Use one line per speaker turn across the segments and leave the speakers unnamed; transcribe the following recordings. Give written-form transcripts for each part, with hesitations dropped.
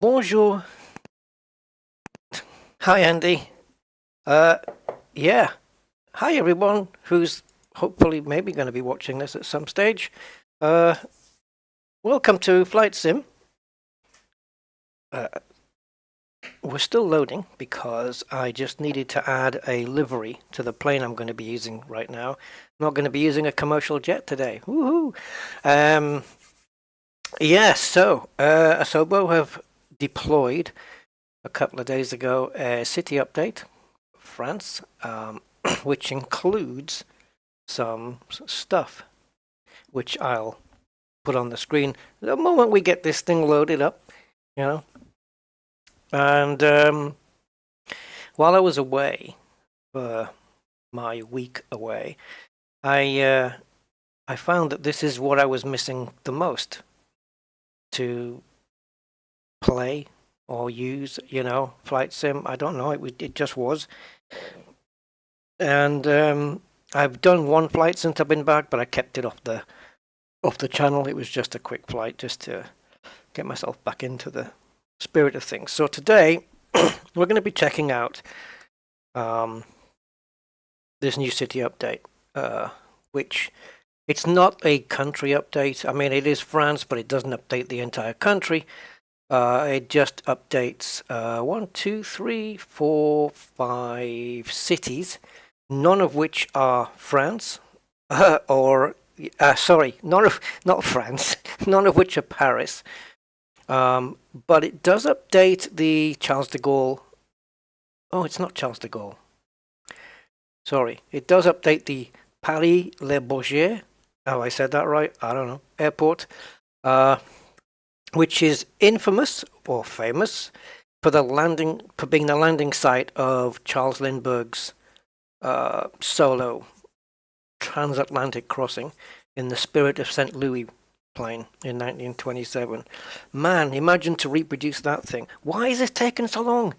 Bonjour. Hi, Andy. Yeah. Hi, everyone who's hopefully maybe going to be watching this at some stage. Welcome to Flight Sim. We're still loading because I just needed to add a livery to the plane I'm going to be using right now. I'm not going to be using a commercial jet today. Woohoo! Yeah, so Asobo have deployed a couple of days ago a city update, France, which includes some stuff, which I'll put on the screen the moment we get this thing loaded up, you know. And while I was away, for my week away, I found that this is what I was missing the most to play or use, you know, flight sim. I don't know, it just was. And I've done one flight since I've been back, but I kept it off the channel. It was just a quick flight just to get myself back into the spirit of things. So today we're going to be checking out this new city update, which it's not a country update. I mean, it is France, but it doesn't update the entire country. It just updates 1, 2, 3, 4, 5 cities, none of which are France, not France, none of which are Paris. But it does update the Charles de Gaulle. Oh, it's not Charles de Gaulle. Sorry, it does update the Paris-Le Bourget. Oh, I said that right? I don't know. Airport. Which is infamous or famous for being the landing site of Charles Lindbergh's solo transatlantic crossing in the Spirit of St. Louis plane in 1927. Man, imagine to reproduce that thing. Why is this taking so long?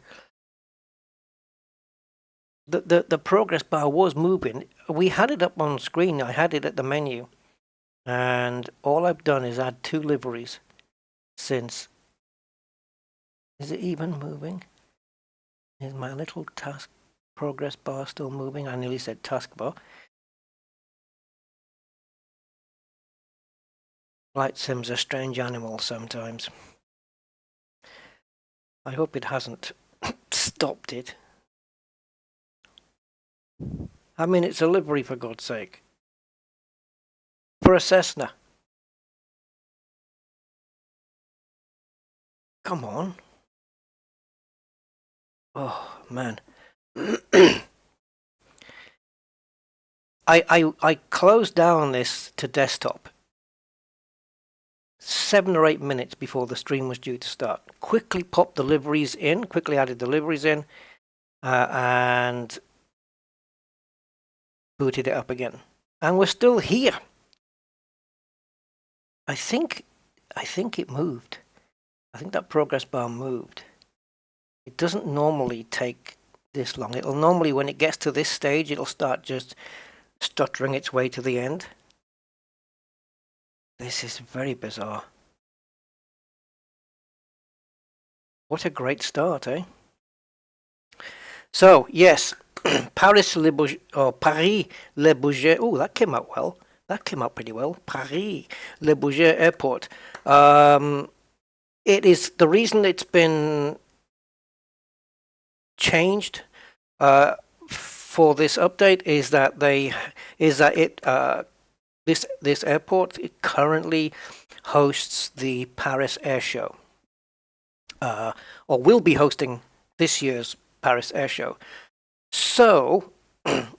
The progress bar was moving. We had it up on screen. I had it at the menu, and all I've done is add 2 liveries. Since, is it even moving? Is my little task progress bar still moving? I nearly said taskbar. Flight sim's a strange animal sometimes. I hope it hasn't stopped it. I mean, it's a livery, for God's sake. For a Cessna. Come on. Oh, man. I closed down this to desktop 7 or 8 minutes before the stream was due to start. Quickly popped the liveries in, quickly added the liveries in, and booted it up again. And we're still here. I think it moved. I think that progress bar moved. It doesn't normally take this long. It'll normally, when it gets to this stage, it'll start just stuttering its way to the end. This is very bizarre. What a great start, eh? So, yes, Paris-Le Bourget, or Paris-Le Bourget. Oh, that came out well. That came out pretty well. Paris-Le Bourget Airport. It is the reason it's been changed for this update is that this airport, it currently hosts the Paris Air Show, or will be hosting this year's Paris Air Show. So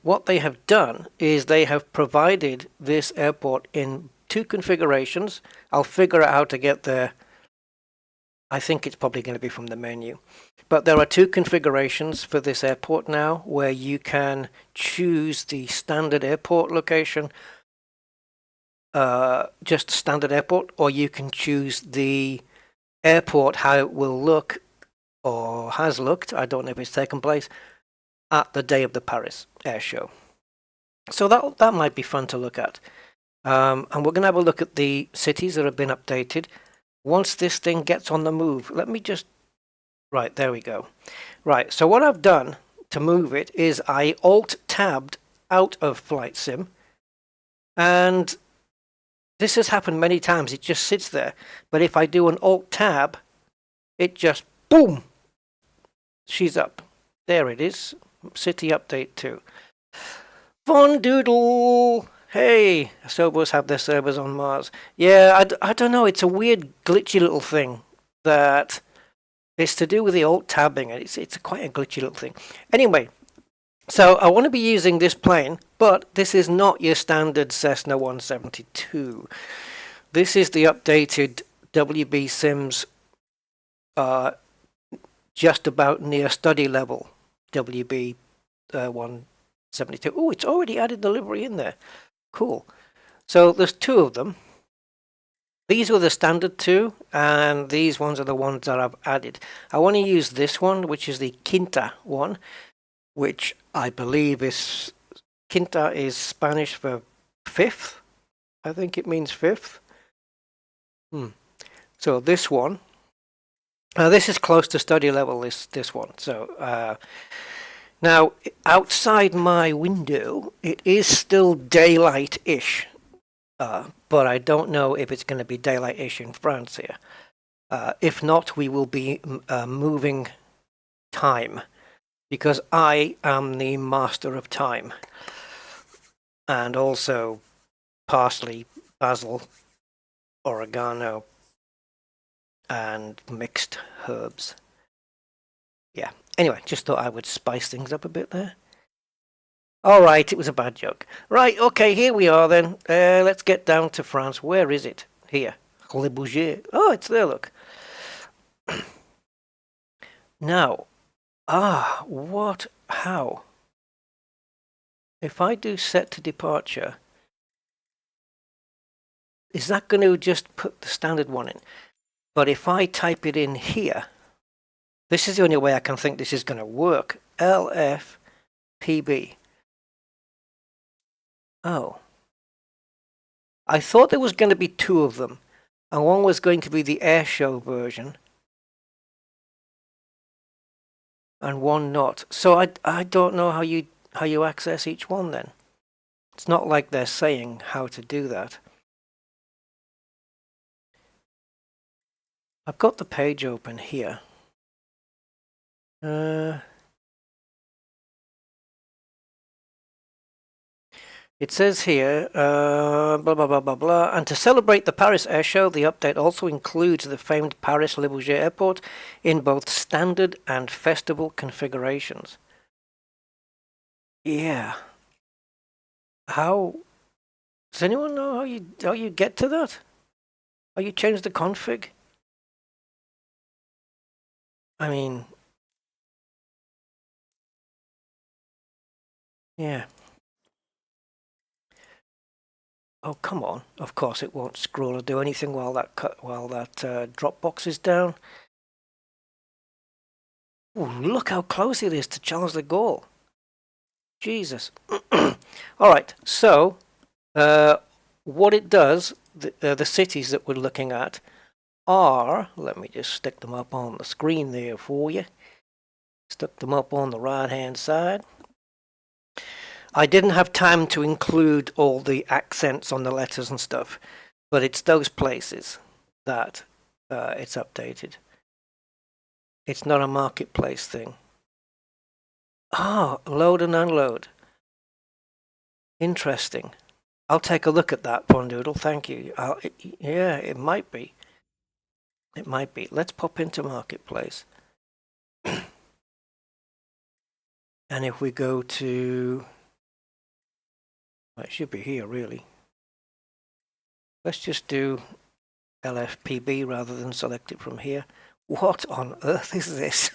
what they have done is they have provided this airport in 2 configurations. I'll figure out how to get there. I think it's probably going to be from the menu. But there are 2 configurations for this airport now, where you can choose the standard airport location, just standard airport, or you can choose the airport, how it will look, or has looked, I don't know if it's taken place, at the day of the Paris Air Show. So that might be fun to look at. And we're going to have a look at the cities that have been updated. Once this thing gets on the move, let me just Right, there we go. Right, so what I've done to move it is I Alt-tabbed out of Flight Sim, and this has happened many times. It just sits there. But if I do an Alt-tab, it just, boom, she's up. There it is. City Update 2. Fun doodle! Hey, Asobos have their servers on Mars. Yeah, I don't know. It's a weird, glitchy little thing that it's to do with the Alt-tabbing. It's quite a glitchy little thing. Anyway, so I want to be using this plane, but this is not your standard Cessna 172. This is the updated WB Sims just about near study level WB 172. Oh, it's already added the livery in there. Cool. So there's two of them. These were the standard two, and these ones are the ones that I've added. I want to use this one, which is the Quinta one, which I believe is... Quinta is Spanish for fifth. I think it means fifth. So this one... this is close to study level, this one. So now, outside my window, it is still daylight-ish. But I don't know if it's going to be daylight-ish in France here. If not, we will be moving time, because I am the master of time. And also parsley, basil, oregano, and mixed herbs. Yeah. Anyway, just thought I would spice things up a bit there. All right, it was a bad joke. Right, okay, here we are then. Let's get down to France. Where is it? Here. Le Bouger. Oh, it's there, look. Now, what? How? If I do set to departure, is that going to just put the standard one in? But if I type it in here, this is the only way I can think this is going to work. LFPB. Oh. I thought there was going to be two of them, and one was going to be the airshow version, and one not. So I don't know how you access each one then. It's not like they're saying how to do that. I've got the page open here. It says here, blah, blah, blah, blah, blah. And to celebrate the Paris Air Show, the update also includes the famed Paris Le Bourget Airport in both standard and festival configurations. Yeah. How? Does anyone know how you get to that? How you change the config? I mean, yeah. Oh, come on. Of course it won't scroll or do anything while that Dropbox is down. Ooh, look how close it is to Charles de Gaulle. Jesus. All right, so what it does, the cities that we're looking at are, let me just stick them up on the screen there for you. Stuck them up on the right-hand side. I didn't have time to include all the accents on the letters and stuff, but it's those places that it's updated. It's not a marketplace thing. Ah, load and unload. Interesting. I'll take a look at that, Pondoodle. Thank you. Yeah, it might be. It might be. Let's pop into marketplace. And if we go to... It should be here, really. Let's just do LFPB rather than select it from here. What on earth is this?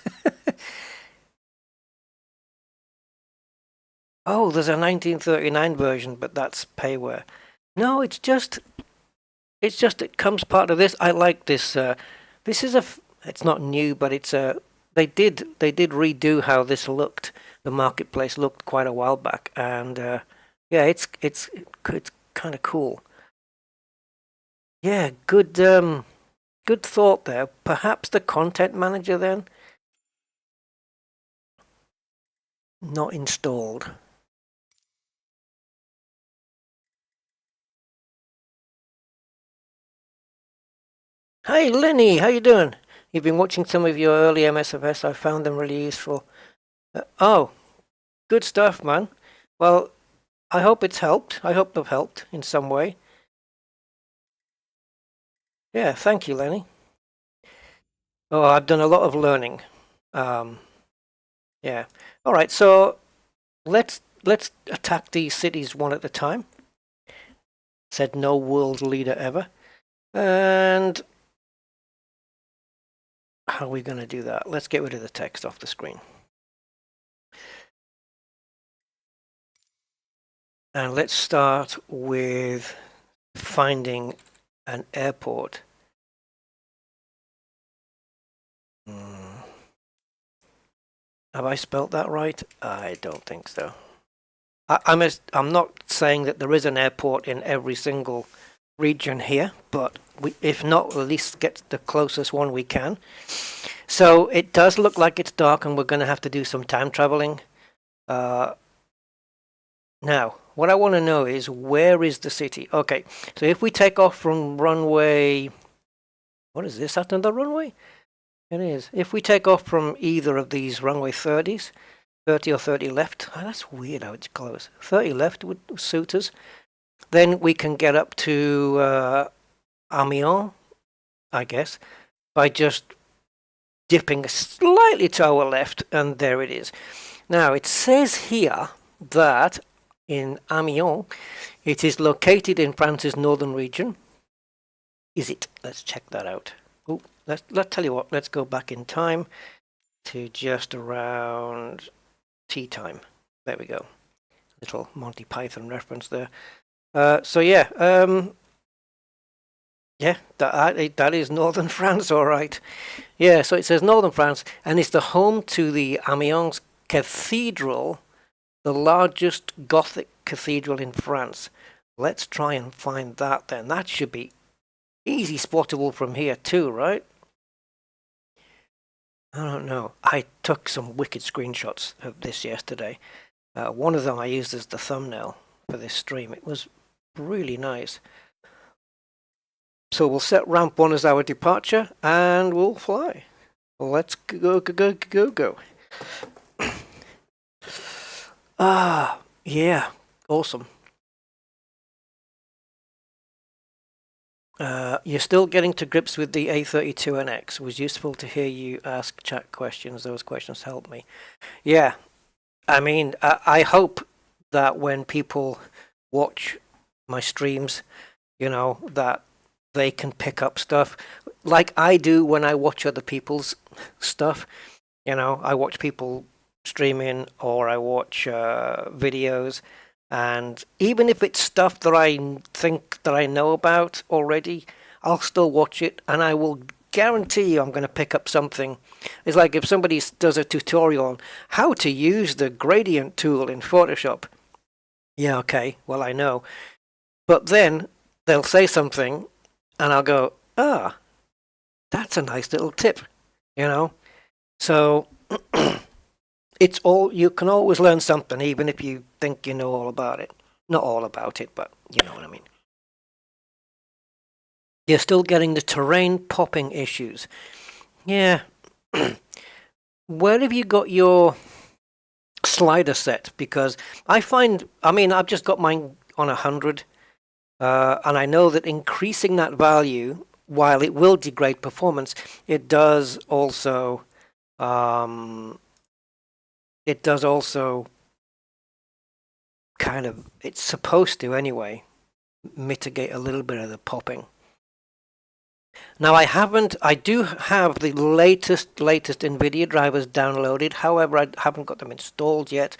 Oh, there's a 1939 version, but that's payware. No, it comes part of this. I like this. This is it's not new, but it's they did redo how this looked. The marketplace looked quite a while back, and yeah, it's kind of cool. Yeah, good thought there. Perhaps the content manager then. not installed. Hey Lenny, how you doing? You've been watching some of your early MSFS. I found them really useful. Oh, good stuff, man. Well, I hope it's helped. I hope they've helped in some way. Yeah, thank you, Lenny. Oh, I've done a lot of learning. Um, yeah. All right, so let's attack these cities one at a time. Said no world leader ever. And how are we going to do that? Let's get rid of the text off the screen. And let's start with finding an airport. Have I spelt that right? I don't think so. I'm not saying that there is an airport in every single region here, but if not, at least get the closest one we can. So it does look like it's dark and we're going to have to do some time traveling. Now, what I want to know is, where is the city? Okay, so if we take off from runway... What is this, another runway? It is. If we take off from either of these runway 30s, 30 or 30 left, oh, that's weird how it's close. 30 left would suit us. Then we can get up to Amiens, I guess, by just dipping slightly to our left, and there it is. Now, it says here that in Amiens, it is located in France's northern region. Is it? Let's check that out. Oh, let's tell you what, let's go back in time to just around tea time. There we go. Little Monty Python reference there. So yeah, yeah, that is northern France, all right. Yeah, so it says northern France, and it's the home to the Amiens Cathedral, the largest Gothic cathedral in France. Let's try and find that then. That should be easy spottable from here too, right? I don't know. I took some wicked screenshots of this yesterday. One of them I used as the thumbnail for this stream. It was really nice. So we'll set ramp 1 as our departure and we'll fly. Let's go. Ah, yeah, awesome. You're still getting to grips with the A32NX. It was useful to hear you ask chat questions. Those questions helped me. Yeah, I mean, I hope that when people watch my streams, you know, that they can pick up stuff like I do when I watch other people's stuff. You know, I watch people streaming or I watch videos. And even if it's stuff that I think that I know about already, I'll still watch it and I will guarantee you I'm going to pick up something. It's like if somebody does a tutorial on how to use the gradient tool in Photoshop. Yeah, okay, well, I know. But then they'll say something and I'll go, ah, that's a nice little tip, you know? So... It's all, you can always learn something, even if you think you know all about it. Not all about it, but you know what I mean. You're still getting the terrain popping issues. Yeah. Where have you got your slider set? Because I find, I mean, I've just got mine on 100, and I know that increasing that value, while it will degrade performance, it does also... it does also kind of, it's supposed to anyway, mitigate a little bit of the popping. Now I do have the latest Nvidia drivers downloaded, however I haven't got them installed yet.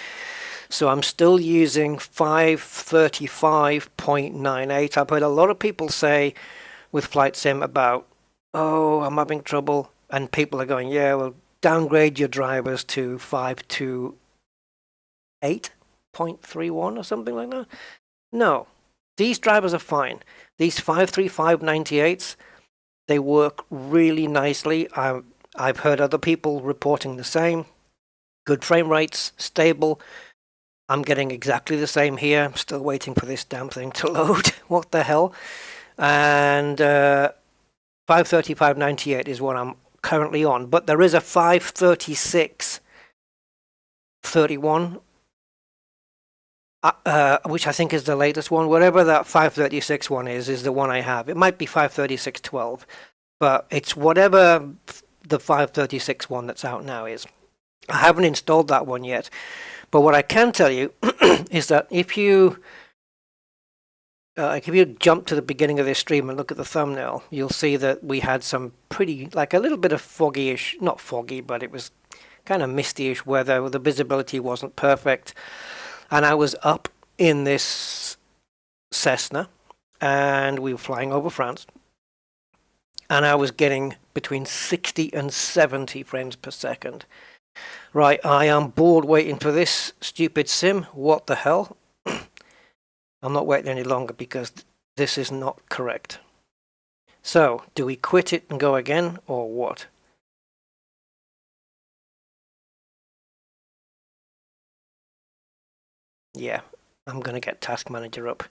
So I'm still using 535.98. I've heard a lot of people say with Flight Sim about, oh, I'm having trouble, and people are going, yeah, well, downgrade your drivers to 528.31 or something like that. No, these drivers are fine. These 53598s, they work really nicely. I've heard other people reporting the same. Good frame rates, stable. I'm getting exactly the same here. I'm still waiting for this damn thing to load. What the hell? And 530, 598 is what I'm currently on. But there is a 536 31, which I think is the latest one. Whatever that 536 one is the one I have. It might be 536 12, but it's whatever the 536 one that's out now is. I haven't installed that one yet, but what I can tell you is that if you jump to the beginning of this stream and look at the thumbnail, you'll see that we had some pretty, like a little bit of foggy-ish, not foggy, but it was kind of misty-ish weather. The visibility wasn't perfect. And I was up in this Cessna, and we were flying over France, and I was getting between 60 and 70 frames per second. Right, I am bored waiting for this stupid sim. What the hell? I'm not waiting any longer because this is not correct. So, do we quit it and go again, or what? Yeah, I'm going to get Task Manager up.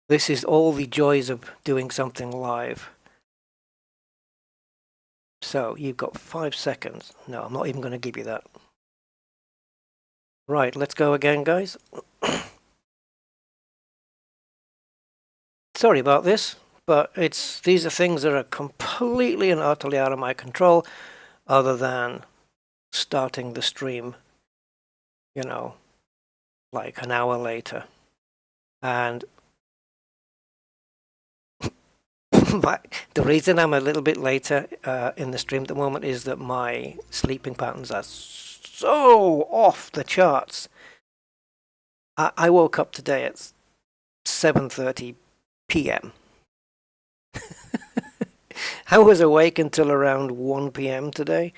This is all the joys of doing something live. So, you've got 5 seconds. No, I'm not even going to give you that. Right, let's go again, guys. Sorry about this, but these are things that are completely and utterly out of my control, other than starting the stream, you know, like an hour later. And the reason I'm a little bit later in the stream at the moment is that my sleeping patterns are so off the charts. I woke up today at 7:30 p.m. I was awake until around 1 p.m. today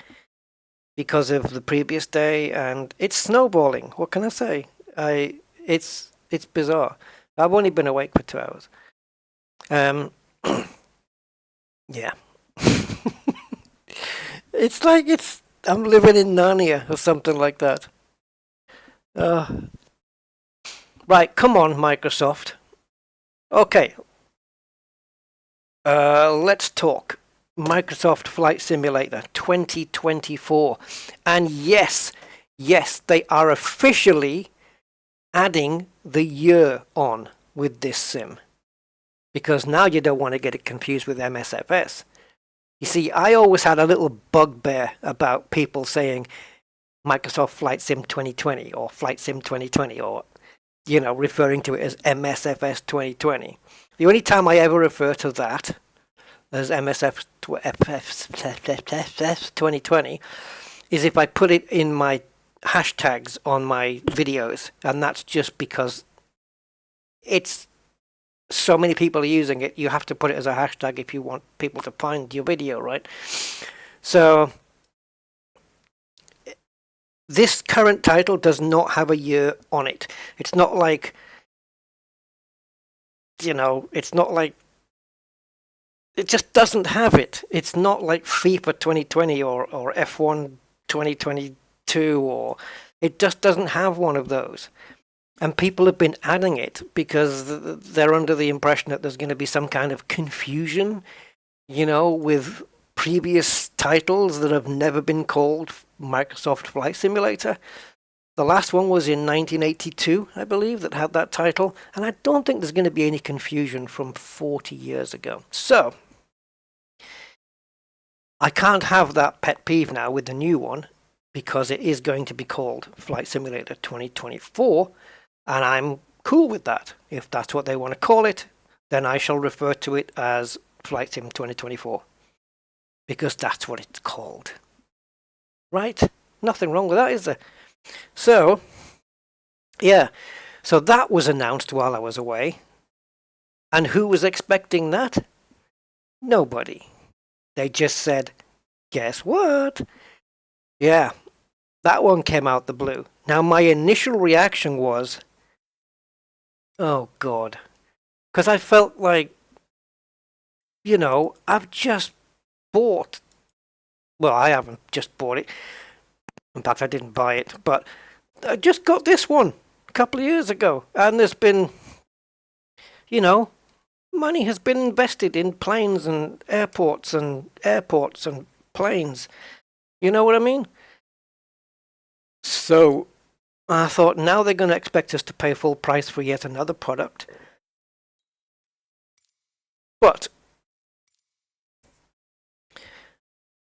because of the previous day, and it's snowballing. What can I say? It's bizarre. I've only been awake for 2 hours. Yeah. It's like I'm living in Narnia or something like that. Right, come on, Microsoft. Okay. Let's talk Microsoft Flight Simulator 2024. And yes, they are officially adding the year on with this sim. Because now you don't want to get it confused with MSFS. You see, I always had a little bugbear about people saying Microsoft Flight Sim 2020 or Flight Sim 2020 or, you know, referring to it as MSFS 2020. The only time I ever refer to that as MSFS 2020 is if I put it in my hashtags on my videos, and that's just because it's so many people are using it. You have to put it as a hashtag if you want people to find your video, right? So this current title does not have a year on it. It's not like, you know, it's not like, it just doesn't have it. It's not like FIFA 2020 or F1 2022, or it just doesn't have one of those. And people have been adding it because they're under the impression that there's going to be some kind of confusion, you know, with previous titles that have never been called Microsoft Flight Simulator. The last one was in 1982, I believe, that had that title. And I don't think there's going to be any confusion from 40 years ago. So I can't have that pet peeve now with the new one because it is going to be called Flight Simulator 2024. And I'm cool with that. If that's what they want to call it, then I shall refer to it as Flight Sim 2024. Because that's what it's called. Right? Nothing wrong with that, is there? So, yeah. So that was announced while I was away. And who was expecting that? Nobody. They just said, guess what? Yeah. That one came out the blue. Now, my initial reaction was, oh, God. Because I felt like, you know, I've just bought. Well, I haven't just bought it. In fact, I didn't buy it, but I just got this one a couple of years ago, and there's been, you know, money has been invested in planes and airports and planes. You know what I mean? So I thought now they're going to expect us to pay full price for yet another product. But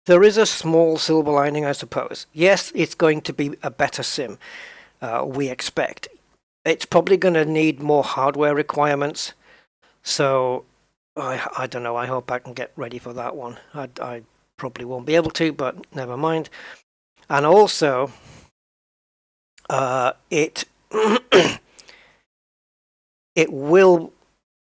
there is a small silver lining, I suppose. Yes, it's going to be a better sim, we expect. It's probably going to need more hardware requirements. So I don't know. I hope I can get ready for that one. I probably won't be able to, but never mind. And also, it will.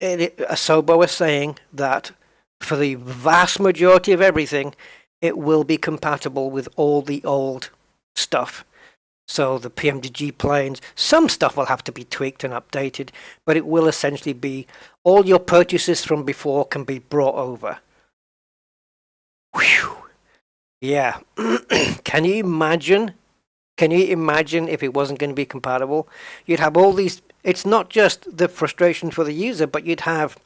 Asobo is saying that for the vast majority of everything, it will be compatible with all the old stuff. So the PMDG planes, some stuff will have to be tweaked and updated, but it will essentially be all your purchases from before can be brought over. Whew. Yeah. Can you imagine? Can you imagine if it wasn't going to be compatible? You'd have all these. It's not just the frustration for the user, but you'd have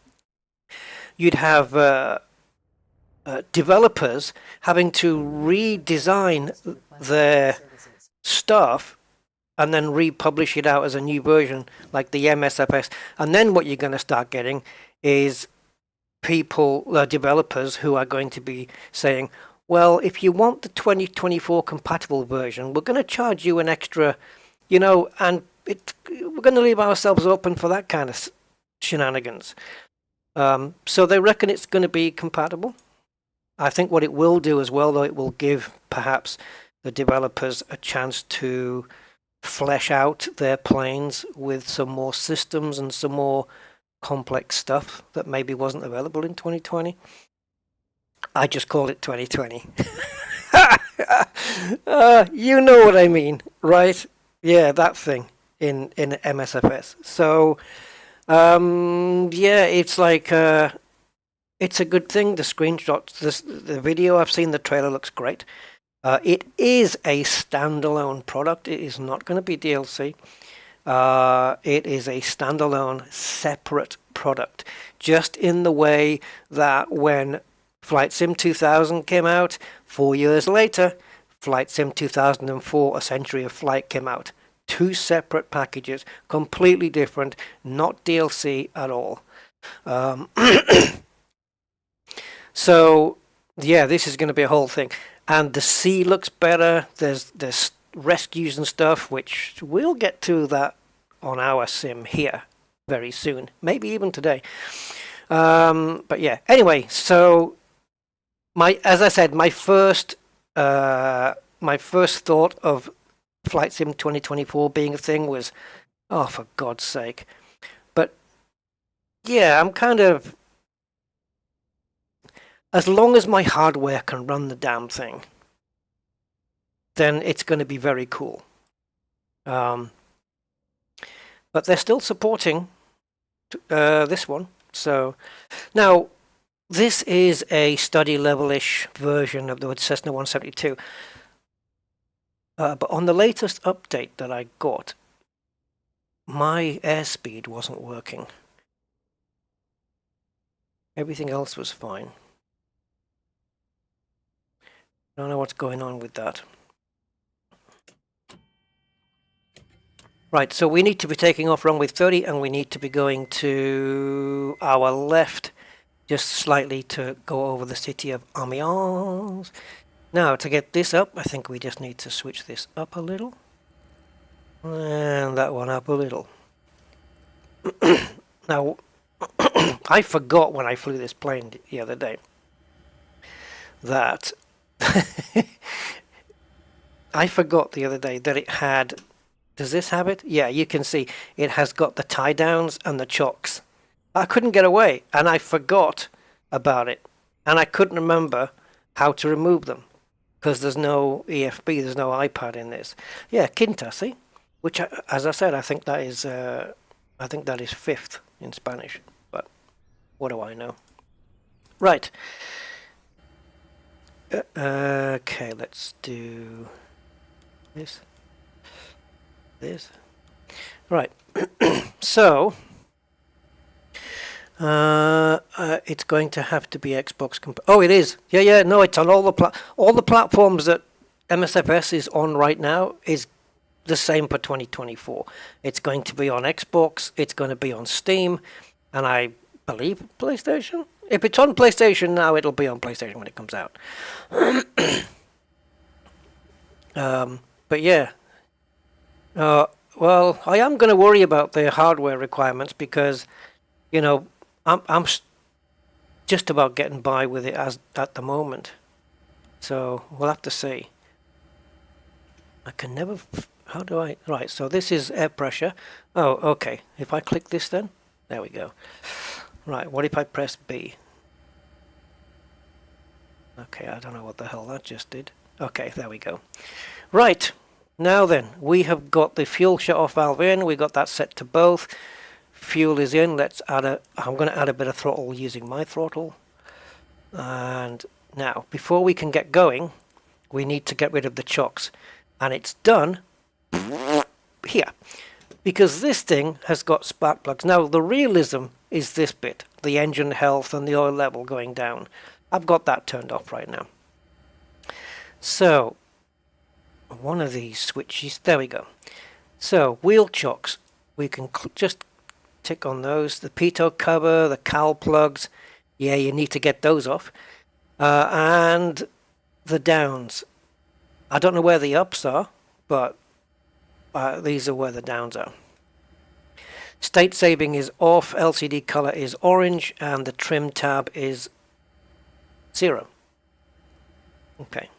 developers having to redesign their stuff and then republish it out as a new version, like the MSFS. And then what you're going to start getting is developers who are going to be saying, well, if you want the 2024 compatible version, we're going to charge you an extra, and we're going to leave ourselves open for that kind of shenanigans. So they reckon it's going to be compatible. I think what it will do as well, though, it will give perhaps the developers a chance to flesh out their planes with some more systems and some more complex stuff that maybe wasn't available in 2020. I just call it 2020. You know what I mean, right? Yeah, that thing in MSFS. So, yeah, it's like it's a good thing. The screenshots, the video I've seen, the trailer looks great. It is a standalone product. It is not going to be DLC. It is a standalone, separate product. Just in the way that when Flight Sim 2000 came out, 4 years later, Flight Sim 2004, A Century of Flight came out. Two separate packages, completely different, not DLC at all. So, yeah, this is going to be a whole thing. And the sea looks better. There's rescues and stuff, which we'll get to that on our sim here very soon, maybe even today. But yeah, anyway, so as I said, my first thought of Flight Sim 2024 being a thing was, oh, for God's sake. But yeah, I'm kind of, as long as my hardware can run the damn thing, then it's going to be very cool. But they're still supporting this one. So now this is a study level-ish version of the Cessna 172. But on the latest update that I got, my airspeed wasn't working. Everything else was fine. I don't know what's going on with that. Right, so we need to be taking off runway 30 and we need to be going to our left just slightly to go over the city of Amiens. Now, to get this up, I think we just need to switch this up a little. And that one up a little. Now, I forgot when I flew this plane the other day that I forgot the other day that it had. Does this have it? Yeah, you can see it has got the tie downs and the chocks. I couldn't get away and I forgot about it, and I couldn't remember how to remove them because there's no EFB, there's no iPad in this. Yeah, Quinta, see, which, as I said, I think that is fifth in Spanish, but what do I know? Right. Okay, let's do this, right. So it's going to have to be Xbox oh, it is. Yeah, no, it's on all the platforms that MSFS is on right now is the same for 2024. It's going to be on Xbox, it's going to be on Steam, and I believe PlayStation. If it's on PlayStation now, it'll be on PlayStation when it comes out. But yeah. Well, I am going to worry about the hardware requirements because, you know, I'm just about getting by with it as at the moment. So we'll have to see. I can never. How do I? Right. So this is air pressure. Oh, okay. If I click this, then there we go. Right. What if I press B? Okay. I don't know what the hell that just did. Okay. There we go. Right. Now then, we have got the fuel shut-off valve in. We got that set to both. Fuel is in. Let's add I'm going to add a bit of throttle using my throttle. And now, before we can get going, we need to get rid of the chocks. And it's done here. Because this thing has got spark plugs. Now, the realism is this bit. The engine health and the oil level going down. I've got that turned off right now. So one of these switches, there we go. So wheel chocks, we can just tick on those. The pitot cover, the cowl plugs, yeah, you need to get those off. And the downs, I don't know where the ups are, but these are where the downs are. State saving is off, LCD color is orange, and the trim tab is 0. Okay.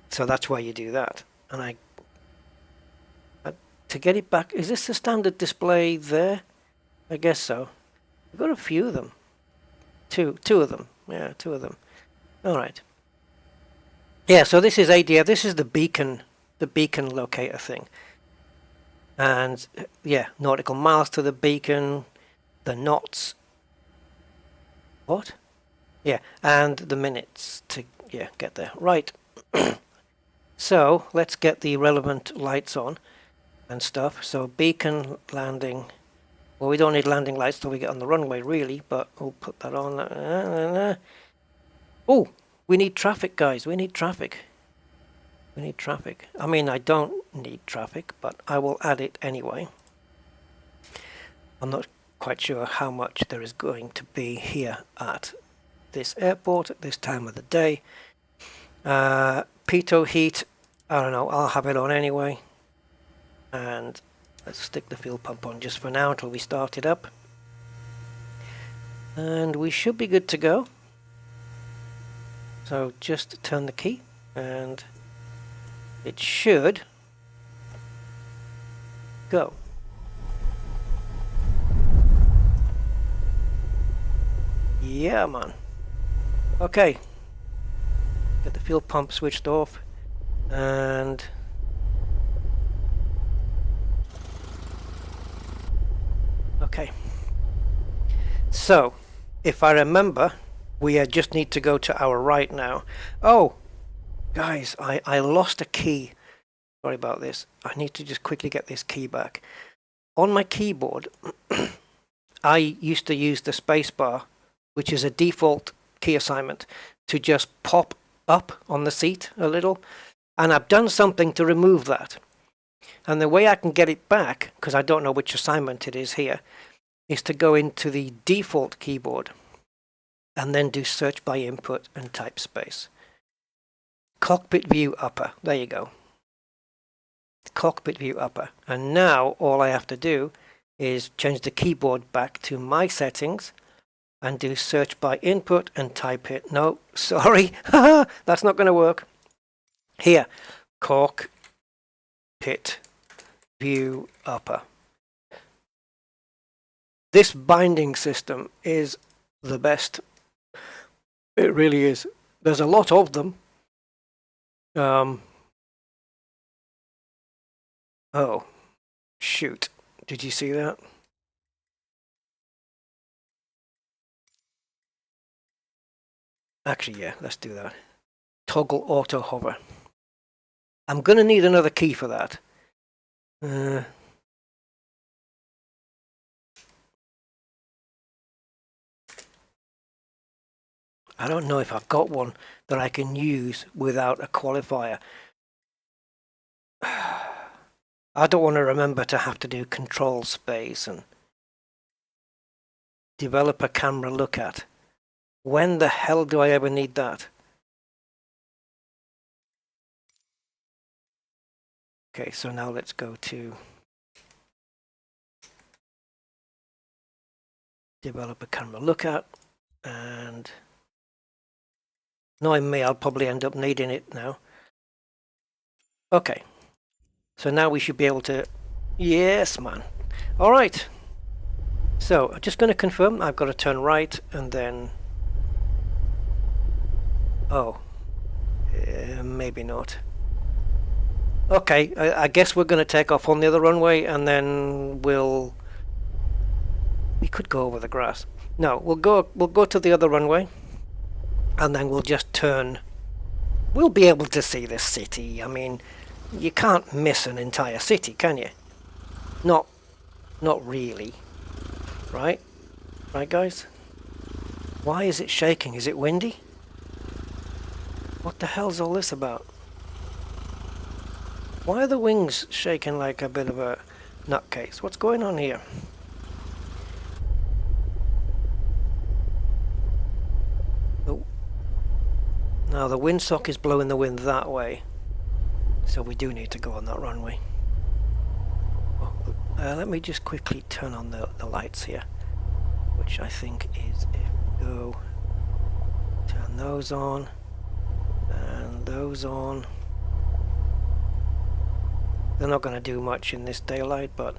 So that's why you do that. And to get it back, is this the standard display there? I guess so. We've got a few of them. Two of them. Yeah, 2 of them. All right. Yeah, so this is ADF. This is the beacon locator thing. And yeah, nautical miles to the beacon, the knots. What? Yeah, and the minutes to get there. Right. So let's get the relevant lights on and stuff. So beacon landing. Well, we don't need landing lights till we get on the runway, really, but we'll put that on. Oh, we need traffic, guys. We need traffic. We need traffic. I mean, I don't need traffic, but I will add it anyway. I'm not quite sure how much there is going to be here at this airport at this time of the day. Pitot heat, I don't know, I'll have it on anyway. And let's stick the fuel pump on just for now until we start it up. And we should be good to go. So just turn the key and it should go. Yeah, man. Okay. Get the fuel pump switched off and okay. So, if I remember, we just need to go to our right now. Oh, guys, I lost a key. Sorry about this. I need to just quickly get this key back. On my keyboard, I used to use the spacebar, which is a default key assignment, to just pop up on the seat a little. And I've done something to remove that. And the way I can get it back, because I don't know which assignment it is here, is to go into the default keyboard and then do search by input and type space. Cockpit view upper. There you go. Cockpit view upper. And now all I have to do is change the keyboard back to my settings and do search by input and type it. No, sorry. That's not going to work. Here. Cockpit view upper. This binding system is the best. It really is. There's a lot of them. Oh, shoot. Did you see that? Actually, yeah, let's do that. Toggle auto hover. I'm going to need another key for that. I don't know if I've got one that I can use without a qualifier. I don't want to remember to have to do control space and developer camera look at. When the hell do I ever need that? Okay, so now let's go to developer camera look at, and knowing me, I'll probably end up needing it now. Okay, so now we should be able to, yes man. All right, so I'm just going to confirm I've got to turn right and then, oh, maybe not. Okay, I guess we're going to take off on the other runway and then we could go over the grass. No, we'll go to the other runway and then we'll just turn. We'll be able to see this city. I mean, you can't miss an entire city, can you? Not really. Right? Right, guys? Why is it shaking? Is it windy? What the hell's all this about? Why are the wings shaking like a bit of a nutcase? What's going on here? Now the windsock is blowing the wind that way, so we do need to go on that runway. Let me just quickly turn on the lights here, which I think is if we go turn those on and those on. They're not going to do much in this daylight, but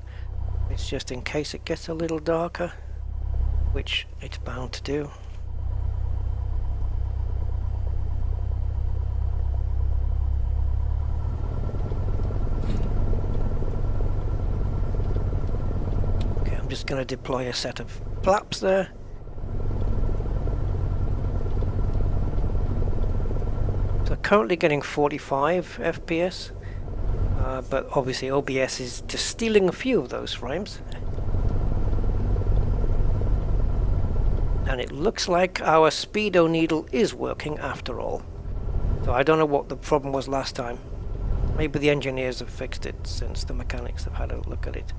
it's just in case it gets a little darker, which it's bound to do. Okay, I'm just going to deploy a set of flaps there. So currently getting 45 FPS. But obviously OBS is just stealing a few of those frames. And it looks like our speedo needle is working after all. So I don't know what the problem was last time. Maybe the engineers have fixed it since the mechanics have had a look at it.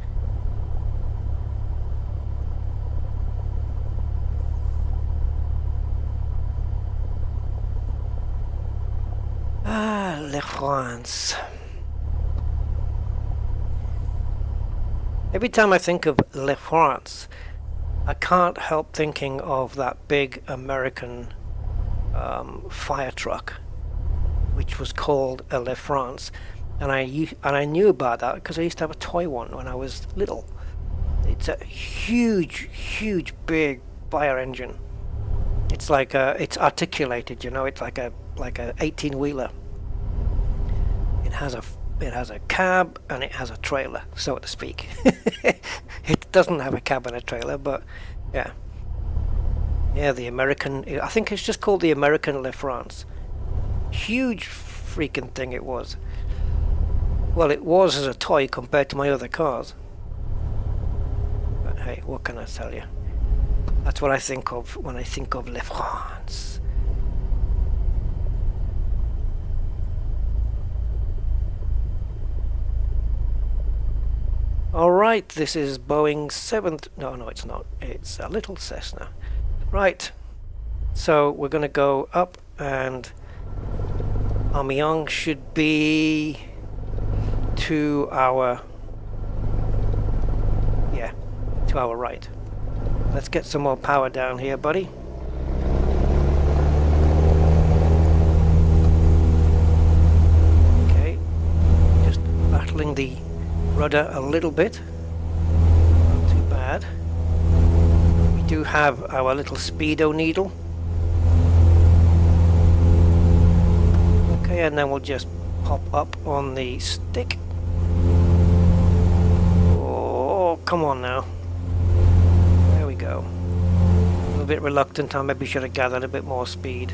Ah, La France. Every time I think of La France, I can't help thinking of that big American fire truck, which was called a La France, and I knew about that because I used to have a toy one when I was little. It's a huge, big fire engine. It's like it's articulated, you know. It's like a 18-wheeler. It has a cab and it has a trailer, so to speak. It doesn't have a cab and a trailer, but yeah. Yeah, the American, I think it's just called the American La France. Huge freaking thing it was. Well, it was as a toy compared to my other cars. But hey, what can I tell you? That's what I think of when I think of La France. Alright, this is Boeing 7th... No, it's not. It's a little Cessna. Right. So we're going to go up and Amiens should be to our... Yeah, to our right. Let's get some more power down here, buddy. Okay. Just battling the rudder a little bit, not too bad. We do have our little speedo needle. Okay, and then we'll just pop up on the stick. Oh, come on now. There we go. A little bit reluctant, I maybe should have gathered a bit more speed.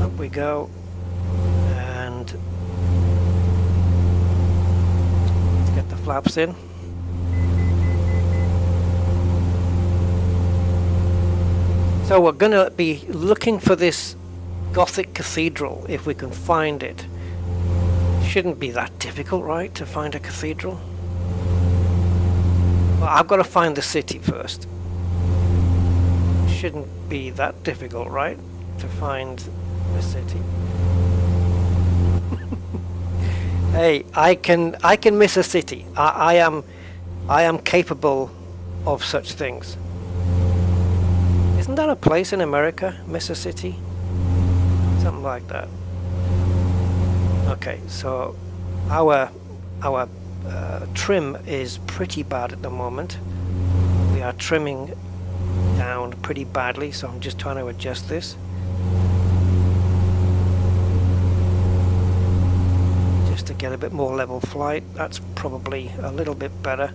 Up we go. and let's get the flaps in. So we're going to be looking for this Gothic cathedral if we can find it. Shouldn't be that difficult, right, to find a cathedral? Well, I've got to find the city first. Shouldn't be that difficult, right, to find the city? Hey, I can miss a city. I am capable of such things. Isn't that a place in America, Mississippi? Something like that. Okay, so our trim is pretty bad at the moment. We are trimming down pretty badly, so I'm just trying to adjust this. Just to get a bit more level flight. That's probably a little bit better.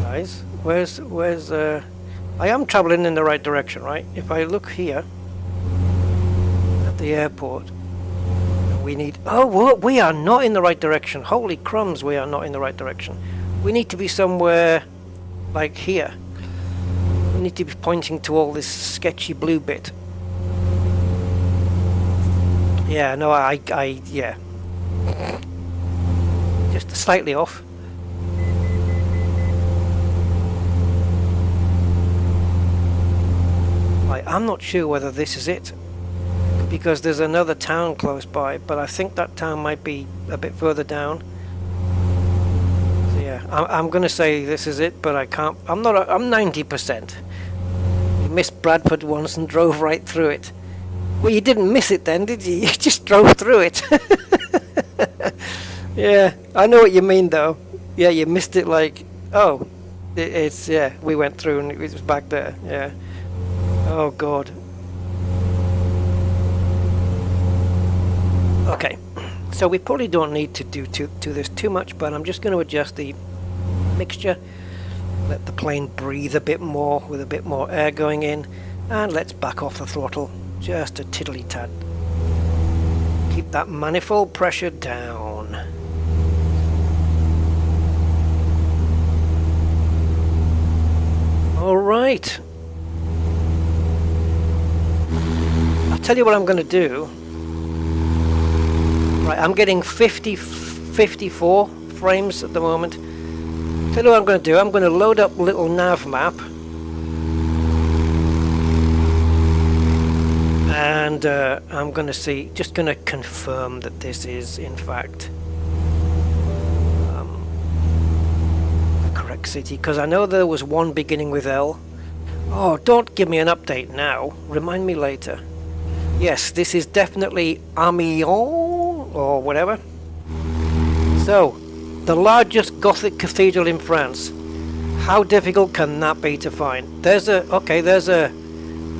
Guys, where's I am traveling in the right direction, right? If I look here at the airport, we need... Oh, we are not in the right direction. Holy crumbs, we are not in the right direction. We need to be somewhere like here. We need to be pointing to all this sketchy blue bit. Yeah, no, yeah. Just slightly off. I'm not sure whether this is it, because there's another town close by, but I think that town might be a bit further down. So yeah, I'm gonna say this is it, but I can't. I'm 90%. You missed Bradford once and drove right through it. Well, you didn't miss it then, did you? You just drove through it. Yeah, I know what you mean though. Yeah, you missed it like, oh, it's yeah, we went through and it was back there. Yeah. Oh god. Okay, so we probably don't need to do this too much, but I'm just going to adjust the mixture, let the plane breathe a bit more with a bit more air going in, and let's back off the throttle just a tiddly tad. Keep that manifold pressure down. All right. Tell you what I'm going to do. Right, I'm getting 54 frames at the moment. Tell you what I'm going to do. I'm going to load up a little nav map, and I'm going to see, just going to confirm that this is in fact the correct city, because I know there was one beginning with L. Oh, don't give me an update now. Remind me later. Yes, this is definitely Amiens or whatever. So, the largest Gothic cathedral in France. How difficult can that be to find? There's a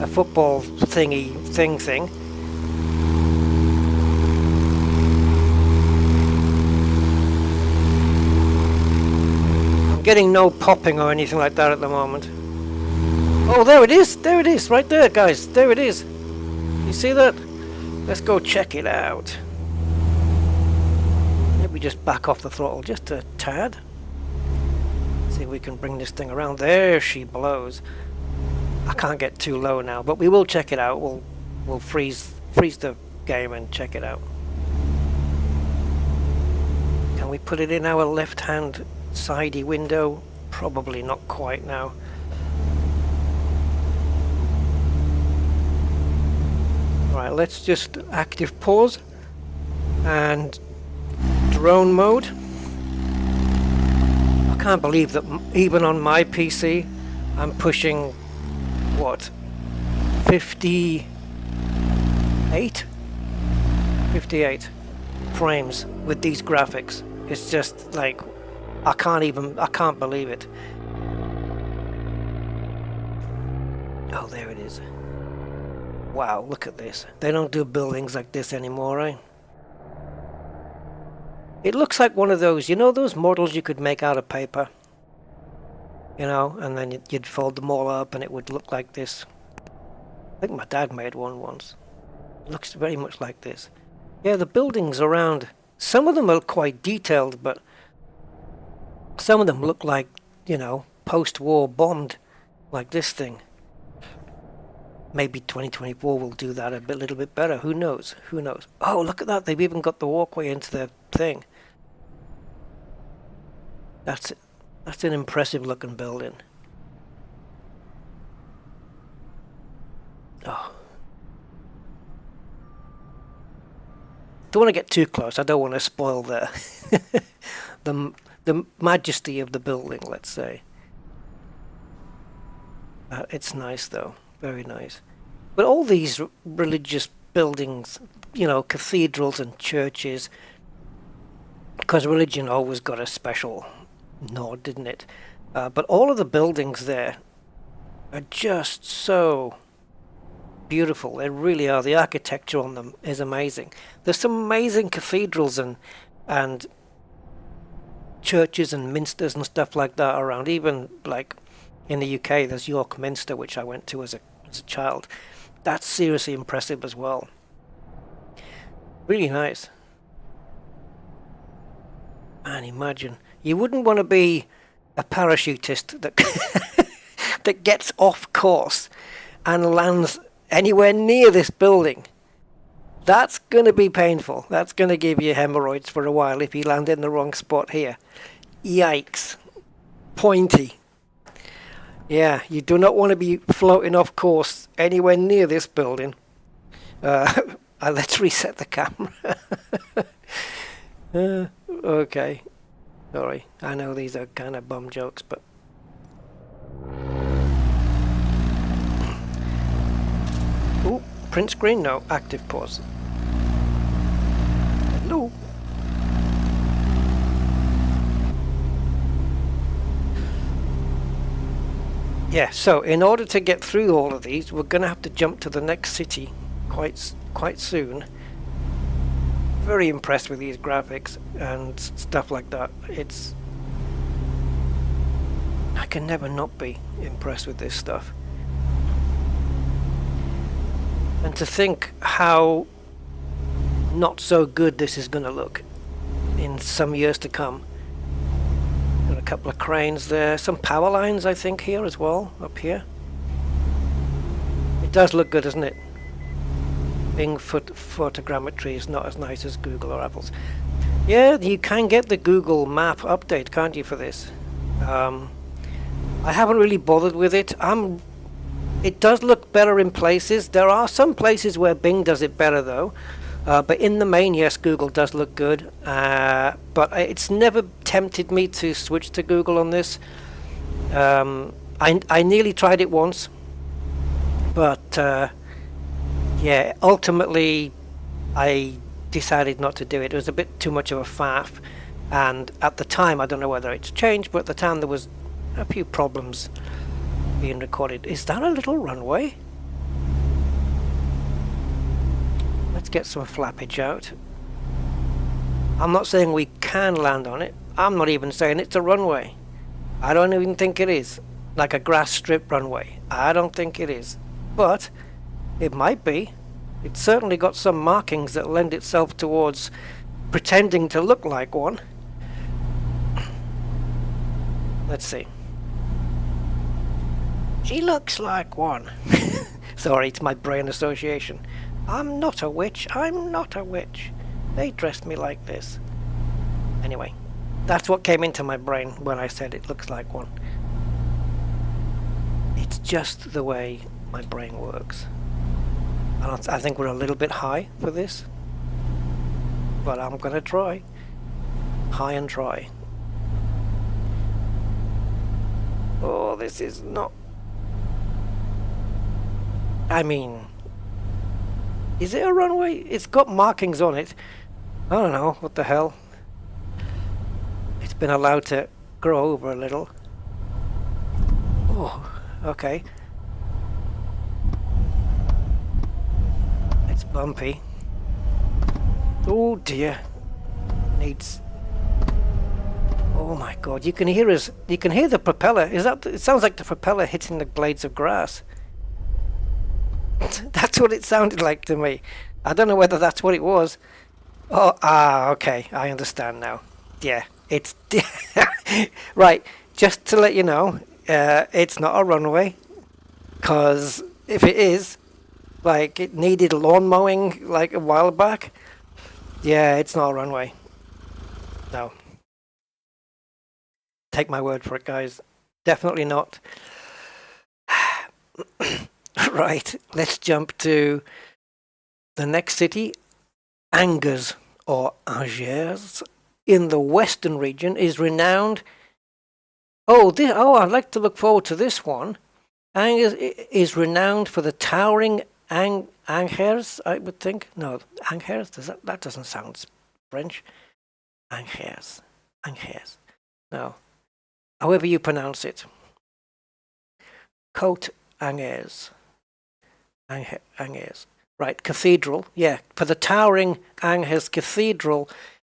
football thing. I'm getting no popping or anything like that at the moment. Oh, there it is, right there, guys. There it is. You see that? Let's go check it out. Maybe just back off the throttle just a tad. See if we can bring this thing around. There she blows. I can't get too low now, but we will check it out. We'll freeze the game and check it out. Can we put it in our left-hand sidey window? Probably not quite now. Right, let's just active pause and drone mode. I can't believe that even on my PC I'm pushing what, 58 frames with these graphics. It's just like I can't believe it. Oh, there it is. Wow, look at this. They don't do buildings like this anymore, eh? It looks like one of those, you know those models you could make out of paper? You know, and then you'd fold them all up and it would look like this. I think my dad made one once. Looks very much like this. Yeah, the buildings around, some of them are quite detailed, but some of them look like, you know, post-war bombed, like this thing. Maybe 2024 will do that a little bit better. Who knows? Who knows? Oh, look at that. They've even got the walkway into their thing. That's an impressive looking building. Oh. Don't want to get too close. I don't want to spoil the majesty of the building, let's say. It's nice though, very nice. But all these religious buildings, you know, cathedrals and churches, because religion always got a special nod, didn't it? But all of the buildings there are just so beautiful. They really are. The architecture on them is amazing. There's some amazing cathedrals and churches and minsters and stuff like that around. Even like in the UK, there's York Minster, which I went to as a child. That's seriously impressive as well. Really nice. And imagine, you wouldn't want to be a parachutist that that gets off course and lands anywhere near this building. That's going to be painful. That's going to give you hemorrhoids for a while if you land in the wrong spot here. Yikes. Pointy. Yeah, you do not want to be floating off course anywhere near this building. Let's reset the camera. Okay. Sorry. I know these are kind of bum jokes, but... Ooh, print screen? No, active pause. Hello? Yeah, so in order to get through all of these, we're going to have to jump to the next city quite soon. Very impressed with these graphics and stuff like that. I can never not be impressed with this stuff. And to think how not so good this is going to look in some years to come. Got a couple of cranes there, some power lines I think here as well, up here. It does look good, doesn't it? Bing photogrammetry is not as nice as Google or Apple's. Yeah, you can get the Google Map update, can't you, for this? I haven't really bothered with it. It does look better in places. There are some places where Bing does it better though. But in the main, yes, Google does look good. But it's never tempted me to switch to Google on this. I nearly tried it once. But yeah, ultimately I decided not to do it. It was a bit too much of a faff. And at the time, I don't know whether it's changed, but at the time there was a few problems being recorded. Is that a little runway? Let's get some flappage out. I'm not saying we can land on it. I'm not even saying it's a runway. I don't even think it is. Like a grass strip runway. I don't think it is. But it might be. It's certainly got some markings that lend itself towards pretending to look like one. Let's see. She looks like one. Sorry, it's my brain association. I'm not a witch. I'm not a witch. They dressed me like this. Anyway, that's what came into my brain when I said it looks like one. It's just the way my brain works. I think we're a little bit high for this. But I'm going to try. High and try. Oh, this is not... I mean... Is it a runway? It's got markings on it. I don't know, what the hell. It's been allowed to grow over a little. Oh, okay. It's bumpy. Oh dear. Needs... Oh my god, you can hear the propeller. Is that... It sounds like the propeller hitting the blades of grass. That's what it sounded like to me. I don't know whether that's what it was. Oh, okay. I understand now. Yeah, it's right. Just to let you know, it's not a runway, because if it is, like, it needed lawn mowing like a while back. Yeah, it's not a runway. No. Take my word for it, guys. Definitely not. Right, let's jump to the next city. Angers, or Angers, in the western region, is renowned. I'd like to look forward to this one. Angers is renowned for the towering Angers, I would think. No, Angers, that doesn't sound French. Angers. No. However you pronounce it. Côte Angers. Angers. Right, cathedral. Yeah, for the towering Angers Cathedral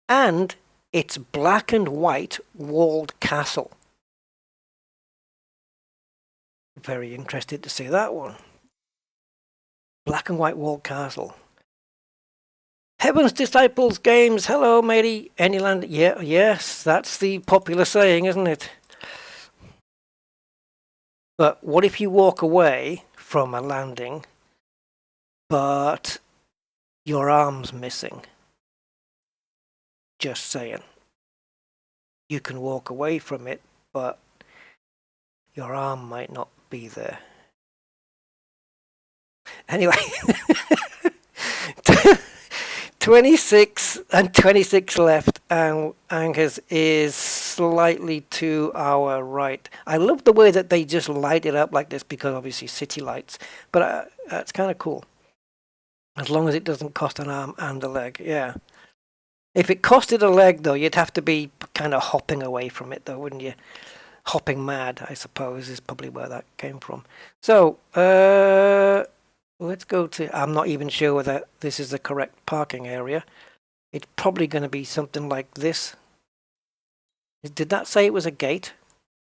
and its black and white walled castle. Very interested to see that one. Black and white walled castle. Heaven's Disciples Games. Hello, matey. Any land? Yeah, yes, that's the popular saying, isn't it? But what if you walk away from a landing, but your arm's missing? Just saying. You can walk away from it, but your arm might not be there. Anyway, 26 and 26 left, and Angers is slightly to our right. I love the way that they just light it up like this, because obviously city lights, but it's kind of cool. As long as it doesn't cost an arm and a leg, yeah. If it costed a leg, though, you'd have to be kind of hopping away from it, though, wouldn't you? Hopping mad, I suppose, is probably where that came from. So, let's go to... I'm not even sure whether this is the correct parking area. It's probably going to be something like this. Did that say it was a gate?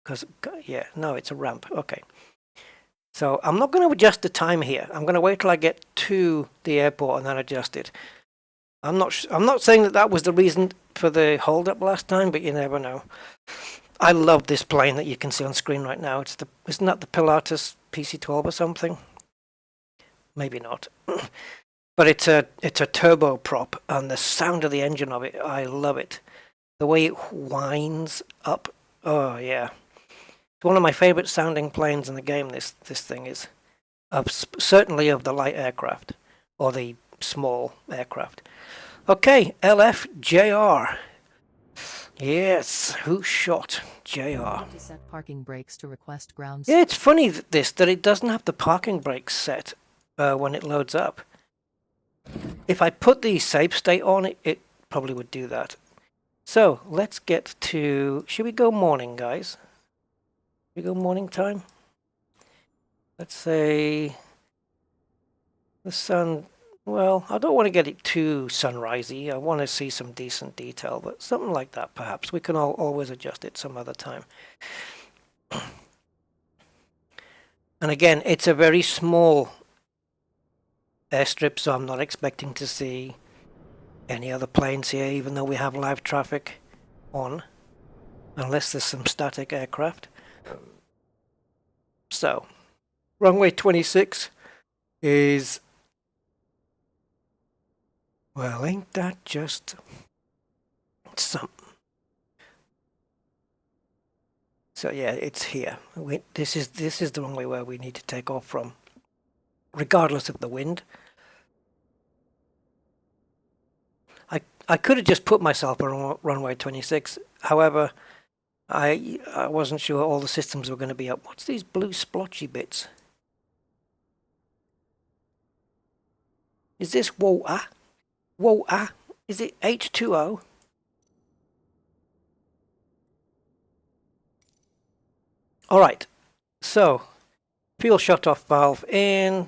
Because, yeah, no, it's a ramp. Okay. So, I'm not going to adjust the time here. I'm going to wait till I get to the airport and then adjust it. I'm not saying that was the reason for the hold-up last time, but you never know. I love this plane that you can see on screen right now. Isn't that the Pilatus PC-12 or something? Maybe not. But it's a turboprop, and the sound of the engine of it, I love it. The way it whines up. Oh yeah. It's one of my favorite sounding planes in the game, this thing is. Certainly of the light aircraft, or the small aircraft. Okay, LFJR. Yes, who shot JR?
Set parking brakes to request ground.
Yeah, it's funny that it doesn't have the parking brakes set when it loads up. If I put the safe state on it, it probably would do that. So let's get to... Should we go morning, guys? Should we go morning time? Let's say the sun... Well, I don't want to get it too sunrisey. I want to see some decent detail, but something like that, perhaps. We can always adjust it some other time. And again, it's a very small airstrip, so I'm not expecting to see any other planes here, even though we have live traffic on, unless there's some static aircraft. So, runway 26 is... Well, ain't that just something? So yeah, it's here. This is the runway where we need to take off from, regardless of the wind. I could have just put myself on runway 26. However, I wasn't sure all the systems were going to be up. What's these blue splotchy bits? Is this WOA? WOA? Is it H2O? Alright, so fuel shut-off valve in,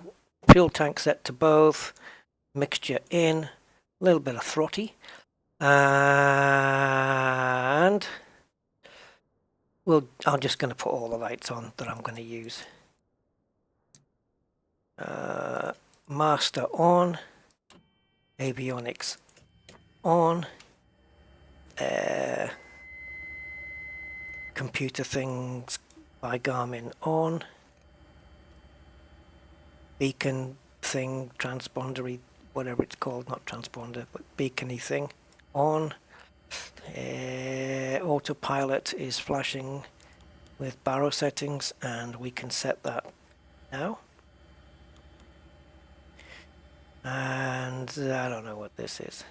fuel tank set to both, mixture in, a little bit of throtty, and I'm just going to put all the lights on that I'm going to use. Master on. Avionics on. Computer things by Garmin on. Beacon thing, transpondery, whatever it's called, not transponder, but beacony thing on. Autopilot is flashing with baro settings, and we can set that now. And I don't know what this is.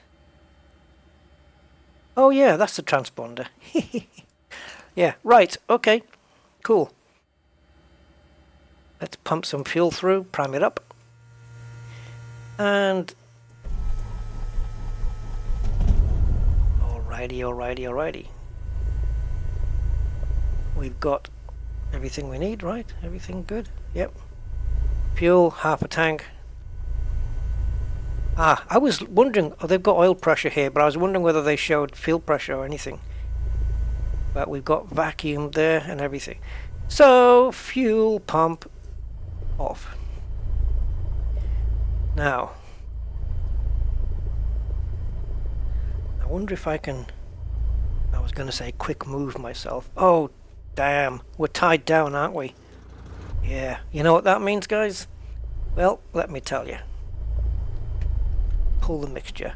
Oh yeah, that's the transponder. Yeah, right, okay, cool. Let's pump some fuel through, prime it up. And alrighty. We've got everything we need, right? Everything good? Yep. Fuel, half a tank. I was wondering, oh, they've got oil pressure here, but I was wondering whether they showed fuel pressure or anything. But we've got vacuum there and everything. So, fuel pump off. Now, I wonder if I can, I was going to say quick move myself. Oh, damn, we're tied down, aren't we? Yeah, you know what that means, guys? Well, let me tell you. Pull the mixture.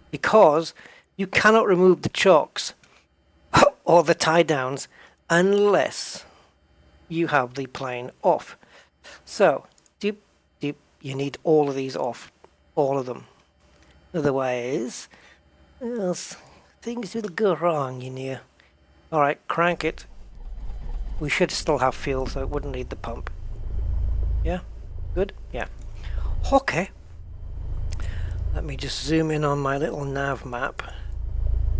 Because you cannot remove the chocks or the tie downs unless you have the plane off. So, you need all of these off. All of them. Otherwise, things will go wrong, you know. Alright, crank it. We should still have fuel, so it wouldn't need the pump. Yeah? Good? Yeah. Okay. Let me just zoom in on my little nav map.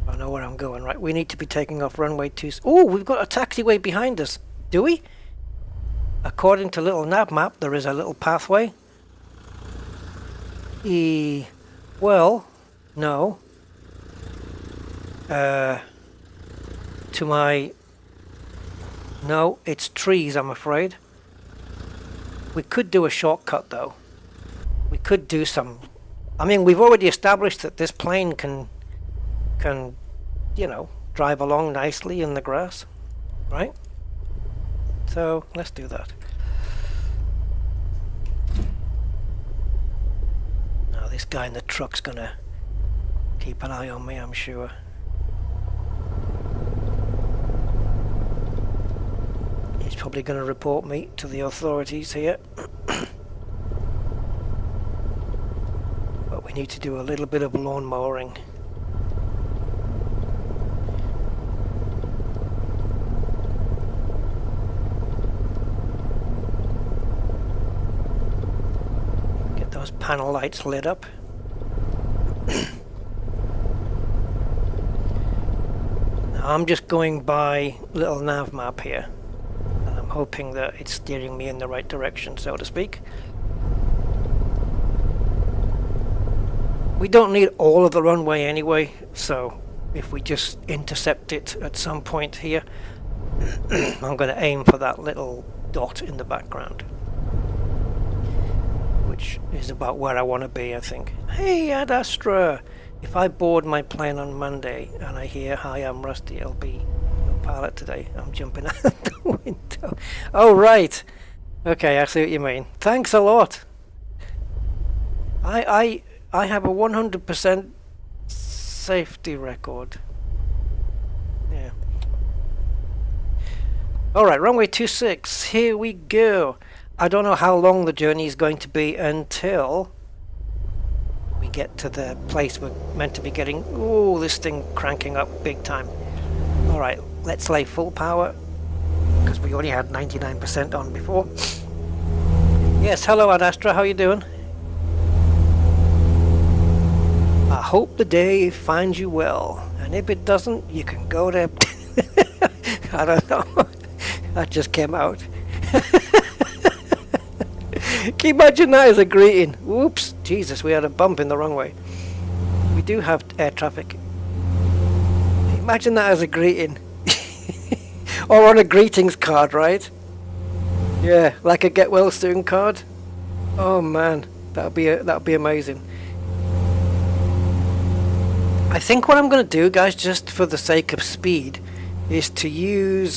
I know where I'm going. Right, we need to be taking off runway 2. Oh, we've got a taxiway behind us. Do we? According to little nav map, there is a little pathway. Well, no. To my... No, it's trees, I'm afraid. We could do a shortcut, though. We could do some... I mean, we've already established that this plane can, you know, drive along nicely in the grass, right? So, let's do that. Now, this guy in the truck's gonna keep an eye on me, I'm sure. He's probably gonna report me to the authorities here. But we need to do a little bit of lawn mowing. Get those panel lights lit up. Now I'm just going by little nav map here, and I'm hoping that it's steering me in the right direction, so to speak. We don't need all of the runway anyway, so if we just intercept it at some point here, I'm going to aim for that little dot in the background, which is about where I want to be, I think. Hey, Ad Astra! If I board my plane on Monday and I hear, "Hi, I'm Rusty, I'll be your pilot today," I'm jumping out the window. Oh, right! Okay, I see what you mean. Thanks a lot! I have a 100% safety record. Yeah. Alright, runway 26. Here we go. I don't know how long the journey is going to be until we get to the place we're meant to be getting. Ooh, this thing cranking up big time. Alright, let's lay full power, because we only had 99% on before. Yes, hello Ad Astra, how you doing? I hope the day finds you well, and if it doesn't, you can go to... I don't know. That just came out. Can you imagine that as a greeting? Whoops, Jesus, we had a bump in the wrong way. We do have air traffic. Imagine that as a greeting. Or on a greetings card, right? Yeah, like a get well soon card. Oh man, that'll be amazing. I think what I'm going to do, guys, just for the sake of speed, is to use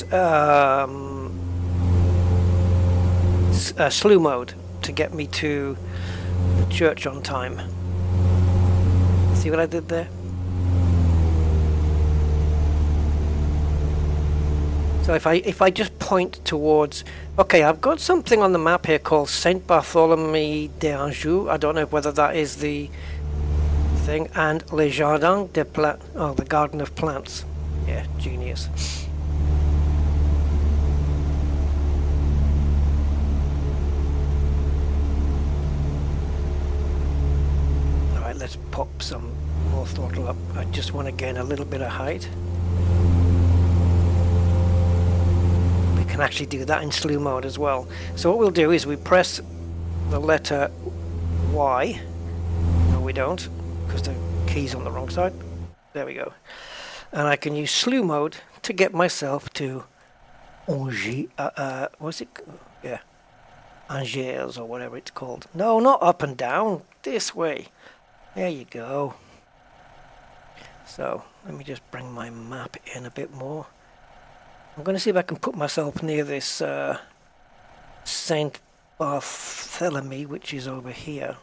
slew mode to get me to the church on time. See what I did there? So if I just point towards, okay, I've got something on the map here called Saint Bartholomew d'Anjou. I don't know whether that is the thing, and Les Jardins des Plantes. Oh, the Garden of Plants. Yeah, genius. All right, let's pop some more throttle up. I just want to gain a little bit of height. Can actually do that in slew mode as well. So what we'll do is we press the letter Y. No, we don't, because the key's on the wrong side. There we go. And I can use slew mode to get myself to Angers. What's it? Yeah, Angers or whatever it's called. No, not up and down. This way. There you go. So let me just bring my map in a bit more. I'm going to see if I can put myself near this Saint Bartholomew, which is over here.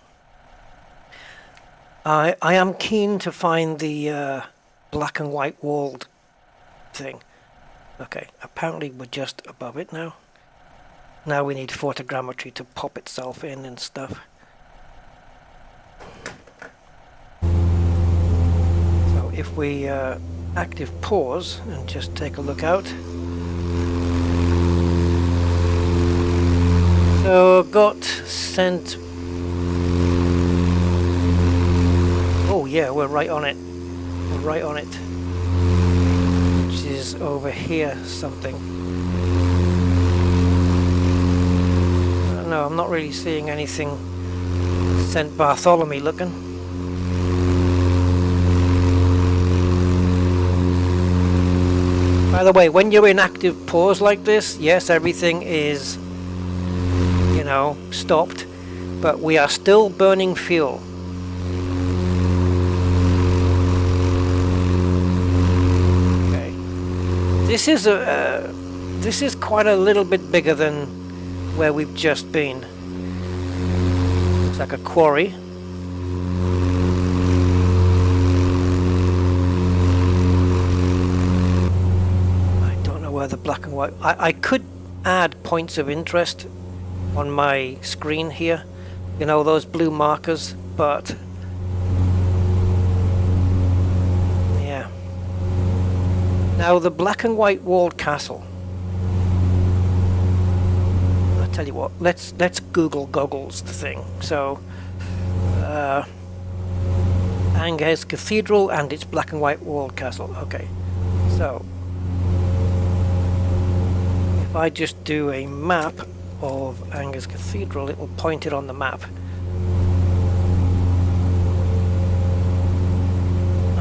I am keen to find the black and white walled thing. Okay, apparently we're just above it now. Now we need photogrammetry to pop itself in and stuff. So if we active pause and just take a look out. So got sent. Oh yeah, we're right on it. We're right on it. Which is over here something. No, I'm not really seeing anything St. Bartholomew looking. By the way, when you're in active pause like this, yes, everything is, you know, stopped, but we are still burning fuel. Okay, this is quite a little bit bigger than where we've just been. Looks like a quarry. The black and white. I could add points of interest on my screen here, you know, those blue markers, but yeah. Now the black and white walled castle. I'll tell you what, let's Google goggles the thing. So Angers Cathedral and its black and white walled castle. Okay, so if I just do a map of Angers Cathedral, it will point it on the map.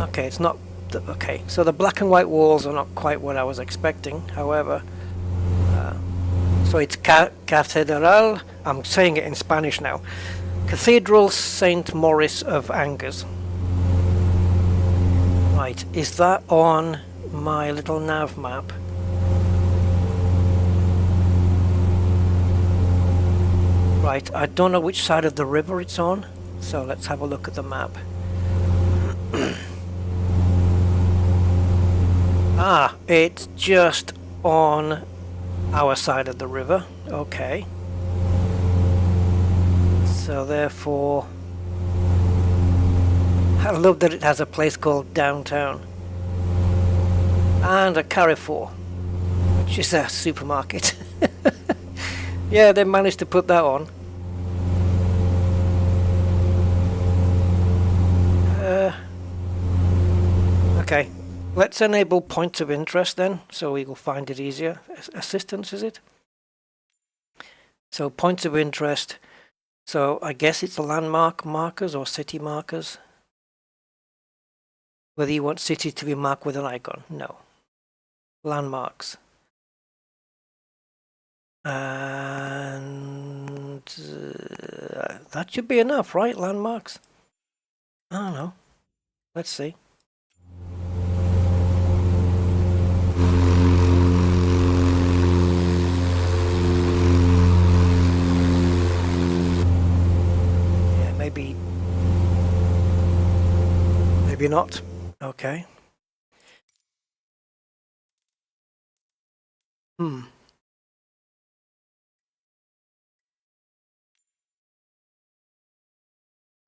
Okay, it's not. Okay, so the black and white walls are not quite what I was expecting. However, so it's Catedral. I'm saying it in Spanish now. Cathedral Saint Maurice of Angers. Right, is that on my little nav map? Right, I don't know which side of the river it's on, so let's have a look at the map. Ah, it's just on our side of the river. Okay. So therefore, I love that it has a place called Downtown. And a Carrefour, which is a supermarket. Yeah, they managed to put that on. Okay, let's enable points of interest then, so we will find it easier. Assistance, is it? So points of interest. So I guess it's landmark markers or city markers. Whether you want cities to be marked with an icon, no. Landmarks. And That should be enough, right? Landmarks? I don't know. Let's see. Yeah, maybe not. Okay.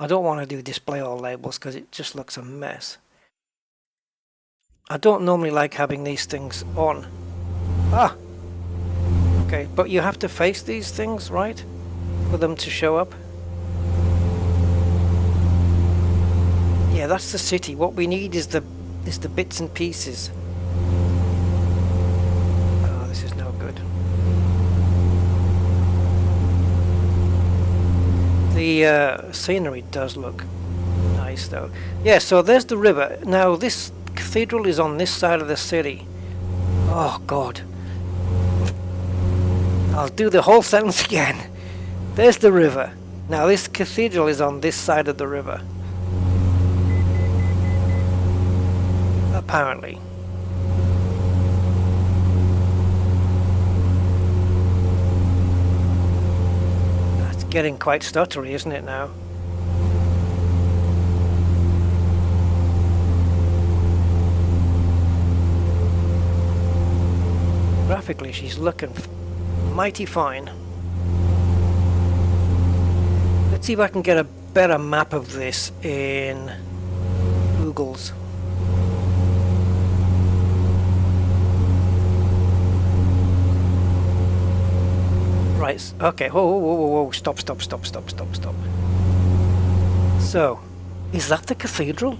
I don't want to do display all labels because it just looks a mess. I don't normally like having these things on. Ah! Okay, but you have to face these things, right? For them to show up. Yeah, that's the city. What we need is the bits and pieces. Oh, this is no good. The scenery does look nice though. Yeah, so there's the river. Now this cathedral is on this side of the city. Oh god. I'll do the whole sentence again. There's the river. Now this cathedral is on this side of the river. Apparently. That's getting quite stuttery, isn't it now? Graphically, she's looking mighty fine. Let's see if I can get a better map of this in Google's. Right, okay, whoa, stop. So, is that the cathedral?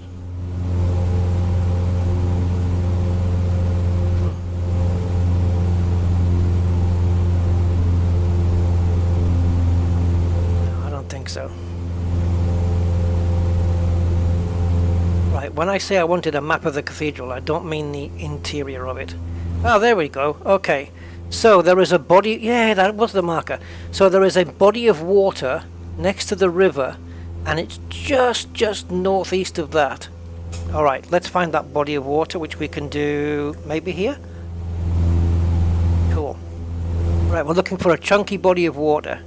No, I don't think so. Right, when I say I wanted a map of the cathedral, I don't mean the interior of it. Oh, there we go, okay. So there is a body, yeah, that was the marker. So there is a body of water next to the river, and it's just northeast of that. All right, let's find that body of water, which we can do maybe here. Cool. Right, we're looking for a chunky body of water.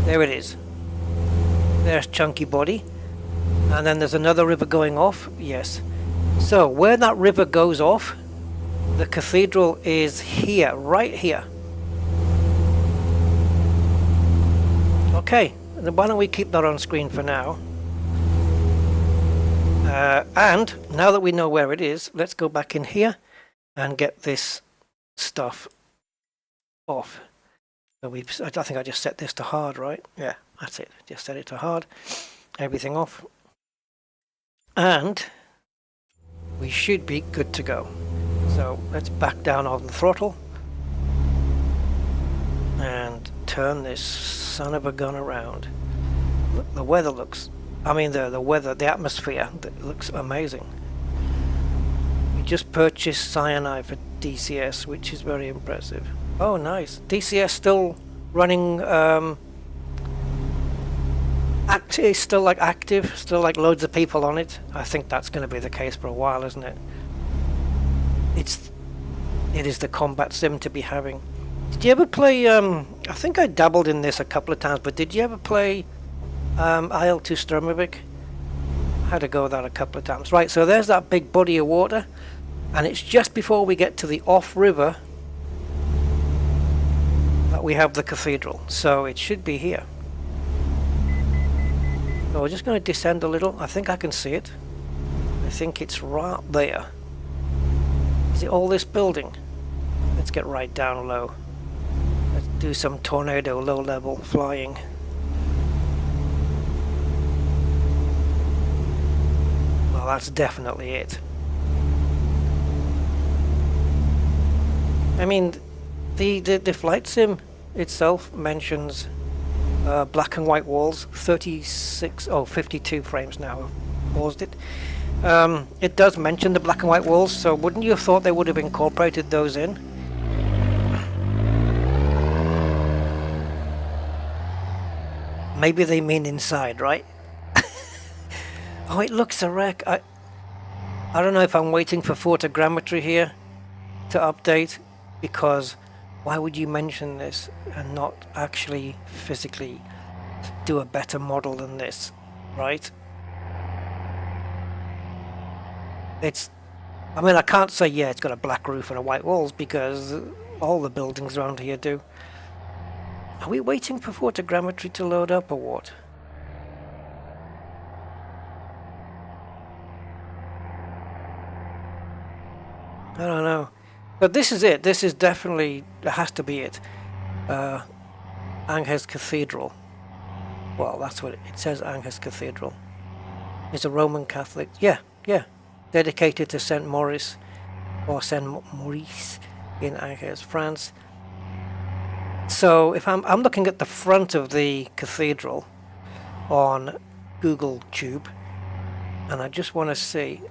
There it is. There's chunky body. And then there's another river going off. Yes. So where that river goes off, the cathedral is here, right here. Okay, then why don't we keep that on screen for now? And now that we know where it is, let's go back in here and get this stuff off. So I think I just set this to hard, right? Yeah, that's it. Just set it to hard. Everything off. And we should be good to go. So let's back down on the throttle and turn this son of a gun around. Look, the weather looks, I mean the weather, the atmosphere, looks amazing. We just purchased cyanide for DCS, which is very impressive. Oh nice, DCS still running, it's still like active, still like loads of people on it. I think that's going to be the case for a while, isn't it? It is the combat sim to be having. Did you ever play, I think I dabbled in this a couple of times, but did you ever play IL-2 Sturmovik? I had to go with that a couple of times. Right, so there's that big body of water, and it's just before we get to the off-river that we have the cathedral, so it should be here. So we're just going to descend a little. I think I can see it. I think it's right there. Is it all this building? Let's get right down low. Let's do some tornado low level flying. Well, that's definitely it. I mean, the flight sim itself mentions black and white walls, 52 frames now. I've paused it. It does mention the black and white walls, so wouldn't you have thought they would have incorporated those in? Maybe they mean inside, right? Oh, it looks a wreck. I don't know if I'm waiting for photogrammetry here to update, because why would you mention this and not actually physically do a better model than this, right? I mean, I can't say, yeah, it's got a black roof and a white walls, because all the buildings around here do. Are we waiting for photogrammetry to load up or what? I don't know. But this is it. This is definitely, it has to be it. Angers Cathedral. Well, that's what it says, Angers Cathedral. It's a Roman Catholic. Yeah. Dedicated to Saint Maurice, or Saint Maurice in Angers, France. So if I'm looking at the front of the cathedral on Google Tube, and I just want to see.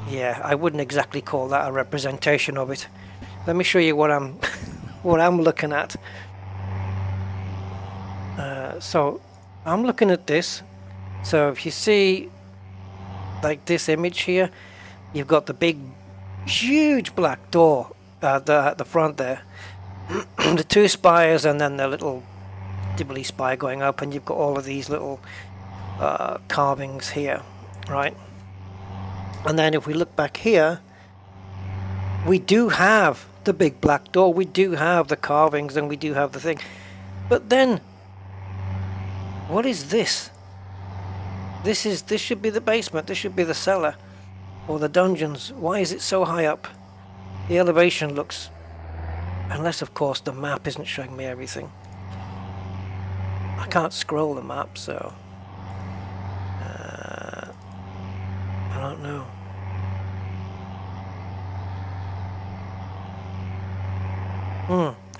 Yeah, I wouldn't exactly call that a representation of it. Let me show you what I'm what I'm looking at. So I'm looking at this. So if you see like this image here, you've got the big huge black door at the front there. The two spires and then the little dibbly spire going up, and you've got all of these little carvings here, right? And then if we look back here, we do have the big black door, we do have the carvings, and we do have the thing. But then, what is this? This should be the basement, this should be the cellar, or the dungeons. Why is it so high up? The elevation looks, unless of course the map isn't showing me everything. I can't scroll the map, so I don't know.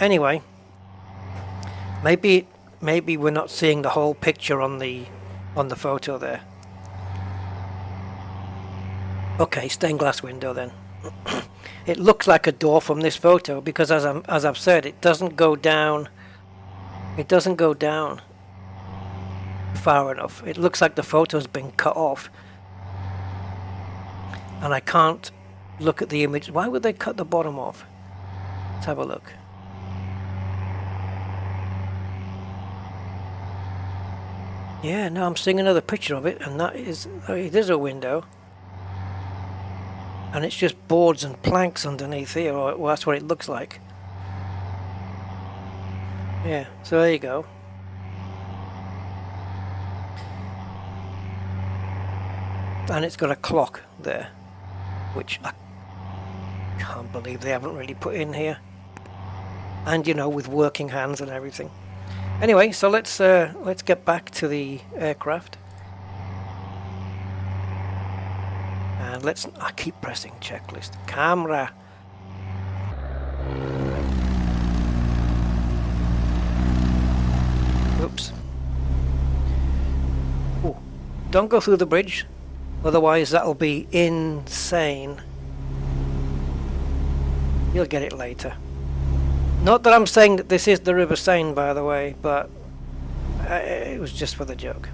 Anyway, maybe we're not seeing the whole picture on the photo there. Okay, stained glass window then. It looks like a door from this photo, because as I've said, it doesn't go down. It doesn't go down far enough. It looks like the photo's been cut off, and I can't look at the image. Why would they cut the bottom off? Let's have a look. Yeah, no, I'm seeing another picture of it, and that is, it is a window. And it's just boards and planks underneath here, or well, that's what it looks like. Yeah, so there you go. And it's got a clock there, which I can't believe they haven't really put in here. And, you know, with working hands and everything. Anyway, so let's get back to the aircraft. And I keep pressing checklist. Camera. Oops. Ooh. Don't go through the bridge, otherwise that'll be insane. You'll get it later. Not that I'm saying that this is the River Seine, by the way, but it was just for the joke.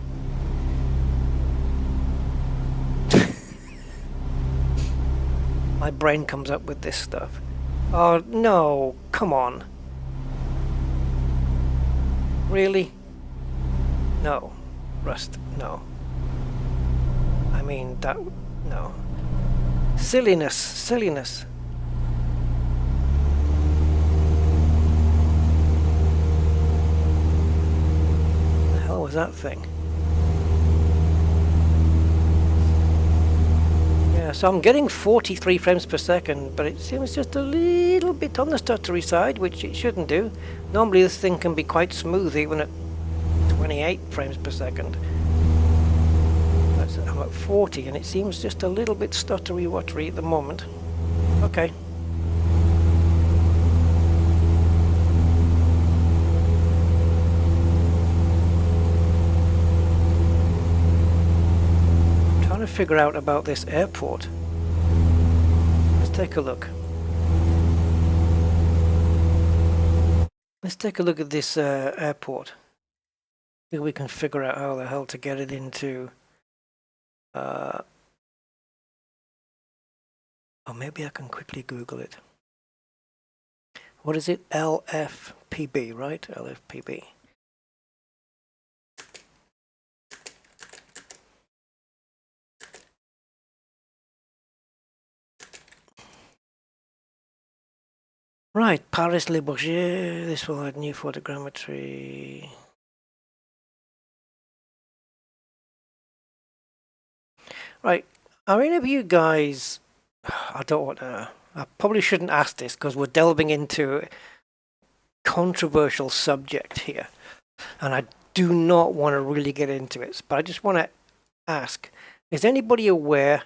My brain comes up with this stuff. Oh no, come on. Really? No. Rust, no. I mean, that, no. Silliness. The hell was that thing? Yeah, so I'm getting 43 frames per second, but it seems just a little bit on the stuttery side, which it shouldn't do. Normally this thing can be quite smooth even at 28 frames per second. I'm at 40 and it seems just a little bit stuttery-wattery at the moment. Okay. To figure out about this airport. Let's take a look. Let's take a look at this airport. See if we can figure out how the hell to get it into. Or maybe I can quickly Google it. What is it? LFPB, right? LFPB. Right, Paris Le Bourget. This will add new photogrammetry. Right, are any of you guys? I don't want to. I probably shouldn't ask this because we're delving into a controversial subject here, and I do not want to really get into it. But I just want to ask: is anybody aware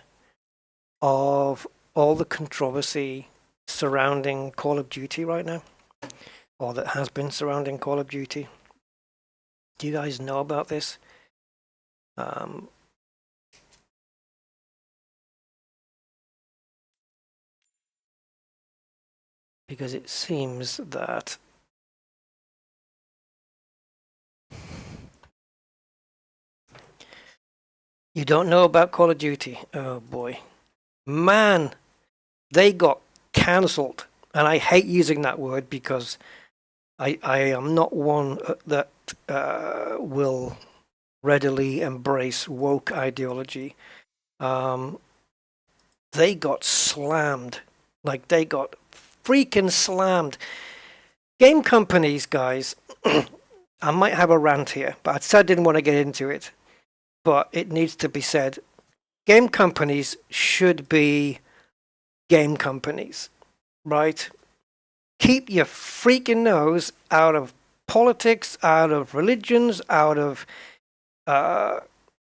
of all the controversy surrounding Call of Duty right now, or that has been surrounding Call of Duty? Do you guys know about this? Because it seems that you don't know about Call of Duty. Oh boy. Man, they got cancelled. And I hate using that word because I am not one that will readily embrace woke ideology. They got slammed. Like, they got freaking slammed. Game companies, guys, I might have a rant here, but I said I didn't want to get into it. But it needs to be said. Game companies should be game companies, right? Keep your freaking nose out of politics, out of religions, out of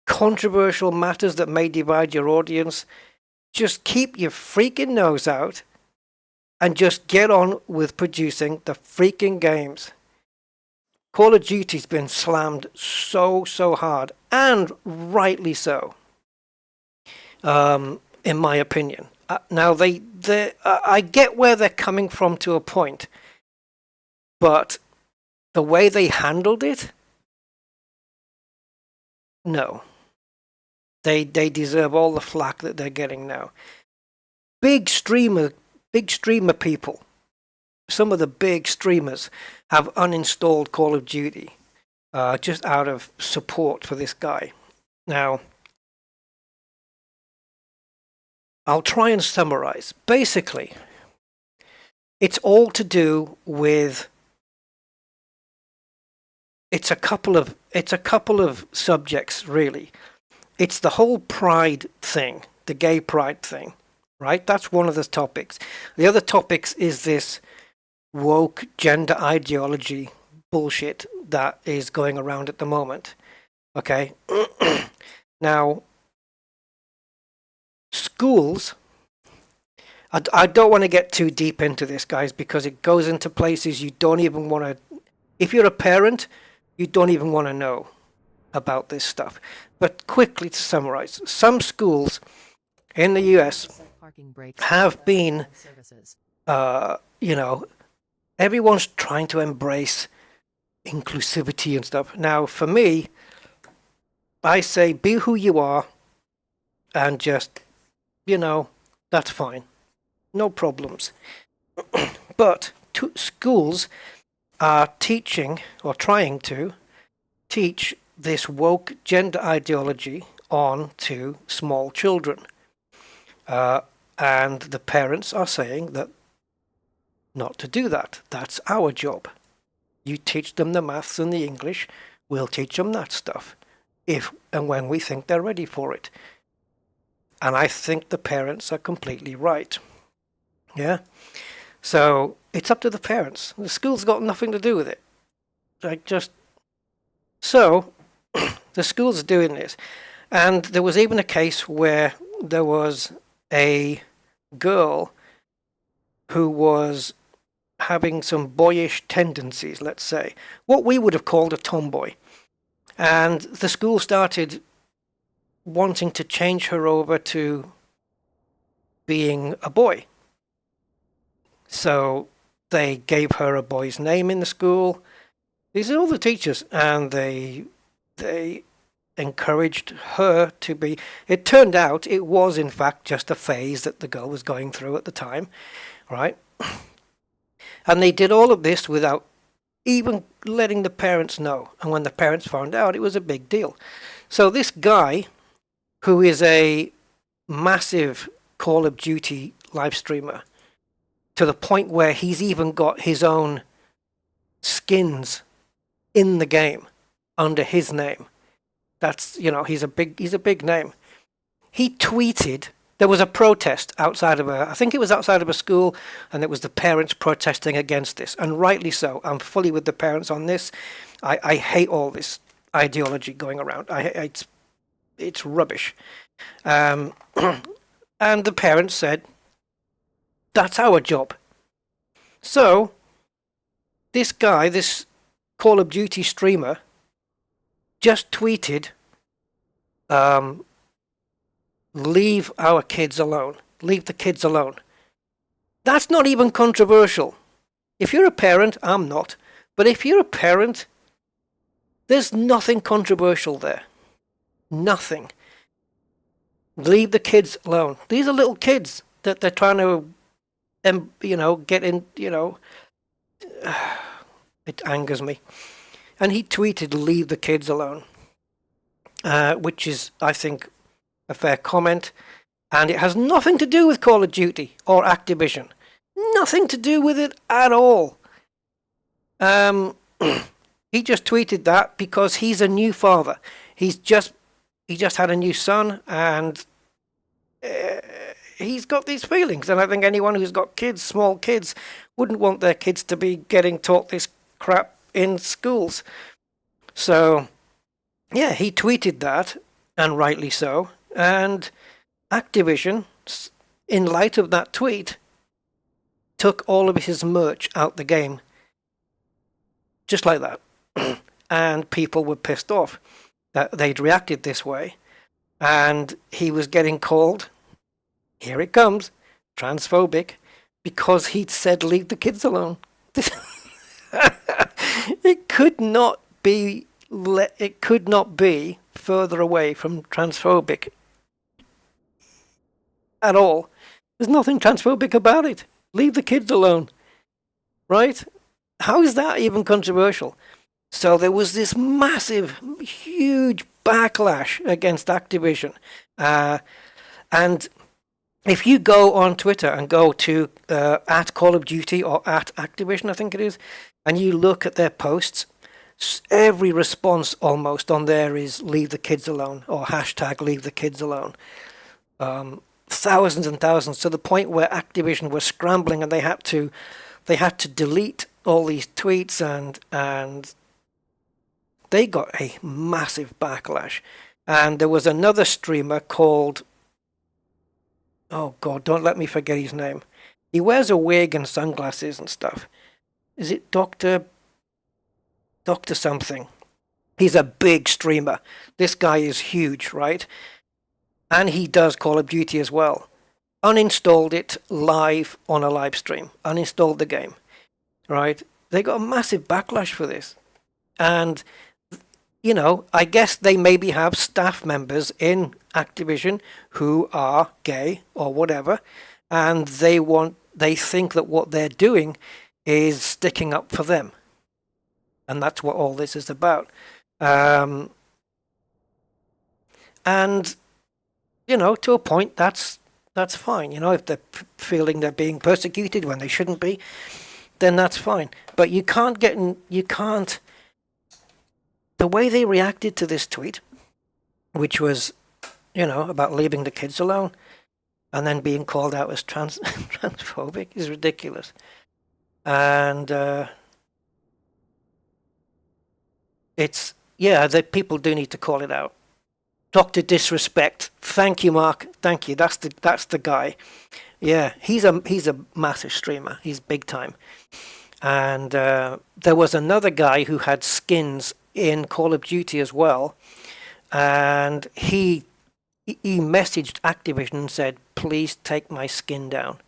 controversial matters that may divide your audience. Just keep your freaking nose out and just get on with producing the freaking games. Call of Duty's been slammed so hard, and rightly so, in my opinion. Now, I get where they're coming from to a point, but the way they handled it, no. They deserve all the flack that they're getting now. Big streamer people, some of the big streamers have uninstalled Call of Duty just out of support for this guy. Now, I'll try and summarize. Basically, it's all to do with it's a couple of subjects, really. It's the whole pride thing, the gay pride thing, right? That's one of the topics. The other topics is this woke gender ideology bullshit that is going around at the moment. Okay? Now, schools, I don't want to get too deep into this, guys, because it goes into places you don't even want to. If you're a parent, you don't even want to know about this stuff. But quickly to summarize, some schools in the US have been, everyone's trying to embrace inclusivity and stuff. Now, for me, I say be who you are and just, that's fine. No problems. But schools are teaching or trying to teach this woke gender ideology on to small children. And the parents are saying that not to do that. That's our job. You teach them the maths and the English, we'll teach them that stuff if and when we think they're ready for it. And I think the parents are completely right. Yeah? So it's up to the parents. The school's got nothing to do with it. So the school's doing this. And there was even a case where there was a girl who was having some boyish tendencies, let's say, what we would have called a tomboy. And the school started wanting to change her over to being a boy. So they gave her a boy's name in the school. These are all the teachers, and they they encouraged her to be. It turned out it was in fact just a phase that the girl was going through at the time, right? And they did all of this without even letting the parents know. And when the parents found out, it was a big deal. So this guy, who is a massive Call of Duty live streamer, to the point where he's even got his own skins in the game under his name. That's, he's a big name. He tweeted, there was a protest outside of I think it was outside of a school, and it was the parents protesting against this, and rightly so. I'm fully with the parents on this. I hate all this ideology going around. It's rubbish. And the parents said, that's our job. So this guy, this Call of Duty streamer, just tweeted, leave our kids alone. Leave the kids alone. That's not even controversial. If you're a parent, I'm not. But if you're a parent, there's nothing controversial there. Nothing. Leave the kids alone. These are little kids that they're trying to, get in, it angers me. And he tweeted, leave the kids alone, which is, I think, a fair comment. And it has nothing to do with Call of Duty or Activision. Nothing to do with it at all. He just tweeted that because he's a new father. He just had a new son, and he's got these feelings. And I think anyone who's got kids, small kids, wouldn't want their kids to be getting taught this crap in schools. So, yeah, he tweeted that, and rightly so. And Activision, in light of that tweet, took all of his merch out the game. Just like that. And people were pissed off that they'd reacted this way. And he was getting called, here it comes, transphobic, because he'd said leave the kids alone. It could not be further away from transphobic at all. There's nothing transphobic about it. Leave the kids alone. Right? How is that even controversial? So there was this massive, huge backlash against Activision. And if you go on Twitter and go to at Call of Duty or at Activision, I think it is, and you look at their posts, every response almost on there is leave the kids alone or hashtag leave the kids alone. Thousands and thousands, to the point where Activision was scrambling and they had to delete all these tweets, and they got a massive backlash. And there was another streamer called, oh God, don't let me forget his name. He wears a wig and sunglasses and stuff. Is it Dr. something? He's a big streamer. This guy is huge, right? And he does Call of Duty as well. Uninstalled it live on a live stream. Uninstalled the game, right? They got a massive backlash for this. And, I guess they maybe have staff members in Activision who are gay or whatever. And they think that what they're doing is sticking up for them. And that's what all this is about. And, to a point, that's fine. If they're feeling they're being persecuted when they shouldn't be, then that's fine. But you can't, the way they reacted to this tweet, which was, about leaving the kids alone, and then being called out as transphobic is ridiculous. And that people do need to call it out. Dr. Disrespect. Thank you, Mark. Thank you. That's the guy. Yeah, he's a massive streamer. He's big time. And there was another guy who had skins in Call of Duty as well, and he messaged Activision and said, "Please take my skin down.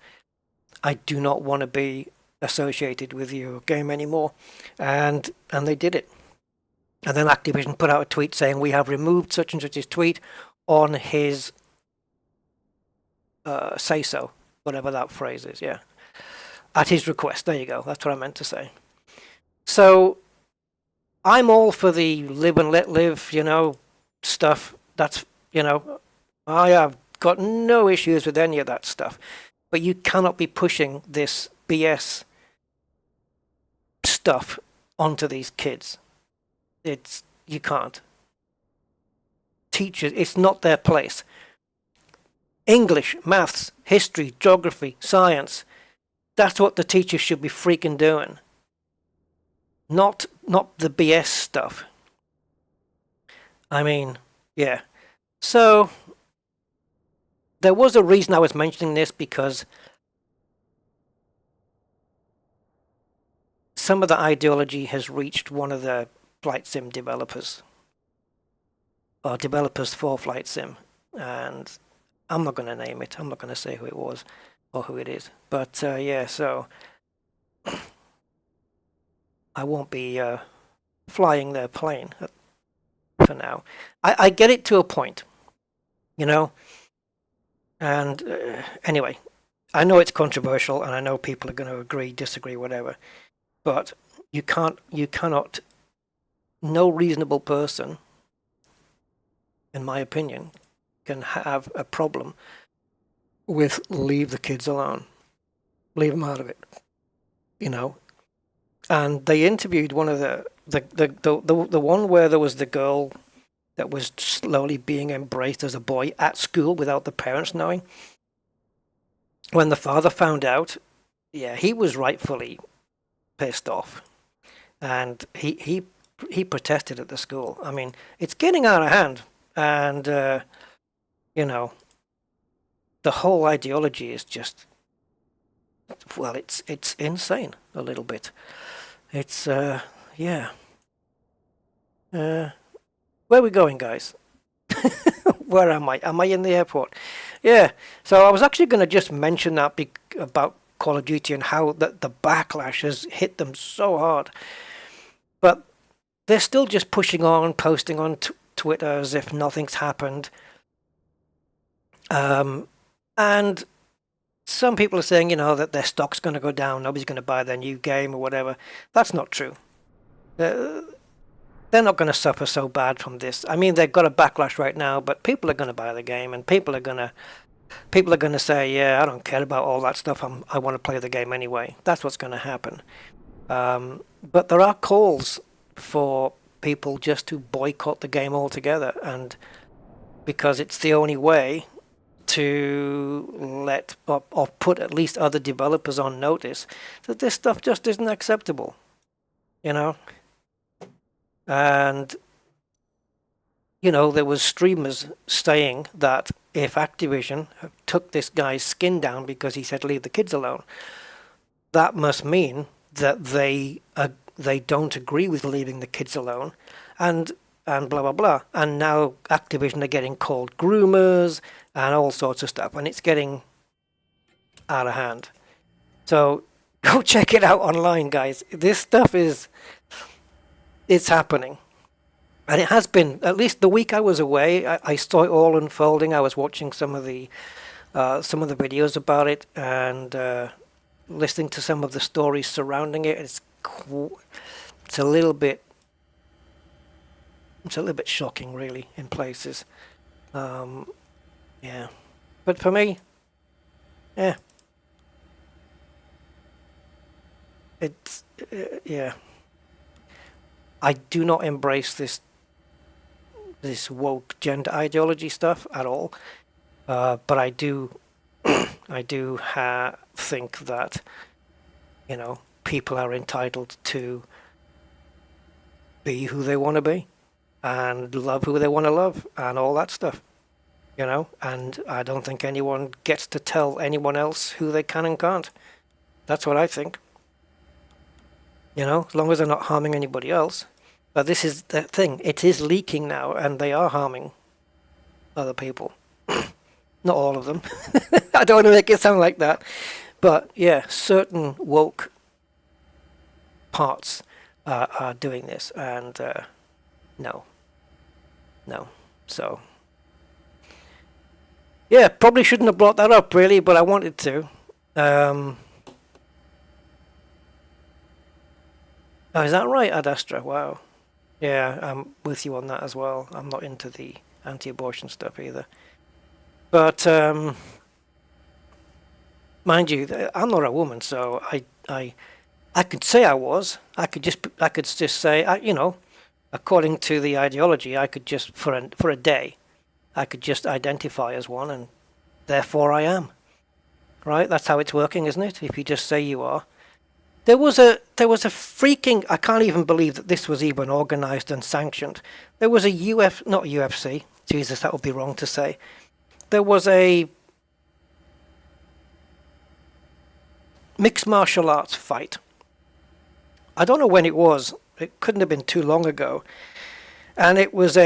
I do not want to be associated with your game anymore." And they did it. And then Activision put out a tweet saying, we have removed such and such's tweet on his say-so, whatever that phrase is, yeah. At his request, there you go, that's what I meant to say. So, I'm all for the live and let live, stuff. That's, I have got no issues with any of that stuff. But you cannot be pushing this BS stuff onto these kids. You can't. Teachers, it's not their place. English, maths, history, geography, science. That's what the teachers should be freaking doing. Not the BS stuff. I mean, yeah. So, there was a reason I was mentioning this, because some of the ideology has reached one of the flight sim developers, or developers for flight sim, and I'm not going to name it. I'm not going to say who it was or who it is. But yeah, so I won't be flying their plane for now. I get it to a point, and anyway, I know it's controversial, and I know people are going to agree, disagree, whatever, but you cannot, no reasonable person, in my opinion, can have a problem with leave the kids alone, leave them out of it, And they interviewed one of the one where there was the girl that was slowly being embraced as a boy at school without the parents knowing. When the father found out, yeah, he was rightfully pissed off, and he protested at the school. I mean, it's getting out of hand, and the whole ideology is just, well, it's insane a little bit. It's yeah. Where are we going, guys? Where am I? Am I in the airport? Yeah. So I was actually going to just mention that about Call of Duty and how the backlash has hit them so hard. But they're still just pushing on, posting on Twitter as if nothing's happened. And some people are saying, that their stock's going to go down, nobody's going to buy their new game or whatever. That's not true. They're not going to suffer so bad from this. I mean, they've got a backlash right now, but people are going to buy the game, and people are going to say, yeah, I don't care about all that stuff. I want to play the game anyway. That's what's going to happen. But there are calls for people just to boycott the game altogether, and because it's the only way to let or put at least other developers on notice that this stuff just isn't acceptable, And there was streamers saying that if Activision took this guy's skin down because he said leave the kids alone, that must mean that they don't agree with leaving the kids alone, and blah blah blah. And now Activision are getting called groomers and all sorts of stuff, and it's getting out of hand. So go check it out online, guys. This stuff it's happening. And it has been, at least the week I was away, I saw it all unfolding. I was watching some of the videos about it, and listening to some of the stories surrounding it. It's a little bit shocking, really, in places. Yeah, but for me, yeah, it's yeah. I do not embrace this woke gender ideology stuff at all, but I do think that people are entitled to be who they want to be and love who they want to love and all that stuff, and I don't think anyone gets to tell anyone else who they can and can't. That's what I think. As long as they're not harming anybody else. But this is the thing. It is leaking now, and they are harming other people. Not all of them. I don't want to make it sound like that. But, yeah, certain woke parts are doing this. And, No. No. So, yeah, probably shouldn't have brought that up, really, but I wanted to. Oh, is that right, Ad Astra? Wow. Yeah, I'm with you on that as well. I'm not into the anti-abortion stuff either. But, mind you, I'm not a woman, so I could say I was. I could just say, you know, according to the ideology, I could just, for a day, I could just identify as one, and therefore I am. Right? That's how it's working, isn't it? If you just say you are. There was a freaking, I can't even believe that this was even organized and sanctioned. There was a not UFC. Jesus, that would be wrong to say. There was a mixed martial arts fight. I don't know when it was. It couldn't have been too long ago. And it was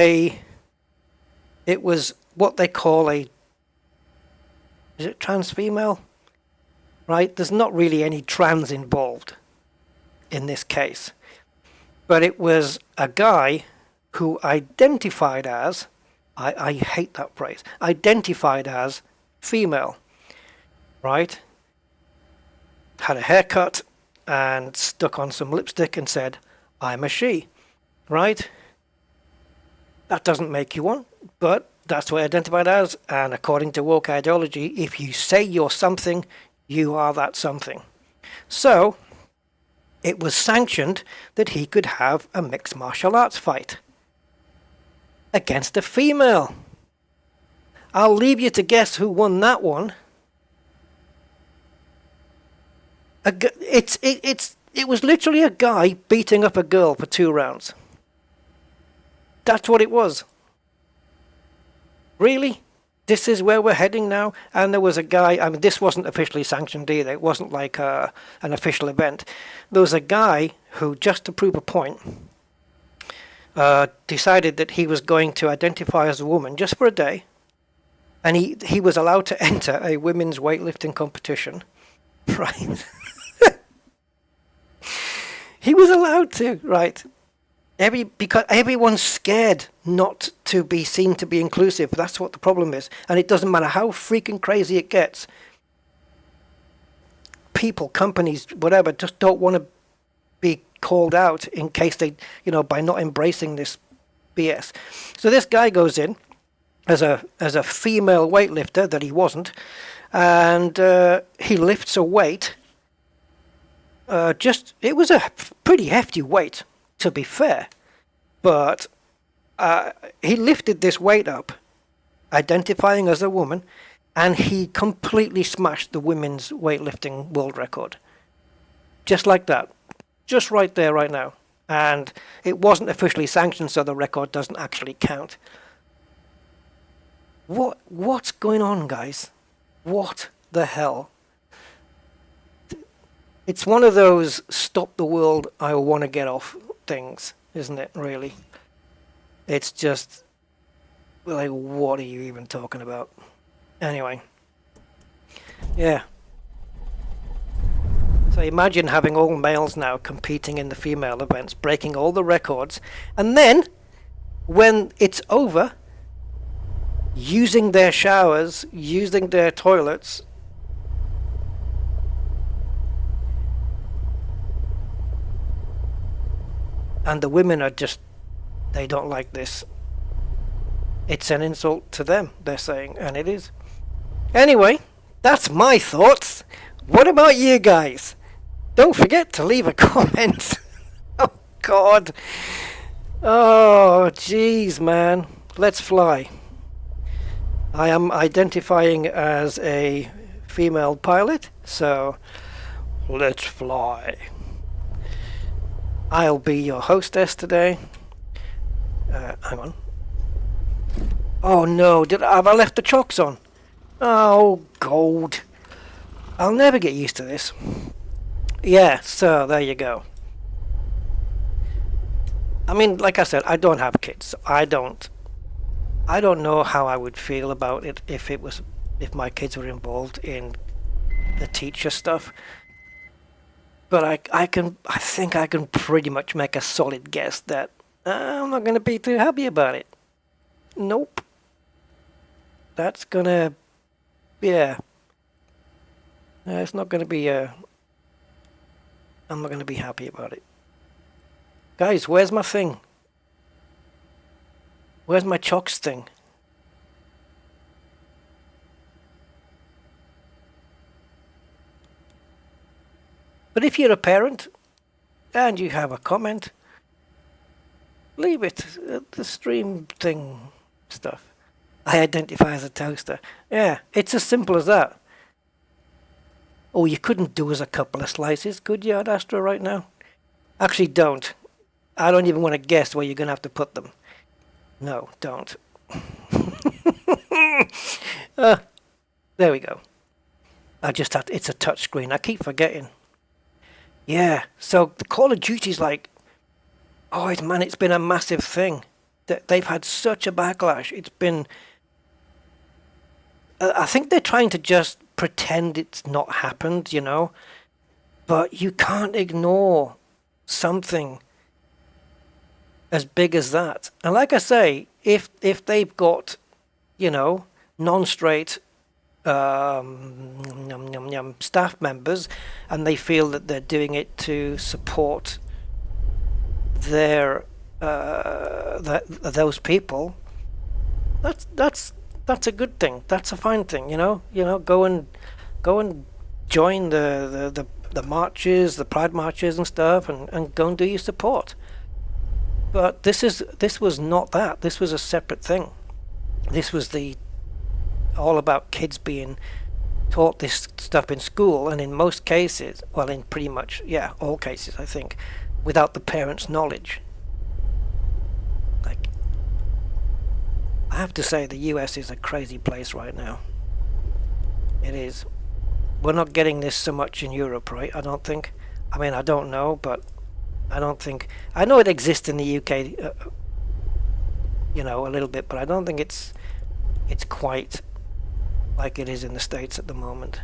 what they call is it trans female? Right? There's not really any trans involved in this case. But it was a guy who identified as, I hate that phrase, identified as female. Right? Had a haircut and stuck on some lipstick and said, I'm a she. Right? That doesn't make you one, but that's what I identified as, and according to woke ideology, if you say you're something, you are that something. So, it was sanctioned that he could have a mixed martial arts fight against a female. I'll leave you to guess who won that one. It was literally a guy beating up a girl for 2 rounds. That's what it was. Really? This is where we're heading now? And there was a guy, I mean, this wasn't officially sanctioned either. It wasn't like an official event. There was a guy who, just to prove a point, decided that he was going to identify as a woman just for a day. And he was allowed to enter a women's weightlifting competition. Right? He was allowed to, right? Because everyone's scared not to be seen to be inclusive. That's what the problem is. And it doesn't matter how freaking crazy it gets. People, companies, whatever, just don't want to be called out in case they, you know, by not embracing this BS. So this guy goes in as a female weightlifter that he wasn't, and he lifts a weight. It was a pretty hefty weight, to be fair, but he lifted this weight up, identifying as a woman, and he completely smashed the women's weightlifting world record. Just like that. Just right there, right now. And it wasn't officially sanctioned, so the record doesn't actually count. What's going on, guys? What the hell? It's one of those stop the world, I want to get off things, isn't it, really? It's just, like, what are you even talking about? Anyway. Yeah. So imagine having all males now competing in the female events, breaking all the records, and then, when it's over, using their showers, using their toilets, and the women are just, they don't like this. It's an insult to them, they're saying, and it is. Anyway, that's my thoughts. What about you guys? Don't forget to leave a comment. Oh, God. Oh, jeez, man. Let's fly. I am identifying as a female pilot, so let's fly. I'll be your hostess today. Hang on. Oh no, have I left the chocks on? Oh, gold. I'll never get used to this. Yeah, so there you go. I mean, like I said, I don't have kids. So I don't know how I would feel about it if my kids were involved in the teacher stuff. But I think I can pretty much make a solid guess that I'm not going to be too happy about it. Nope. That's gonna, yeah. It's not going to be, I'm not going to be happy about it. Guys, where's my thing? Where's my chocks thing? But if you're a parent and you have a comment, leave it. The stream thing stuff. I identify as a toaster. Yeah, it's as simple as that. Oh, you couldn't do us a couple of slices, could you, Ad Astra, right now? Actually, don't. I don't even want to guess where you're going to have to put them. No, don't. There we go. I just had to, it's a touch screen. I keep forgetting. Yeah, so the Call of Duty's like, oh man, it's been a massive thing. They've had such a backlash. It's been, I think they're trying to just pretend it's not happened, you know, but you can't ignore something as big as that. And like I say, if they've got, you know, non-straight staff members and they feel that they're doing it to support their those people, that's a good thing. That's a fine thing, you know. Go and join the marches, the pride marches and stuff, and go and do your support. But this was not that. This was a separate thing. This was all about kids being taught this stuff in school, and in most cases, well, in pretty much, yeah, all cases, I think, without the parents' knowledge. Like, I have to say, the US is a crazy place right now. It is. We're not getting this so much in Europe, right? I don't think. I mean, I don't know, but I don't think. I know it exists in the UK, you know, a little bit, but I don't think it's quite like it is in the States at the moment.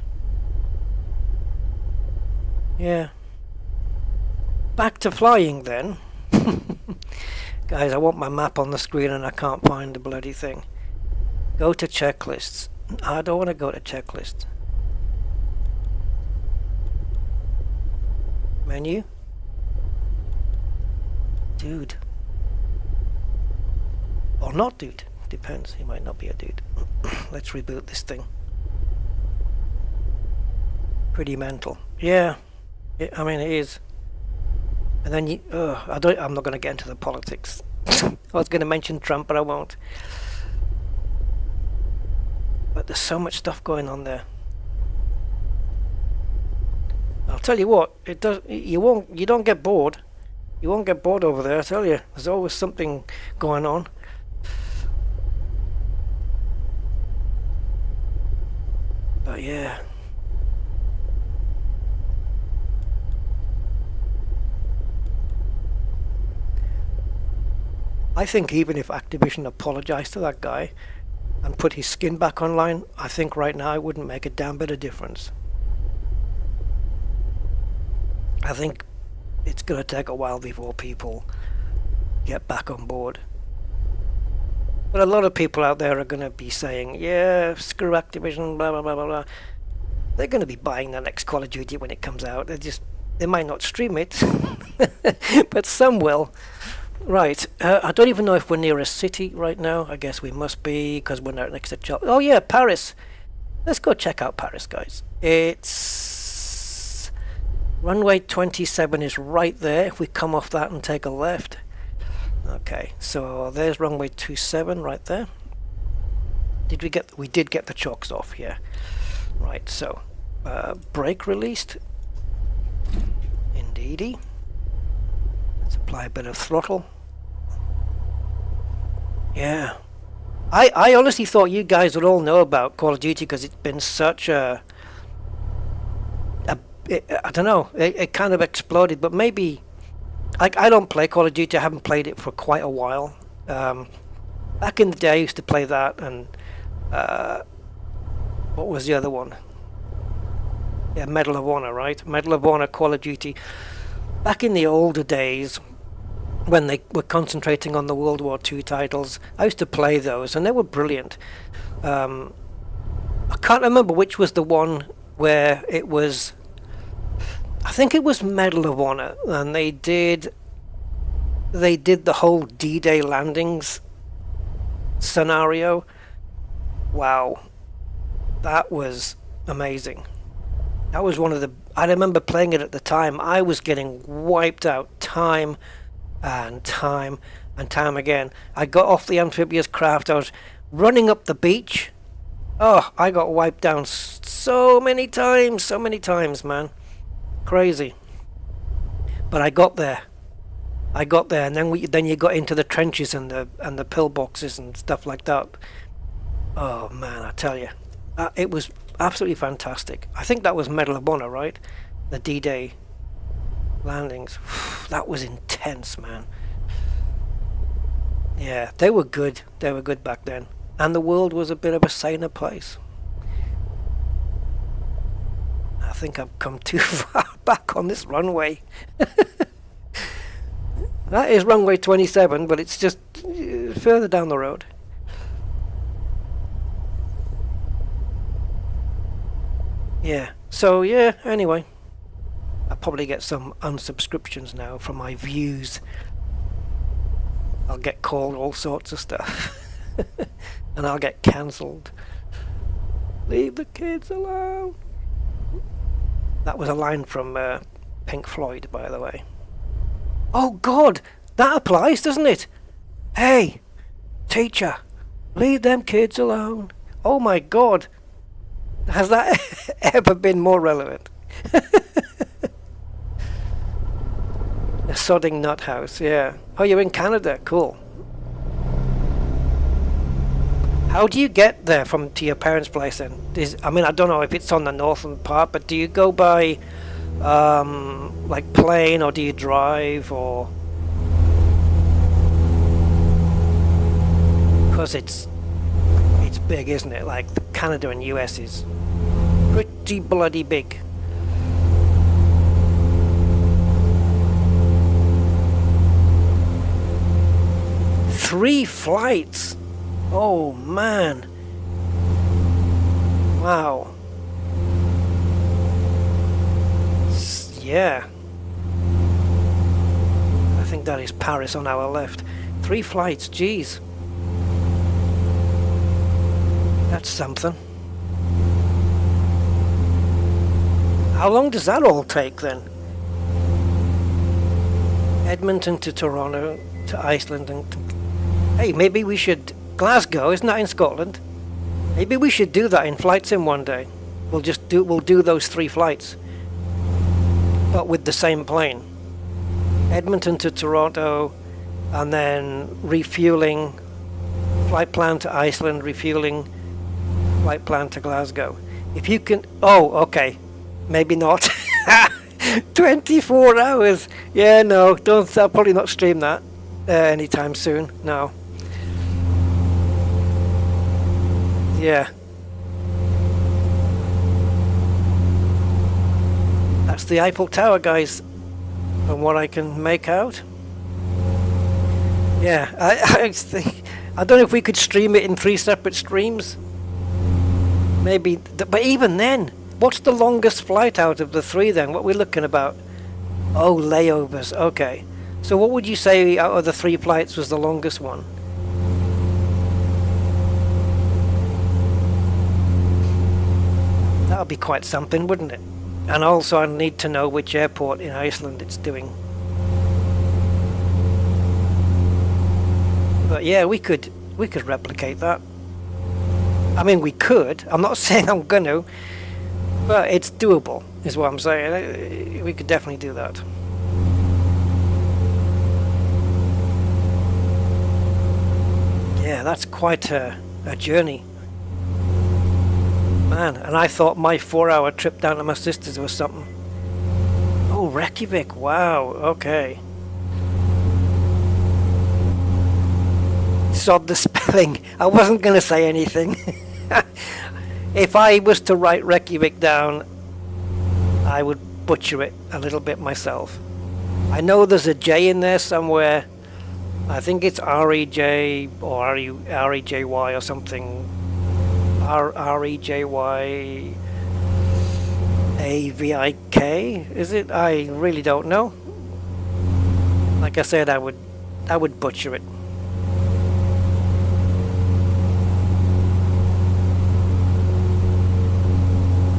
Yeah. Back to flying then. Guys, I want my map on the screen and I can't find the bloody thing. Go to checklists. I don't want to go to checklists. Menu. Dude. Or not dude. Depends. He might not be a dude. Let's reboot this thing. Pretty mental. Yeah. I mean, it is. And then you, I'm not going to get into the politics. I was going to mention Trump, but I won't. But there's so much stuff going on there. I'll tell you what, it does. You don't get bored. You won't get bored over there. I tell you, there's always something going on. But yeah. I think even if Activision apologized to that guy and put his skin back online, I think right now it wouldn't make a damn bit of difference. I think it's going to take a while before people get back on board. But a lot of people out there are going to be saying, yeah, screw Activision, blah, blah, blah, blah, blah. They're going to be buying the next Call of Duty when it comes out. They might not stream it, but some will. Right, I don't even know if we're near a city right now. I guess we must be, because we're not next to Chelsea. Oh yeah, Paris. Let's go check out Paris, guys. It's... runway 27 is right there. If we come off that and take a left. Okay, so there's runway 27 right there. We did get the chocks off, yeah. Right, so brake released. Indeedy. Let's apply a bit of throttle. Yeah. I honestly thought you guys would all know about Call of Duty because it's been such I don't know, it kind of exploded, but maybe I don't play Call of Duty. I haven't played it for quite a while. Back in the day I used to play that, and what was the other one? Yeah, Medal of Honor, right? Medal of Honor, Call of Duty. Back in the older days, when they were concentrating on the World War II titles. I used to play those, and they were brilliant. I can't remember which was the one where it was. I think it was Medal of Honor, and they did the whole D-Day landings scenario. Wow, that was amazing. That was one of the. I remember playing it at the time. I was getting wiped out time and time and time again. I got off the amphibious craft. I was running up the beach. Oh, I got wiped down so many times, man. Crazy. But I got there, and then you got into the trenches and the pillboxes and stuff like that. Oh man, I tell you, it was absolutely fantastic. I think that was Medal of Honor, right? The D-Day landings. That was intense, man. Yeah, they were good. They were good back then, and the world was a bit of a saner place. I think I've come too far back on this runway. That is runway 27, but it's just further down the road. Yeah, so yeah, anyway. I'll probably get some unsubscriptions now from my views. I'll get called all sorts of stuff. And I'll get cancelled. Leave the kids alone. That was a line from Pink Floyd, by the way. Oh God, that applies, doesn't it? Hey, teacher, leave them kids alone. Oh my God, has that ever been more relevant? A sodding nut house, yeah. Oh, you're in Canada, cool. How do you get there to your parents' place then? I mean, I don't know if it's on the northern part, but do you go by like plane, or do you drive, or? Because it's big, isn't it? Like Canada and US is pretty bloody big. Three flights. Oh man. Wow. Yeah. I think that is Paris on our left. 3 flights, geez. That's something. How long does that all take then? Edmonton to Toronto to Iceland and hey, maybe we should. Glasgow, isn't that in Scotland? Maybe we should do that in Flight Sim one day. We'll do those 3 flights, but with the same plane. Edmonton to Toronto, and then refueling. Flight plan to Iceland, refueling. Flight plan to Glasgow. If you can. Oh, okay. Maybe not. 24 hours. Yeah, no. I'll probably not stream that anytime soon. No. Yeah. That's the Eiffel Tower, guys, from what I can make out. Yeah, I don't know if we could stream it in 3 separate streams. Maybe, but even then, what's the longest flight out of the 3 then? What we're looking about? Oh, layovers, okay. So what would you say out of the 3 flights was the longest one? That would be quite something, wouldn't it? And also I need to know which airport in Iceland it's doing. But yeah, we could replicate that. I mean, we could. I'm not saying I'm gonna, but it's doable, is what I'm saying. We could definitely do that. Yeah, that's quite a journey. Man, and I thought my 4-hour trip down to my sister's was something. Oh, Reykjavik, wow, okay. Sod the spelling. I wasn't going to say anything. If I was to write Reykjavik down, I would butcher it a little bit myself. I know there's a J in there somewhere, I think it's REJ or REJY or something. REJY AVIK, is it? I really don't know. Like I said, I would butcher it.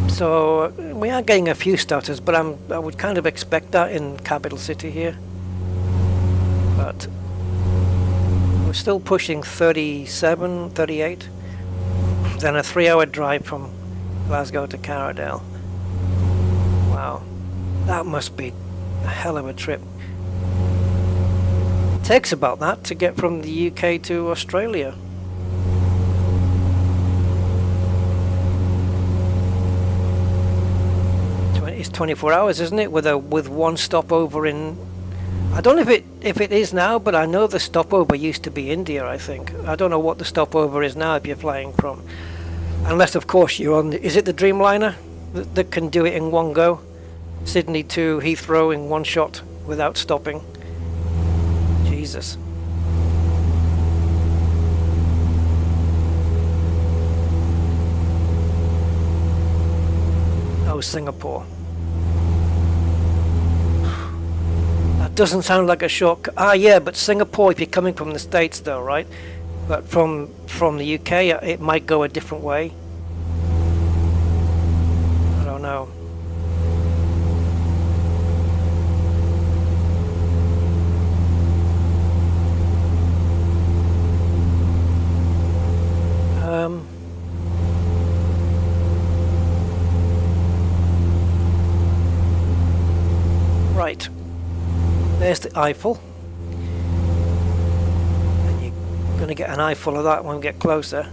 So we are getting a few stutters, but I would kind of expect that in capital city here. But we're still pushing 37, 38. Then a 3-hour drive from Glasgow to Carradale. Wow, that must be a hell of a trip. It takes about that to get from the UK to Australia. It's 24 hours, isn't it? With one stopover in. I don't know if it is now, but I know the stopover used to be India. I think. I don't know what the stopover is now if you're flying from. Unless, of course, you're on. Is it the Dreamliner that can do it in one go? Sydney to Heathrow in one shot without stopping. Jesus. Oh, Singapore. That doesn't sound like a shortcut. Ah, yeah, but Singapore, if you're coming from the States, though, right? But from the UK, it might go a different way. I don't know. Right. There's the eyeful. And you're going to get an eyeful of that when we get closer.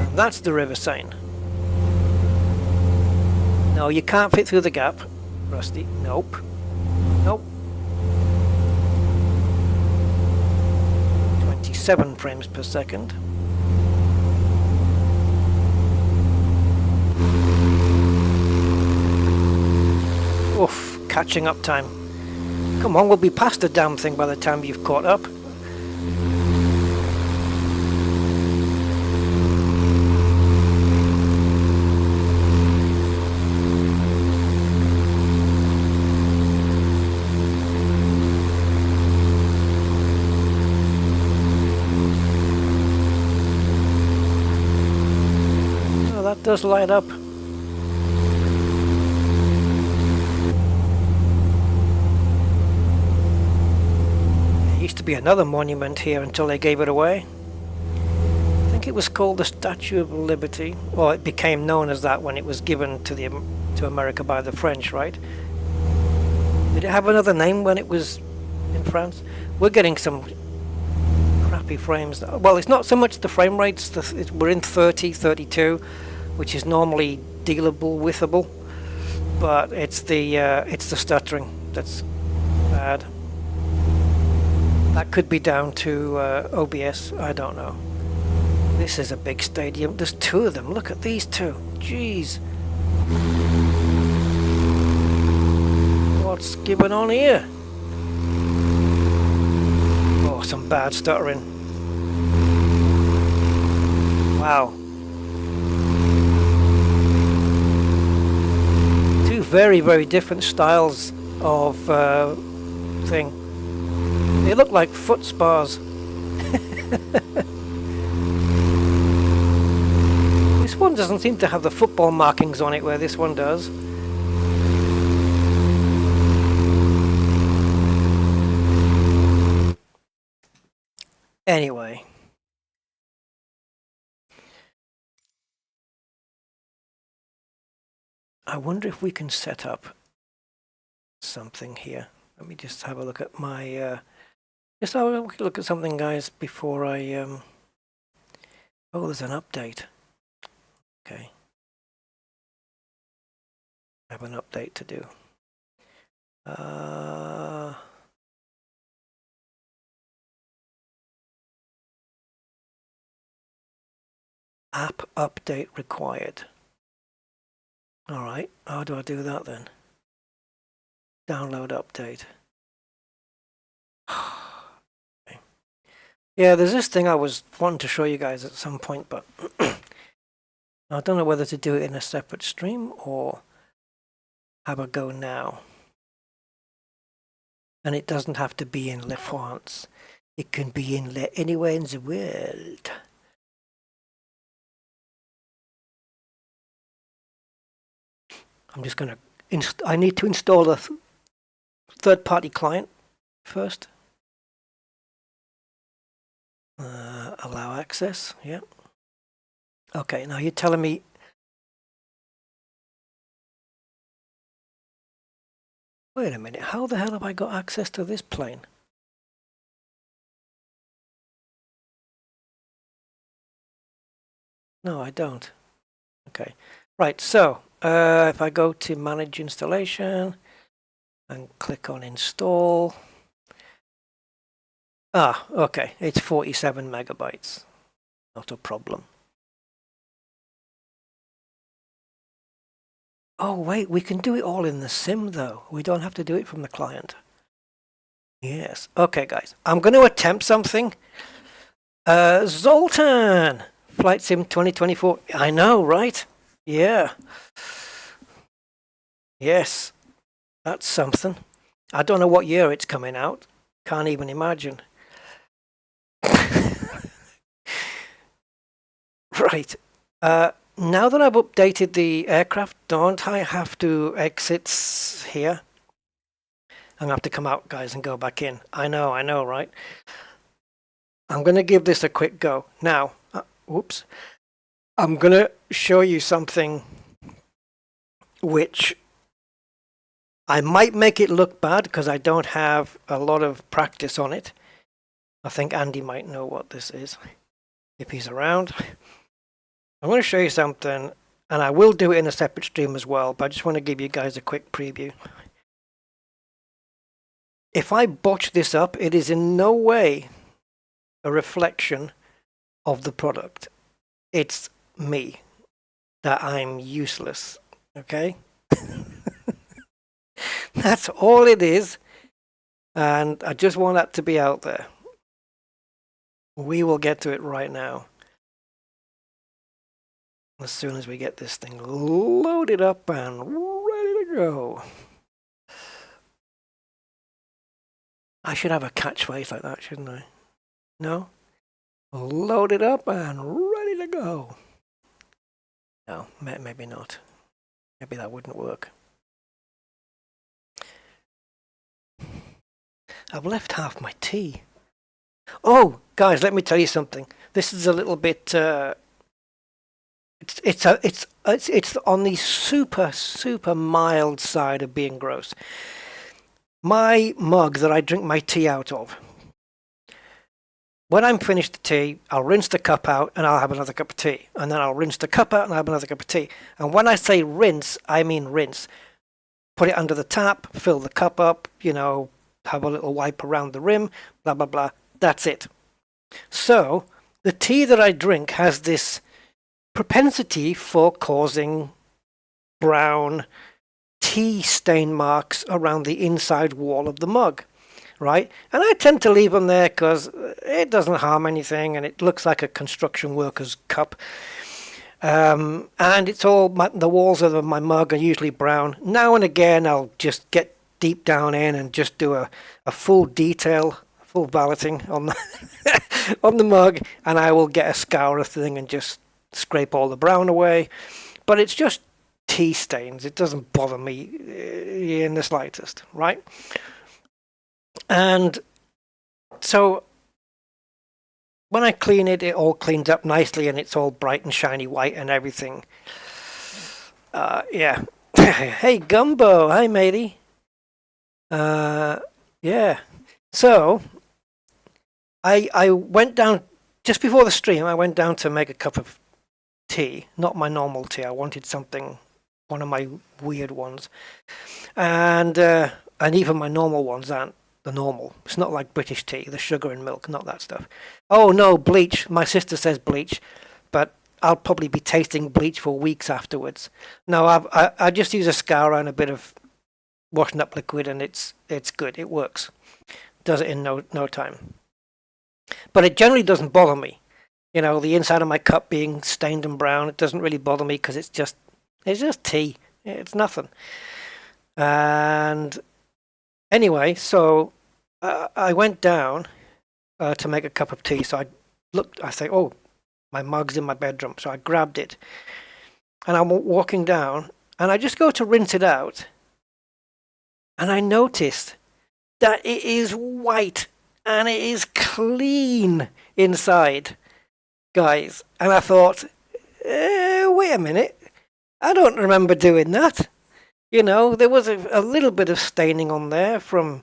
And that's the River Seine. No, you can't fit through the gap, Rusty. Nope. Nope. 27 frames per second. Oof, catching up time. Come on, we'll be past the damn thing by the time you've caught up. Oh, that does light up. Used to be another monument here until they gave it away. I think it was called the Statue of Liberty, or it became known as that when it was given to America by the French, right? Did it have another name when it was in France? We're getting some crappy frames. Well, it's not so much the frame rates. We're in 30, 32, which is normally dealable, withable, but it's the stuttering that's bad. That could be down to OBS, I don't know. This is a big stadium. There's two of them. Look at these two. Jeez. What's going on here? Oh, some bad stuttering. Wow. Two very, very different styles of thing. They look like foot spas. This one doesn't seem to have the football markings on it where this one does. Anyway. I wonder if we can set up something here. Let me just have a look at my... Just have a look at something, guys, before I... Oh, there's an update. Okay. I have an update to do. App update required. Alright, how do I do that then? Download update. Okay. Yeah, there's this thing I was wanting to show you guys at some point, but I don't know whether to do it in a separate stream or have a go now. And it doesn't have to be in France. It can be in anywhere in the world. I'm just going to I need to install a third-party client first. Allow access, yeah. Okay, now you're telling me wait a minute, how the hell have I got access to this plane? No, I don't. Okay, right, so if I go to manage installation and click on install. Ah, okay, it's 47 megabytes. Not a problem. Oh, wait, we can do it all in the sim, though. We don't have to do it from the client. Yes. Okay, guys. I'm going to attempt something. Zoltan! Flight Sim 2024. I know, right? Yeah. Yes. That's something. I don't know what year it's coming out. Can't even imagine. Right. Now that I've updated the aircraft, don't I have to exit here? I'm going to have to come out, guys, and go back in. I know, right? I'm going to give this a quick go. Now, whoops. I'm going to show you something which I might make it look bad because I don't have a lot of practice on it. I think Andy might know what this is if he's around. I'm going to show you something, and I will do it in a separate stream as well, but I just want to give you guys a quick preview. If I botch this up, it is in no way a reflection of the product. It's me, that I'm useless, okay? That's all it is, and I just want that to be out there. We will get to it right now. As soon as we get this thing loaded up and ready to go. I should have a catchphrase like that, shouldn't I? No? Loaded up and ready to go. No, maybe not. Maybe that wouldn't work. I've left half my tea. Oh, guys, let me tell you something. This is a little bit... It's on the super mild side of being gross. My mug that I drink my tea out of. When I'm finished the tea, I'll rinse the cup out and I'll have another cup of tea. And then I'll rinse the cup out and I'll have another cup of tea. And when I say rinse, I mean rinse. Put it under the tap, fill the cup up, have a little wipe around the rim, blah, blah, blah. That's it. So, the tea that I drink has this propensity for causing brown tea stain marks around the inside wall of the mug, right? And I tend to leave them there because it doesn't harm anything and it looks like a construction worker's cup. And it's all, the walls of my mug are usually brown. Now and again, I'll just get deep down in and just do a full detail, full balloting on the, on the mug, and I will get a scourer thing and just scrape all the brown away. But it's just tea stains. It doesn't bother me in the slightest, right? And so when I clean it, it all cleans up nicely and it's all bright and shiny white and everything. Yeah. Hey, Gumbo. Hi, matey. Yeah. So I went down just before the stream. I went down to make a cup of tea, not my normal tea. I wanted something, one of my weird ones, and even my normal ones aren't the normal. It's not like British tea, the sugar and milk, not that stuff. Oh no, bleach. My sister says bleach, but I'll probably be tasting bleach for weeks afterwards. No, I just use a scourer and a bit of washing up liquid, and it's good. It works. Does it in no time. But it generally doesn't bother me. You know, the inside of my cup being stained and brown, it doesn't really bother me because it's just tea. It's nothing. And anyway, so I went down to make a cup of tea. So I say, oh, my mug's in my bedroom. So I grabbed it. And I'm walking down, and I just go to rinse it out. And I noticed that it is white and it is clean inside, guys. And I thought, wait a minute. I don't remember doing that. You know, there was a little bit of staining on there from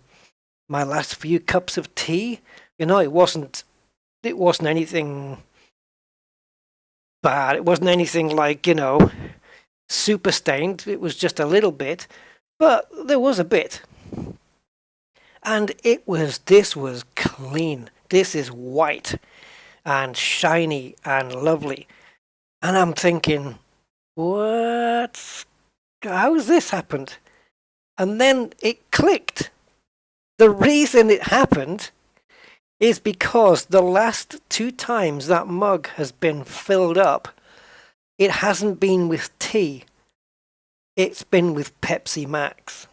my last few cups of tea. You know, it wasn't anything bad. It wasn't anything like, you know, super stained. It was just a little bit, but there was a bit. And this was clean. This is white and shiny and lovely. And I'm thinking, what? How's this happened? And then it clicked. The reason it happened is because the last 2 times that mug has been filled up, it hasn't been with tea. It's been with Pepsi Max.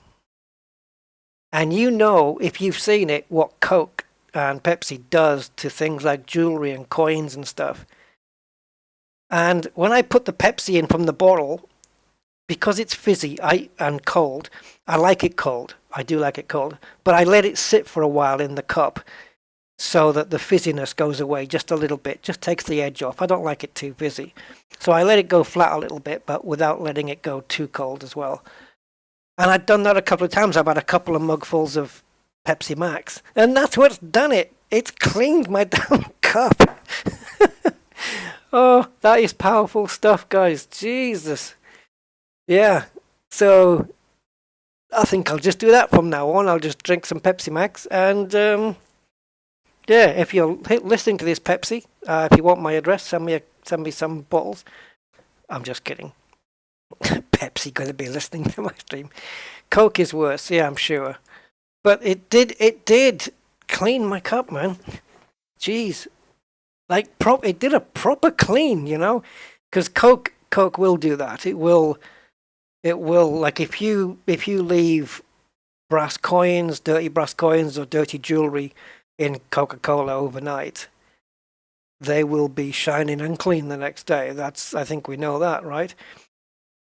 And you know, if you've seen it, what Coke and Pepsi does to things like jewelry and coins and stuff. And when I put the Pepsi in from the bottle, because it's fizzy and cold, I like it cold. I do like it cold. But I let it sit for a while in the cup so that the fizziness goes away just a little bit, just takes the edge off. I don't like it too fizzy. So I let it go flat a little bit, but without letting it go too cold as well. And I'd done that a couple of times. I've had a couple of mugfuls of Pepsi Max. And that's what's done it. It's cleaned my damn cup. Oh, that is powerful stuff, guys. Jesus. Yeah. So I think I'll just do that from now on. I'll just drink some Pepsi Max. And yeah, if you're listening to this, Pepsi, if you want my address, send me some bottles. I'm just kidding. Pepsi going to be listening to my stream. Coke is worse, yeah, I'm sure. But it did clean my cup, man. Jeez, like it did a proper clean, you know, because Coke will do that. It will like if you leave dirty brass coins or dirty jewelry in Coca-Cola overnight, they will be shining and clean the next day. I think we know that, right?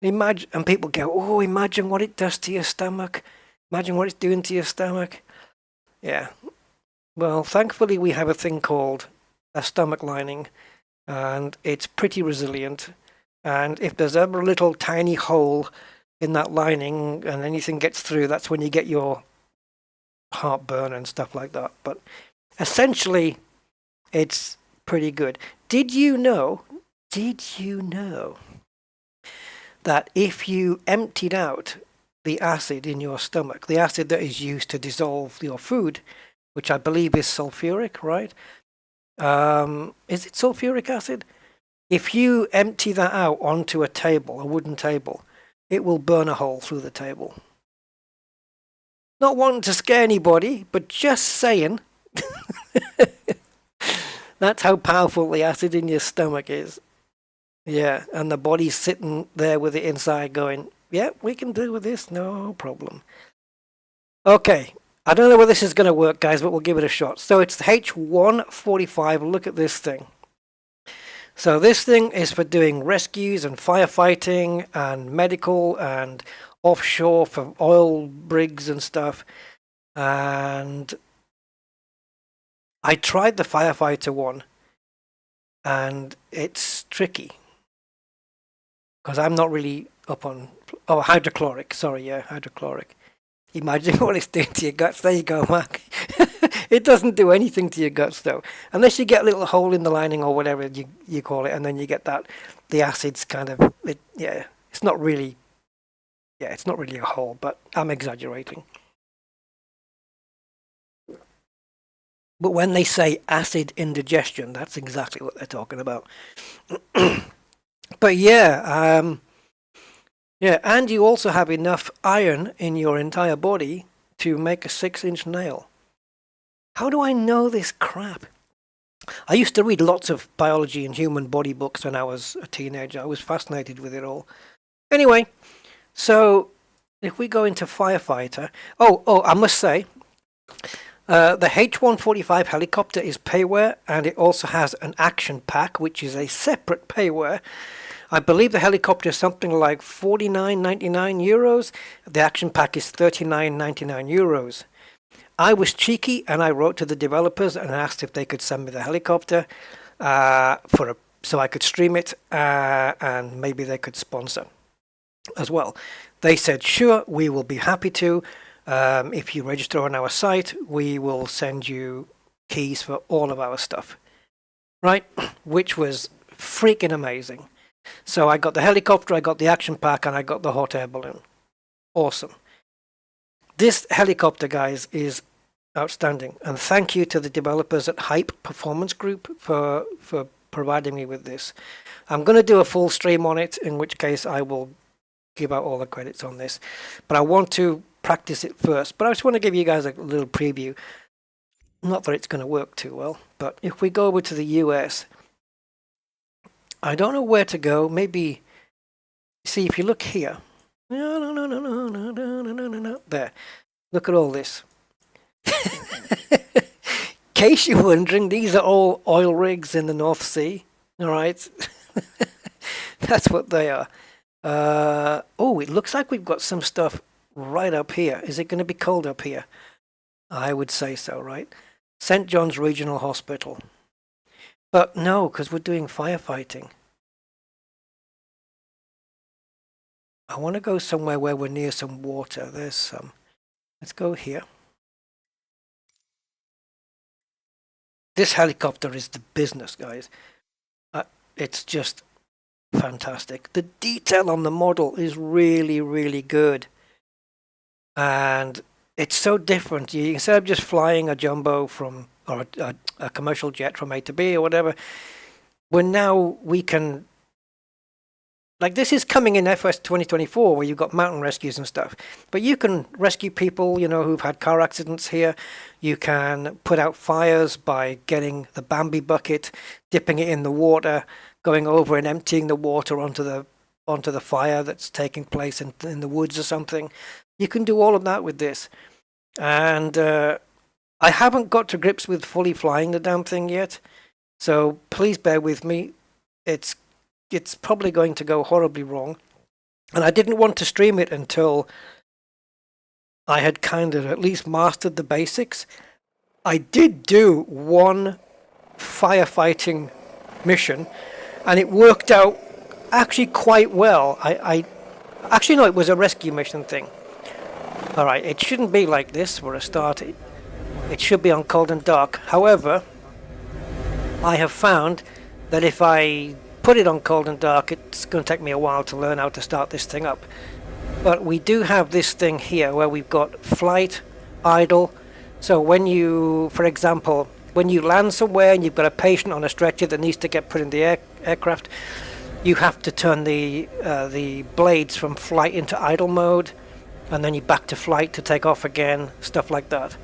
Imagine, and people go, oh, imagine what it does to your stomach. Imagine what it's doing to your stomach. Yeah. Well, thankfully we have a thing called a stomach lining, and it's pretty resilient. And if there's ever a little tiny hole in that lining and anything gets through, that's when you get your heartburn and stuff like that. But essentially, it's pretty good. Did you know that if you emptied out the acid in your stomach, the acid that is used to dissolve your food, which I believe is sulfuric, right? Is it sulfuric acid? If you empty that out onto a wooden table, it will burn a hole through the table. Not wanting to scare anybody, but just saying. That's how powerful the acid in your stomach is. Yeah, and the body's sitting there with it inside going, yeah, we can deal with this, no problem. Okay, I don't know whether this is going to work, guys, but we'll give it a shot. So it's the H145. Look at this thing. So this thing is for doing rescues and firefighting and medical and offshore for oil rigs and stuff. And I tried the firefighter one, and it's tricky. Because I'm not really up on... Oh, hydrochloric. Sorry, yeah, hydrochloric. Imagine what it's doing to your guts. There you go, Mark. It doesn't do anything to your guts, though. Unless you get a little hole in the lining or whatever you call it, and then you get the acids kind of... it's not really... Yeah, it's not really a hole, but I'm exaggerating. But when they say acid indigestion, that's exactly what they're talking about. But yeah, Yeah, and you also have enough iron in your entire body to make a 6-inch nail. How do I know this crap? I used to read lots of biology and human body books when I was a teenager. I was fascinated with it all. Anyway, so if we go into firefighter, I must say, the H145 helicopter is payware, and it also has an action pack, which is a separate payware. I believe the helicopter is something like 49.99 euros. The action pack is 39.99 euros. I was cheeky and I wrote to the developers and asked if they could send me the helicopter so I could stream it, and maybe they could sponsor as well. They said, sure, we will be happy to. If you register on our site, we will send you keys for all of our stuff. Right? Which was freaking amazing. So I got the helicopter, I got the action pack, and I got the hot air balloon. Awesome. This helicopter, guys, is outstanding. And thank you to the developers at Hype Performance Group for providing me with this. I'm going to do a full stream on it, in which case I will give out all the credits on this. But I want to practice it first. But I just want to give you guys a little preview. Not that it's going to work too well, but if we go over to the US, I don't know where to go. Maybe, see, if you look here. There. Look at all this. In case you're wondering, these are all oil rigs in the North Sea. All right. That's what they are. It looks like we've got some stuff right up here. Is it going to be cold up here? I would say so, right? St. John's Regional Hospital. But no, because we're doing firefighting. I want to go somewhere where we're near some water. There's some. Let's go here. This helicopter is the business, guys. It's just fantastic. The detail on the model is really, really good. And it's so different. Instead of just flying a jumbo or a commercial jet from A to B or whatever, we can, like, this is coming in FS 2024 where you've got mountain rescues and stuff. But you can rescue people, who've had car accidents here. You can put out fires by getting the Bambi bucket, dipping it in the water, going over and emptying the water onto the fire that's taking place in the woods or something. You can do all of that with this. And I haven't got to grips with fully flying the damn thing yet. So please bear with me. It's probably going to go horribly wrong. And I didn't want to stream it until I had kind of at least mastered the basics. I did do one firefighting mission, and it worked out actually quite well. Actually, no, it was a rescue mission thing. All right, it shouldn't be like this for a start. It should be on cold and dark. However, I have found that if I put it on cold and dark, it's going to take me a while to learn how to start this thing up. But we do have this thing here where we've got flight, idle. So when you, for example, when you land somewhere and you've got a patient on a stretcher that needs to get put in the aircraft, you have to turn the blades from flight into idle mode, and then you back to flight to take off again, stuff like that.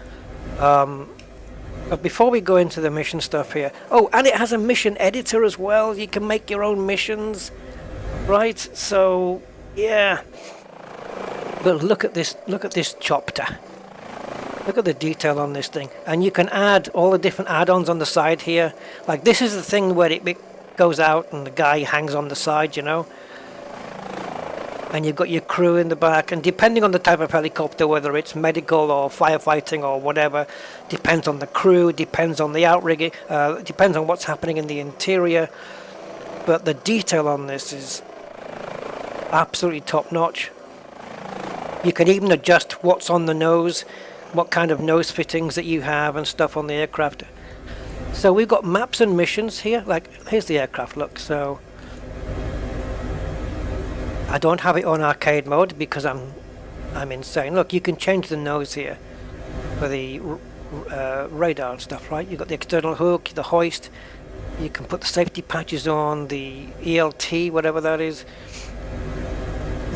But before we go into the mission stuff here, and it has a mission editor as well. You can make your own missions, right? So yeah. But look at this chopper. Look at the detail on this thing, and you can add all the different add-ons on the side here. Like this is the thing where it goes out and the guy hangs on the side, and you've got your crew in the back, and depending on the type of helicopter, whether it's medical or firefighting or whatever, depends on the crew, depends on the outrigging, depends on what's happening in the interior. But the detail on this is absolutely top notch. You can even adjust what's on the nose, what kind of nose fittings that you have and stuff on the aircraft. So we've got maps and missions here. Like, here's the aircraft, look. So I don't have it on arcade mode because I'm insane. Look, you can change the nose here for the radar and stuff, right? You've got the external hook, the hoist. You can put the safety patches on, the ELT, whatever that is.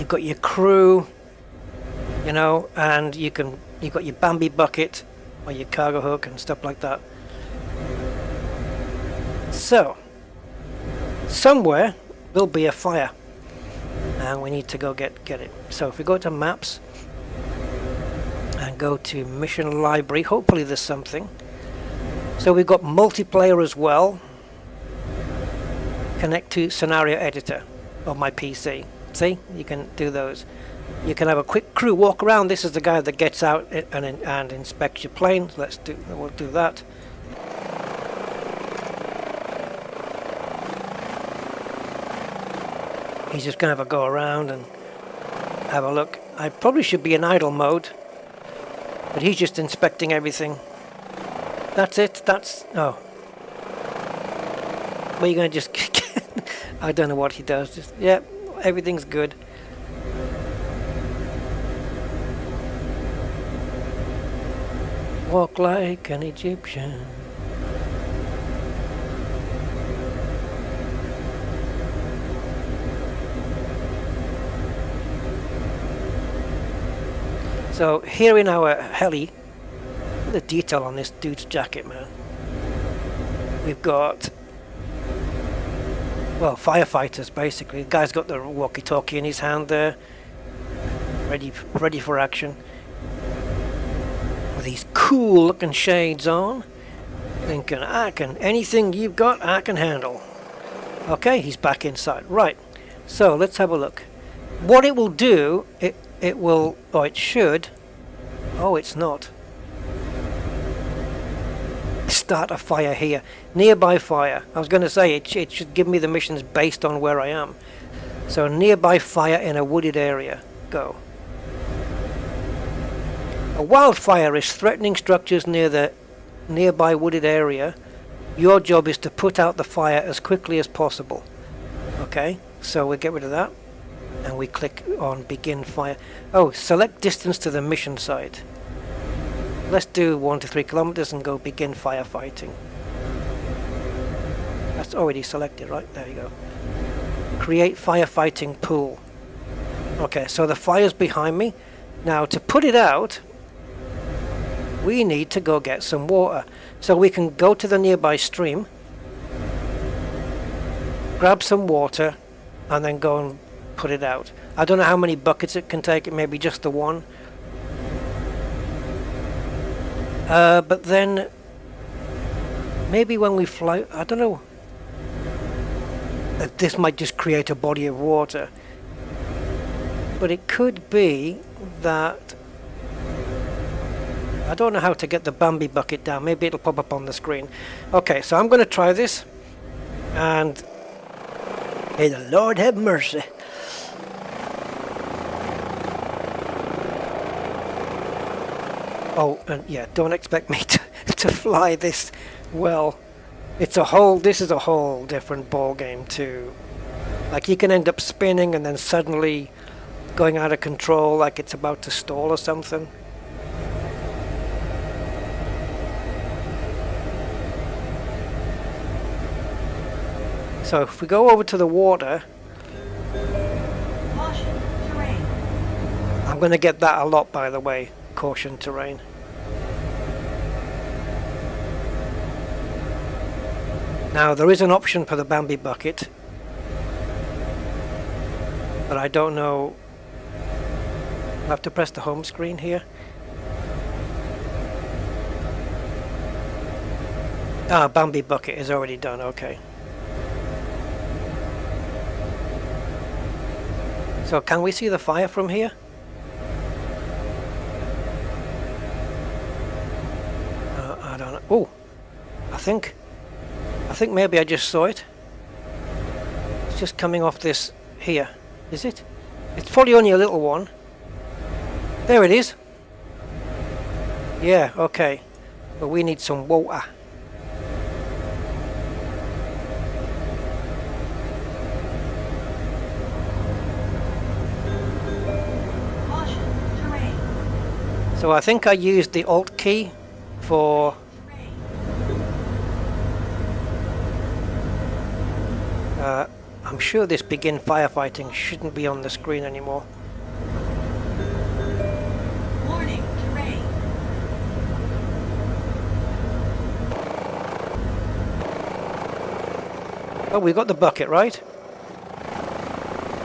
You've got your crew, you know, and you've got your Bambi bucket or your cargo hook and stuff like that. So somewhere there'll be a fire and we need to go get it. So if we go to maps and go to mission library, hopefully there's something. So we've got multiplayer as well. Connect to scenario editor on my PC. See, you can do those. You can have a quick crew walk around. This is the guy that gets out and inspects your plane. We'll do that. He's just gonna have a go around and have a look. I probably should be in idle mode, but he's just inspecting everything. That's it. Oh. Well, you're gonna just I don't know what he does. Just, yeah, everything's good. Walk like an Egyptian. So here in our heli, the detail on this dude's jacket, man. We've got, well, firefighters basically. The guy's got the walkie-talkie in his hand there, ready for action. With these cool-looking shades on, thinking, anything you've got, I can handle. Okay, he's back inside. Right. So let's have a look. What it will do, it will, or it should. Oh, it's not. Start a fire here. Nearby fire. I was going to say it should give me the missions based on where I am. So nearby fire in a wooded area. Go. A wildfire is threatening structures near the nearby wooded area. Your job is to put out the fire as quickly as possible. Okay, so we get rid of that. And we click on begin fire. Oh, select distance to the mission site. Let's do 1 to 3 kilometers and go begin firefighting. That's already selected, right? There you go. Create firefighting pool. Okay, so the fire's behind me. Now to put it out, we need to go get some water. So we can go to the nearby stream, grab some water, and then go and put it out. I don't know how many buckets it can take. It may be just the one. But then maybe when we fly, I don't know. This might just create a body of water. But it could be that I don't know how to get the Bambi bucket down. Maybe it'll pop up on the screen. Okay, so I'm going to try this. And may the Lord have mercy. Oh, and yeah, don't expect me to fly this well. This is a whole different ball game too. Like you can end up spinning and then suddenly going out of control like it's about to stall or something. So if we go over to the water,
Caution, terrain.
I'm going to get that a lot, by the way. Caution terrain. Now there is an option for the Bambi bucket, but I don't know. I have to press the home screen here. Ah, Bambi bucket is already done. Okay. So can we see the fire from here? I don't know. Oh, I think maybe I just saw it. It's just coming off this here. Is it? It's probably only a little one. There it is. Yeah, okay. But we need some water.
Caution, terrain.
So I think I used the Alt key for I'm sure this begin firefighting shouldn't be on the screen anymore.
Warning, terrain.
Oh, we got the bucket, right?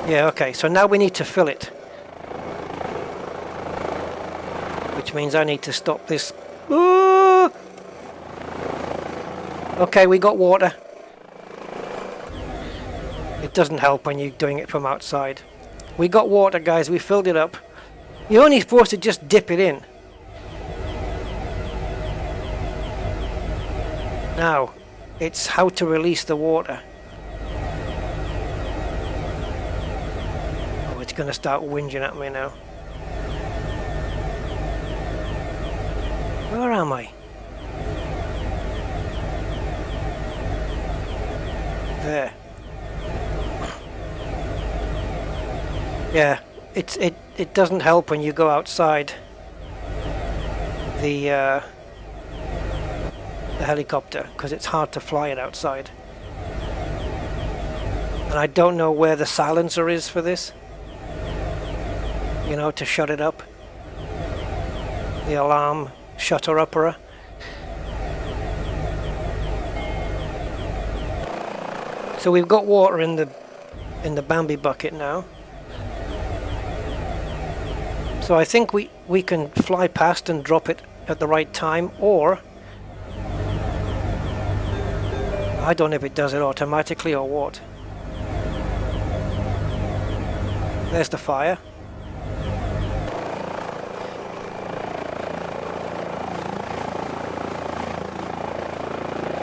Yeah, okay, so now we need to fill it. Which means I need to stop this. Ooh! Okay, we got water. It doesn't help when you're doing it from outside. We got water, guys, we filled it up. You're only supposed to just dip it in. Now, it's how to release the water. Oh, it's going to start whinging at me now. Where am I? There. Yeah, it doesn't help when you go outside the helicopter, because it's hard to fly it outside. And I don't know where the silencer is for this. You know, to shut it up. The alarm shutter-upper. So we've got water in the Bambi bucket now. So I think we can fly past and drop it at the right time, or I don't know if it does it automatically or what. There's the fire.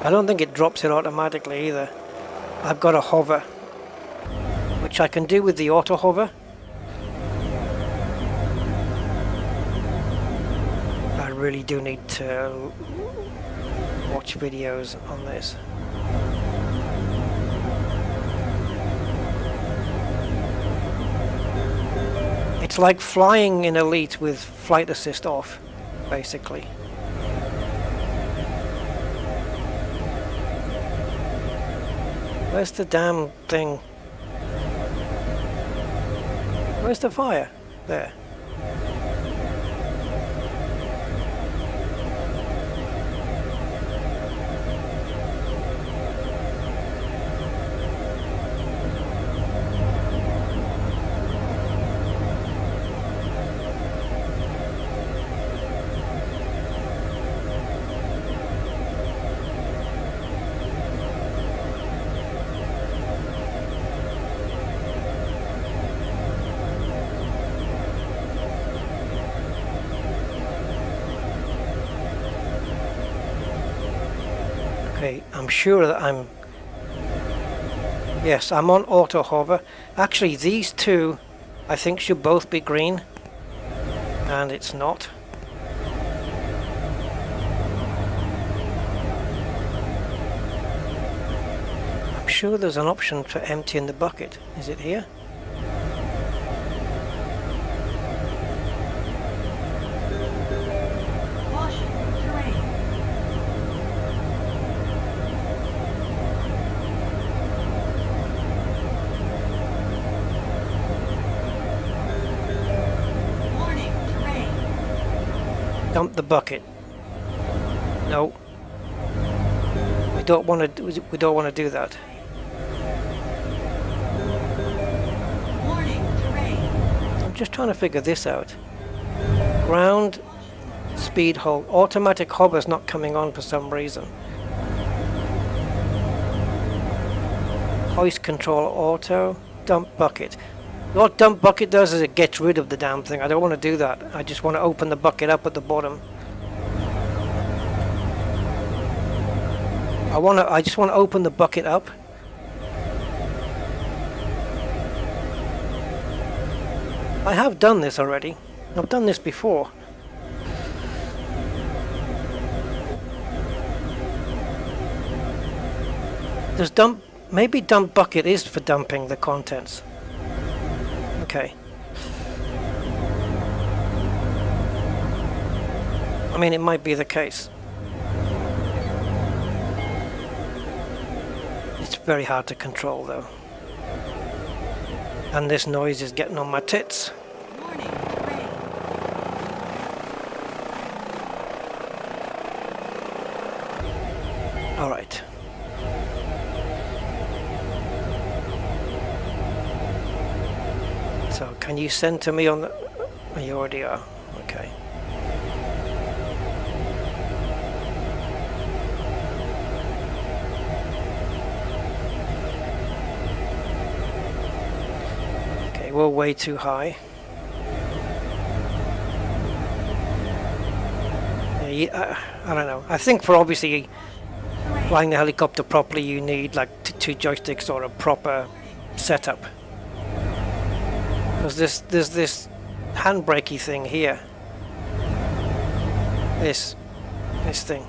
I don't think it drops it automatically either. I've got a hover, which I can do with the auto hover. I really do need to watch videos on this. It's like flying in Elite with flight assist off, basically. Where's the damn thing? Where's the fire? There. Okay, I'm sure that yes, I'm on auto hover. Actually, these two I think should both be green, and it's not. I'm sure there's an option for emptying the bucket. Is it here?
Caution, terrain. Warning, terrain.
Dump the bucket. No. We don't want to do that.
Warning, terrain.
I'm just trying to figure this out. Ground speed hold. Automatic hover's not coming on for some reason. Hoist control auto. Dump bucket. What dump bucket does is it gets rid of the damn thing. I don't want to do that. I just want to open the bucket up at the bottom. I just want to open the bucket up. I have done this already. I've done this before. There's maybe dump bucket is for dumping the contents. Okay. I mean, it might be the case. It's very hard to control though. And this noise is getting on my tits.
Warning, terrain.
All right. So can you send to me on the... Oh, you already are. Okay. Okay, we're way too high. Yeah, I don't know. I think for obviously flying the helicopter properly, you need like two joysticks or a proper setup. Because there's this handbrakey thing here. This thing.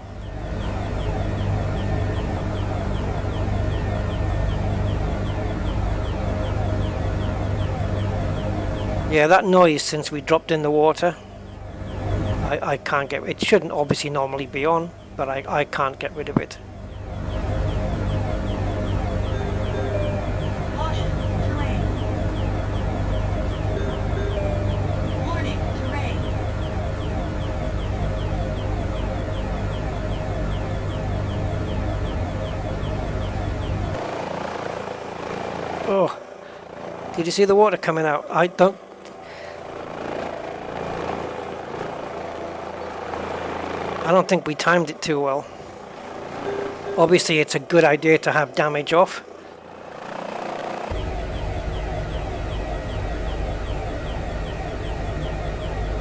Yeah, that noise since we dropped in the water, I can't get it. Shouldn't obviously normally be on, but I can't get rid of it.
Caution, terrain. Warning, terrain.
Oh, did you see the water coming out? I don't. I don't think we timed it too well. Obviously, it's a good idea to have damage off.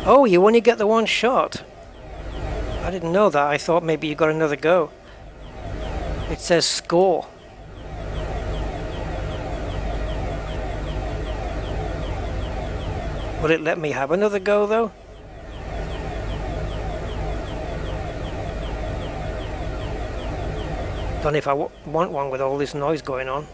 Oh, you only get the one shot. I didn't know that. I thought maybe you got another go. It says score. Will it let me have another go though? Don't know if I want one with all this noise going on.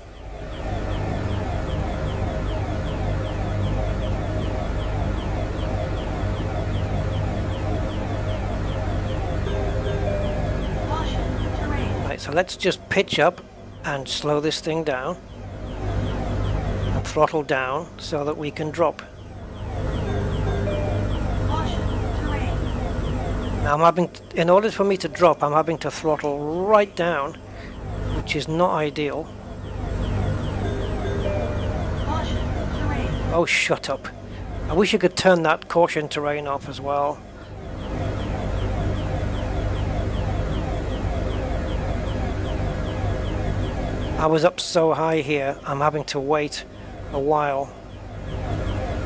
Caution, terrain.
Right, so let's just pitch up and slow this thing down and throttle down so that we can drop.
Caution, terrain.
Now I'm having, in order for me to drop, I'm having to throttle right down, which is not ideal.
Caution, terrain.
Oh, shut up. I wish you could turn that caution terrain off as well. I was up so high here, I'm having to wait a while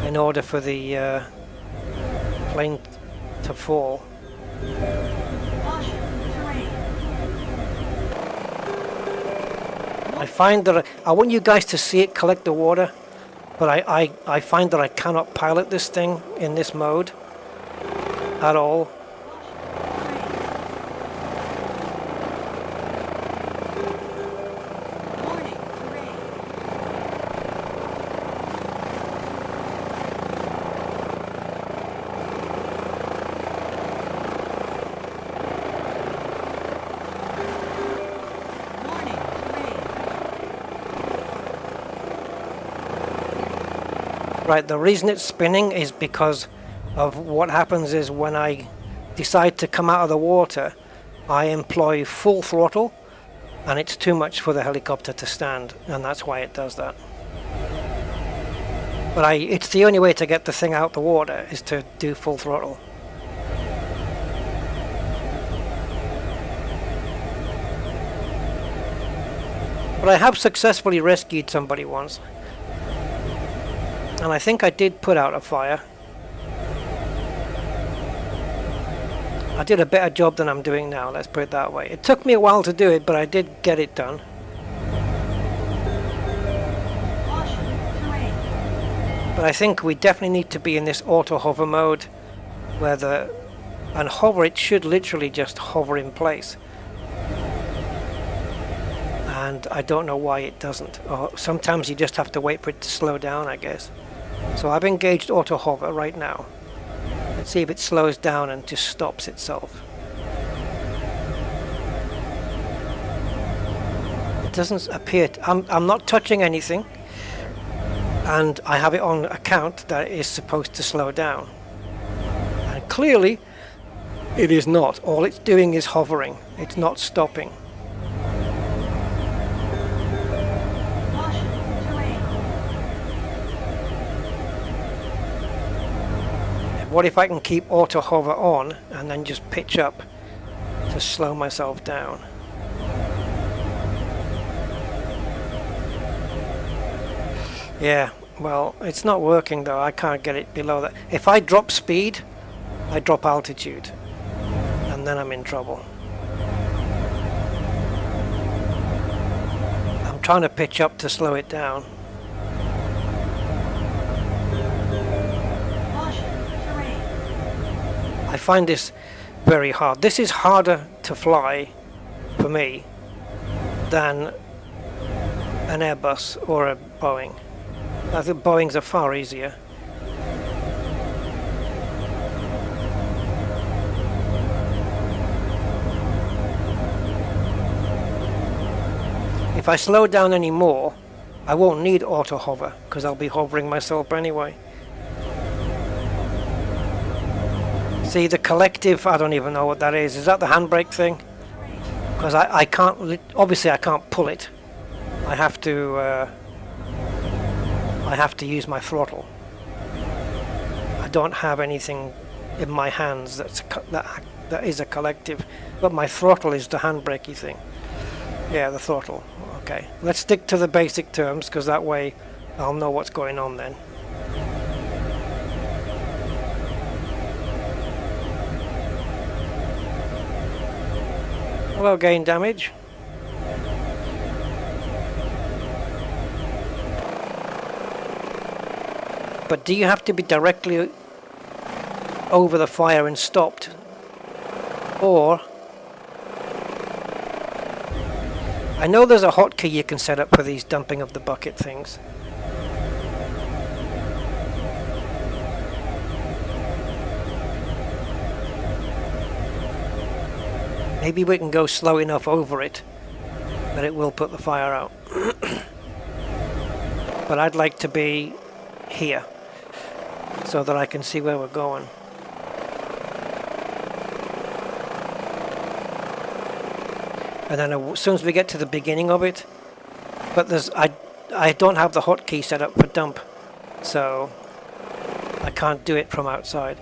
in order for the plane to fall.
Caution, terrain.
I find that I want you guys to see it collect the water, but I find that I cannot pilot this thing in this mode at all.
Warning, terrain. Warning, terrain.
Right, the reason it's spinning is because of what happens is when I decide to come out of the water, I employ full throttle, and it's too much for the helicopter to stand, and that's why it does that. But it's the only way to get the thing out the water is to do full throttle. But I have successfully rescued somebody once. And I think I did put out a fire. I did a better job than I'm doing now, let's put it that way. It took me a while to do it, but I did get it done.
Caution, terrain.
But I think we definitely need to be in this auto hover mode where and hover, it should literally just hover in place. And I don't know why it doesn't. Or sometimes you just have to wait for it to slow down, I guess. So I've engaged auto hover right now. Let's see if it slows down and just stops itself. It doesn't appear I'm not touching anything. and I have it on account that it is supposed to slow down. And clearly, it is not. All it's doing is hovering. It's not stopping.
Caution, terrain.
What if I can keep auto hover on and then just pitch up to slow myself down? Yeah, well, it's not working though. I can't get it below that. If I drop speed, I drop altitude, and then I'm in trouble. I'm trying to pitch up to slow it down.
Caution, terrain.
I find this very hard. This is harder to fly for me than an Airbus or a Boeing. I think Boeings are far easier. If I slow down any more, I won't need auto hover because I'll be hovering myself anyway. See the collective, I don't even know what that is. Is that the handbrake thing? Because I can't, obviously I can't pull it. I have to use my throttle. I don't have anything in my hands that is a collective, but my throttle is the handbrakey thing. Yeah, the throttle. Okay, let's stick to the basic terms because that way I'll know what's going on then. Hello, gain damage. But do you have to be directly over the fire and stopped? Or I know there's a hotkey you can set up for these dumping of the bucket things. Maybe we can go slow enough over it that it will put the fire out. But I'd like to be here so that I can see where we're going. And then as soon as we get to the beginning of it, but I don't have the hotkey set up for dump, so I can't do it from outside.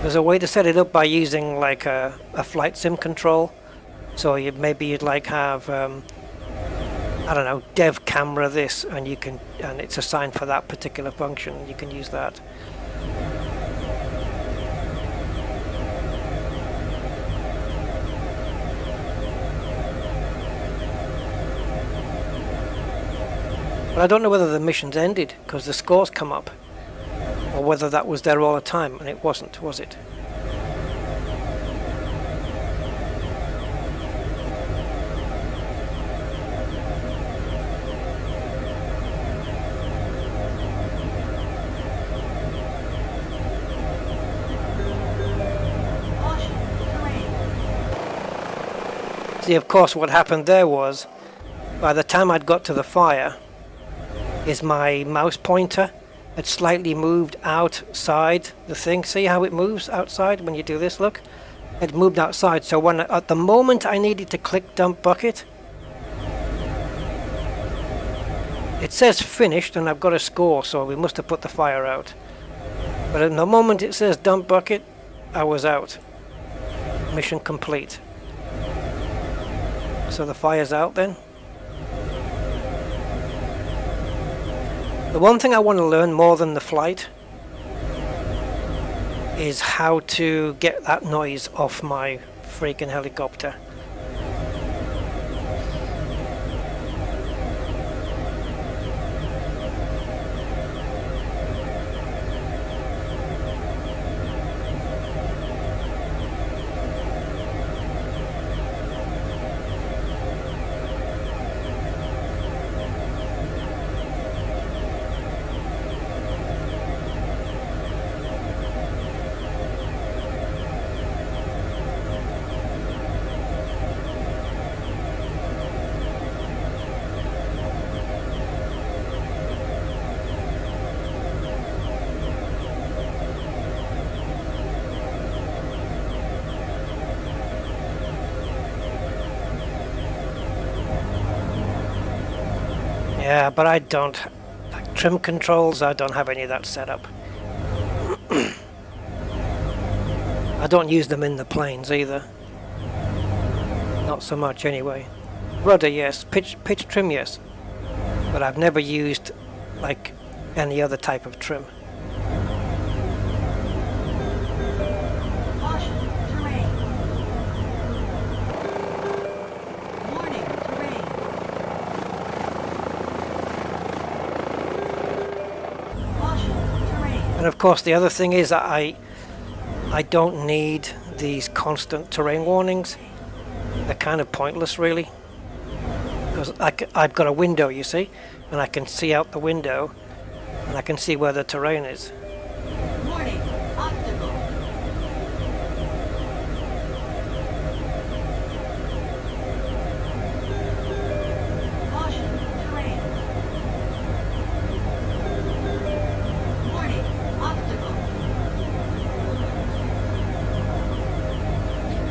There's a way to set it up by using like a flight sim control. So maybe you'd like have I don't know, dev camera this, and you can, and it's assigned for that particular function. You can use that. But I don't know whether the mission's ended because the scores come up, or whether that was there all the time, and it wasn't, was it? See, of course, what happened there was, by the time I'd got to the fire, is my mouse pointer had slightly moved outside the thing. See how it moves outside when you do this? Look, it moved outside. So when at the moment I needed to click dump bucket, it says finished, and I've got a score, so we must have put the fire out. But at the moment it says dump bucket, I was out. Mission complete. So the fire's out then. The one thing I want to learn more than the flight is how to get that noise off my freaking helicopter. Yeah, but I don't like trim controls. I don't have any of that set up. I don't use them in the planes either. Not so much anyway. Rudder, yes. Pitch trim, yes. But I've never used like any other type of trim.
Caution, terrain. Warning, terrain. Caution, terrain.
And of course the other thing is that I don't need these constant terrain warnings. They're kind of pointless really. Because I've got a window, you see, and I can see out the window and I can see where the terrain is.
Warning, obstacle. Caution, terrain. Warning, obstacle.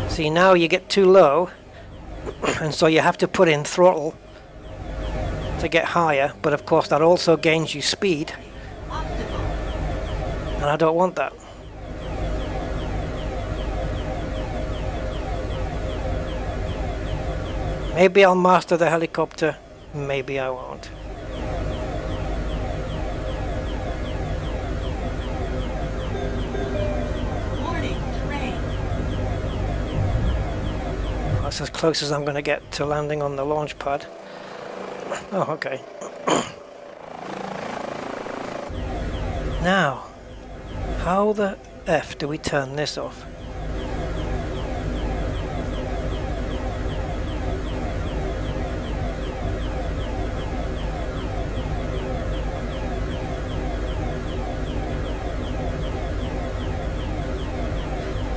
See, now you get too low and so you have to put in throttle to get higher, but of course that also gains you speed,
Obstacle.
and I don't want that. Maybe I'll master the helicopter, maybe I won't.
Warning, terrain.
That's as close as I'm going to get to landing on the launch pad. Oh, okay. Now, how the F do we turn this off?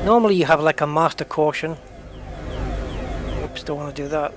Normally you have like a master caution. Oops, don't want to do that.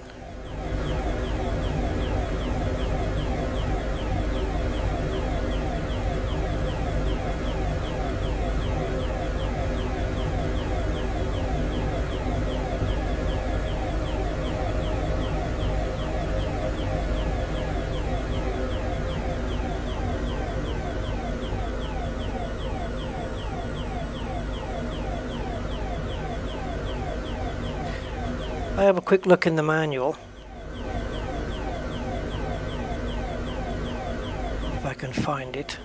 I have a quick look in the manual. If I can find it.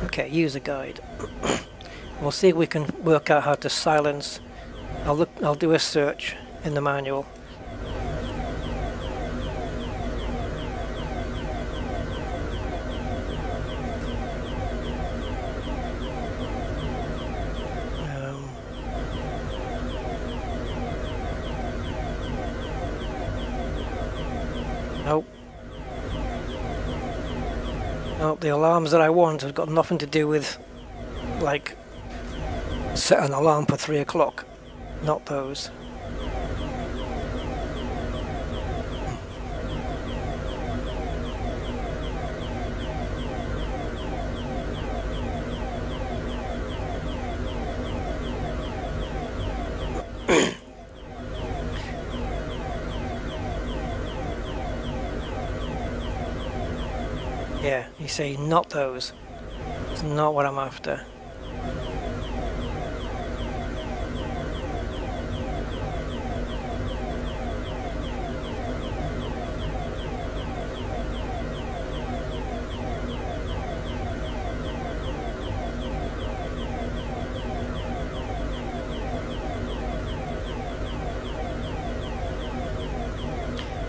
Okay, user guide. We'll see if we can work out how to silence. I'll do a search in the manual. Nope. Nope, the alarms that I want have got nothing to do with, like, set an alarm for 3 o'clock. Not those. Yeah, you see, not those. It's not what I'm after.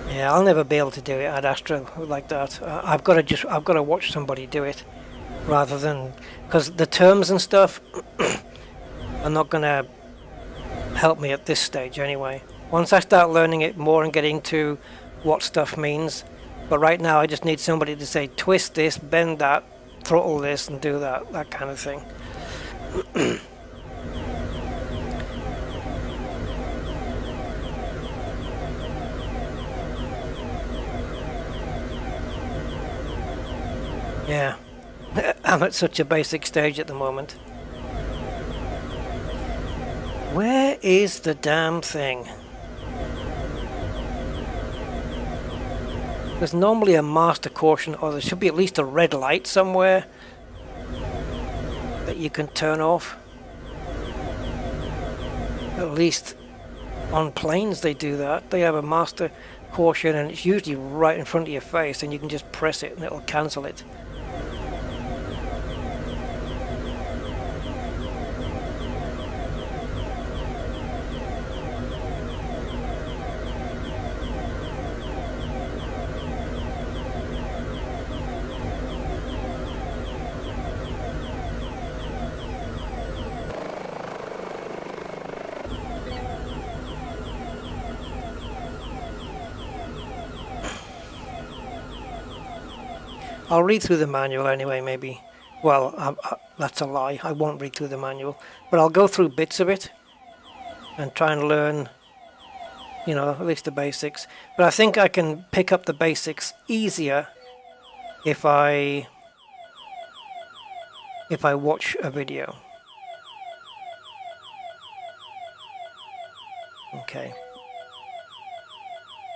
Yeah, I'll never be able to do it at Astro like that. I've got to watch somebody do it, rather than, because the terms and stuff are not going to help me at this stage anyway. Once I start learning it more and getting to what stuff means, but right now I just need somebody to say twist this, bend that, throttle this, and do that kind of thing. Yeah, I'm at such a basic stage at the moment. Where is the damn thing? There's normally a master caution, or there should be at least a red light somewhere that you can turn off. At least on planes they do that. They have a master caution and it's usually right in front of your face and you can just press it and it'll cancel it. I'll read through the manual anyway, maybe. Well, that's a lie. I won't read through the manual. But I'll go through bits of it and try and learn, you know, at least the basics. But I think I can pick up the basics easier if I watch a video. Okay.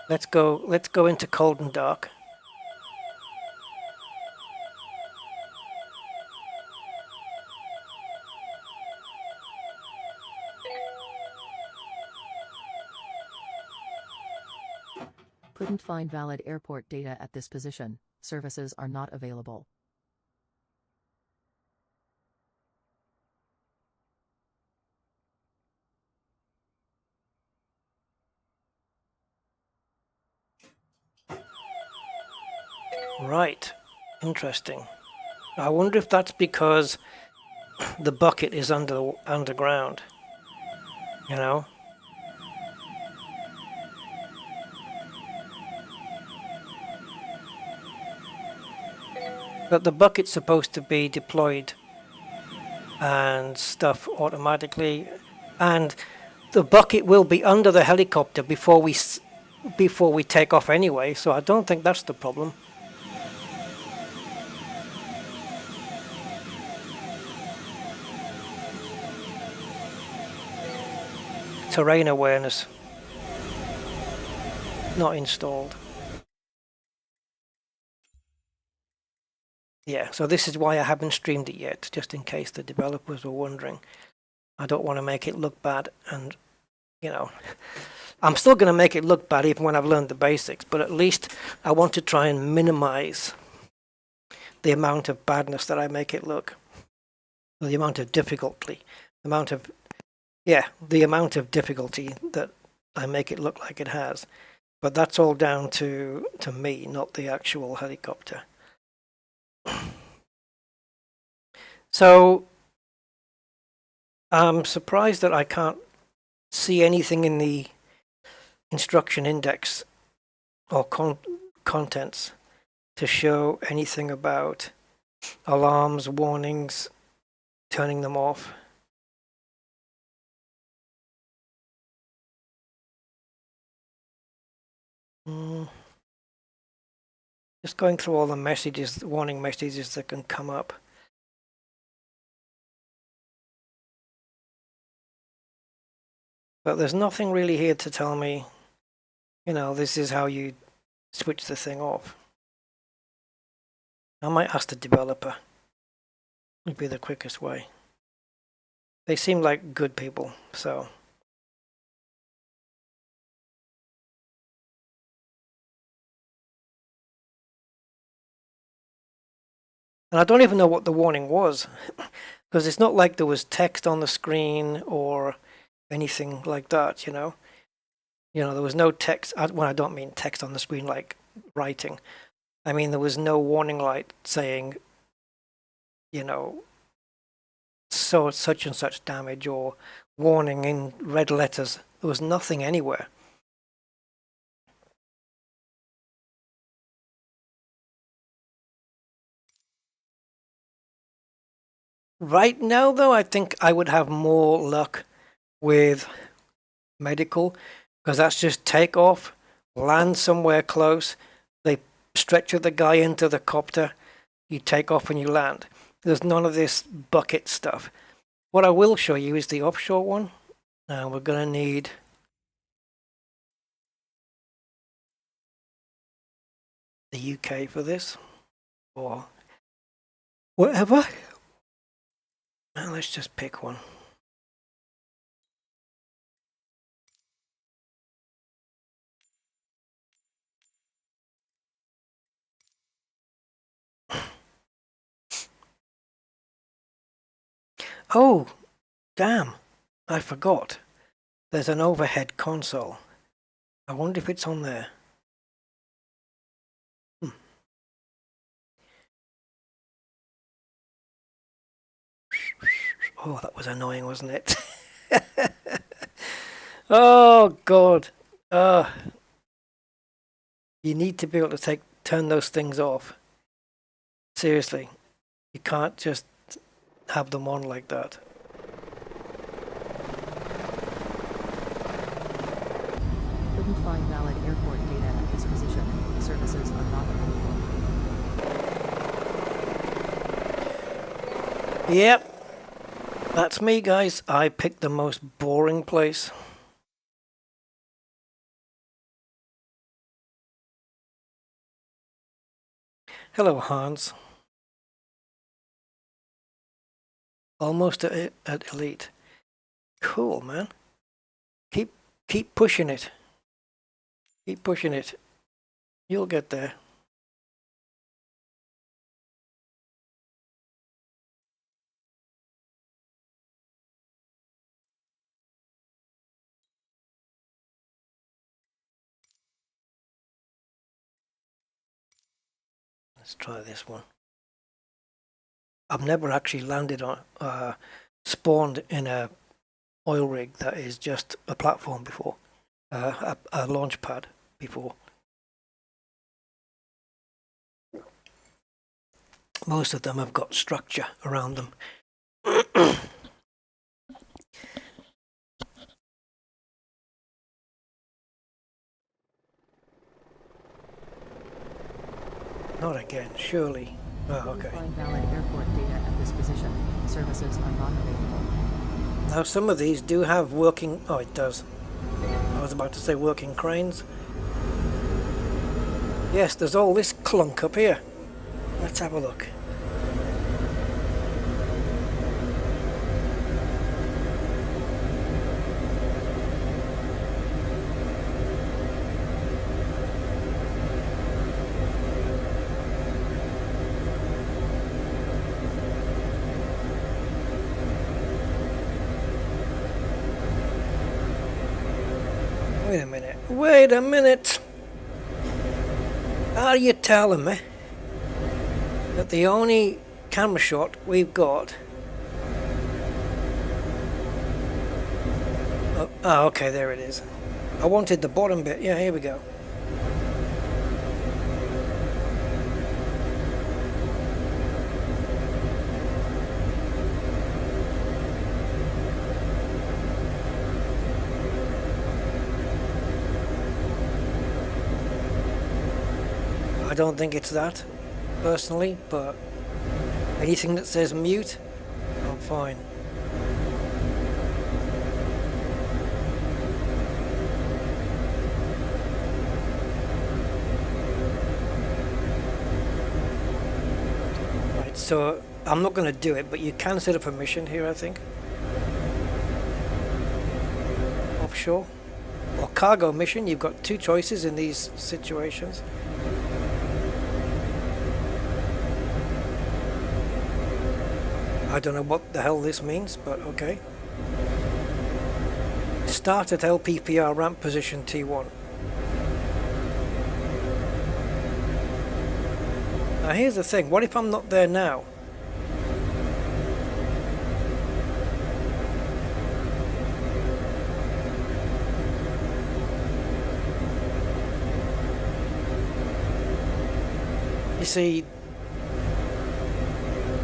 Let's go into cold and dark.
Couldn't find valid airport data at this position. Services are not available.
Right. Interesting. I wonder if that's because the bucket is underground. You know? But the bucket's supposed to be deployed and stuff automatically, and the bucket will be under the helicopter before we take off anyway, so I don't think that's the problem. Terrain awareness not installed. Yeah, so this is why I haven't streamed it yet, just in case the developers were wondering. I don't want to make it look bad, and, you know, I'm still going to make it look bad even when I've learned the basics, but at least I want to try and minimize the amount of badness that I make it look. Or the amount of difficulty. The amount of difficulty that I make it look like it has. But that's all down to me, not the actual helicopter. So I'm surprised that I can't see anything in the instruction index or contents to show anything about alarms, warnings, turning them off. Just going through all the messages, warning messages that can come up. But there's nothing really here to tell me, you know, this is how you switch the thing off. I might ask the developer. Would be the quickest way. They seem like good people, so. And I don't even know what the warning was, because it's not like there was text on the screen or anything like that, you know. You know, there was no text. Well, I don't mean text on the screen like writing. I mean, there was no warning light saying, you know, so such and such damage or warning in red letters. There was nothing anywhere. Right now, though, I think I would have more luck with medical, because that's just take off, land somewhere close, they stretcher the guy into the copter, you take off when you land. There's none of this bucket stuff. What I will show you is the offshore one. And we're going to need the UK for this, or whatever. And let's just pick one. Oh, damn, I forgot. There's an overhead console. I wonder if it's on there. Oh, that was annoying, wasn't it? Oh, God. You need to be able to turn those things off. Seriously. You can't just have them on like that.
Couldn't find valid airport data at this position. Services are not available.
Yep. That's me, guys. I picked the most boring place. Hello, Hans. Almost at elite. Cool, man. Keep pushing it. Keep pushing it. You'll get there. Let's try this one. I've never actually landed on, spawned in a oil rig that is just a platform before, a launch pad before. Most of them have got structure around them. Not again, surely. Oh, okay.
Couldn't find valid airport data at this position. Services are not available.
Now some of these do have working, oh it does. I was about to say working cranes. Yes, there's all this clunk up here. Let's have a look. Wait a minute. Wait a minute. Are you telling me that the only camera shot we've got... Oh, okay, there it is. I wanted the bottom bit. Yeah, here we go. I don't think it's that, personally, but anything that says mute, I'm fine. Right, so I'm not going to do it, but you can set a permission here, I think. Offshore or cargo mission, you've got two choices in these situations. I don't know what the hell this means, but okay. Start at LPPR ramp position T1. Now here's the thing, what if I'm not there now? You see,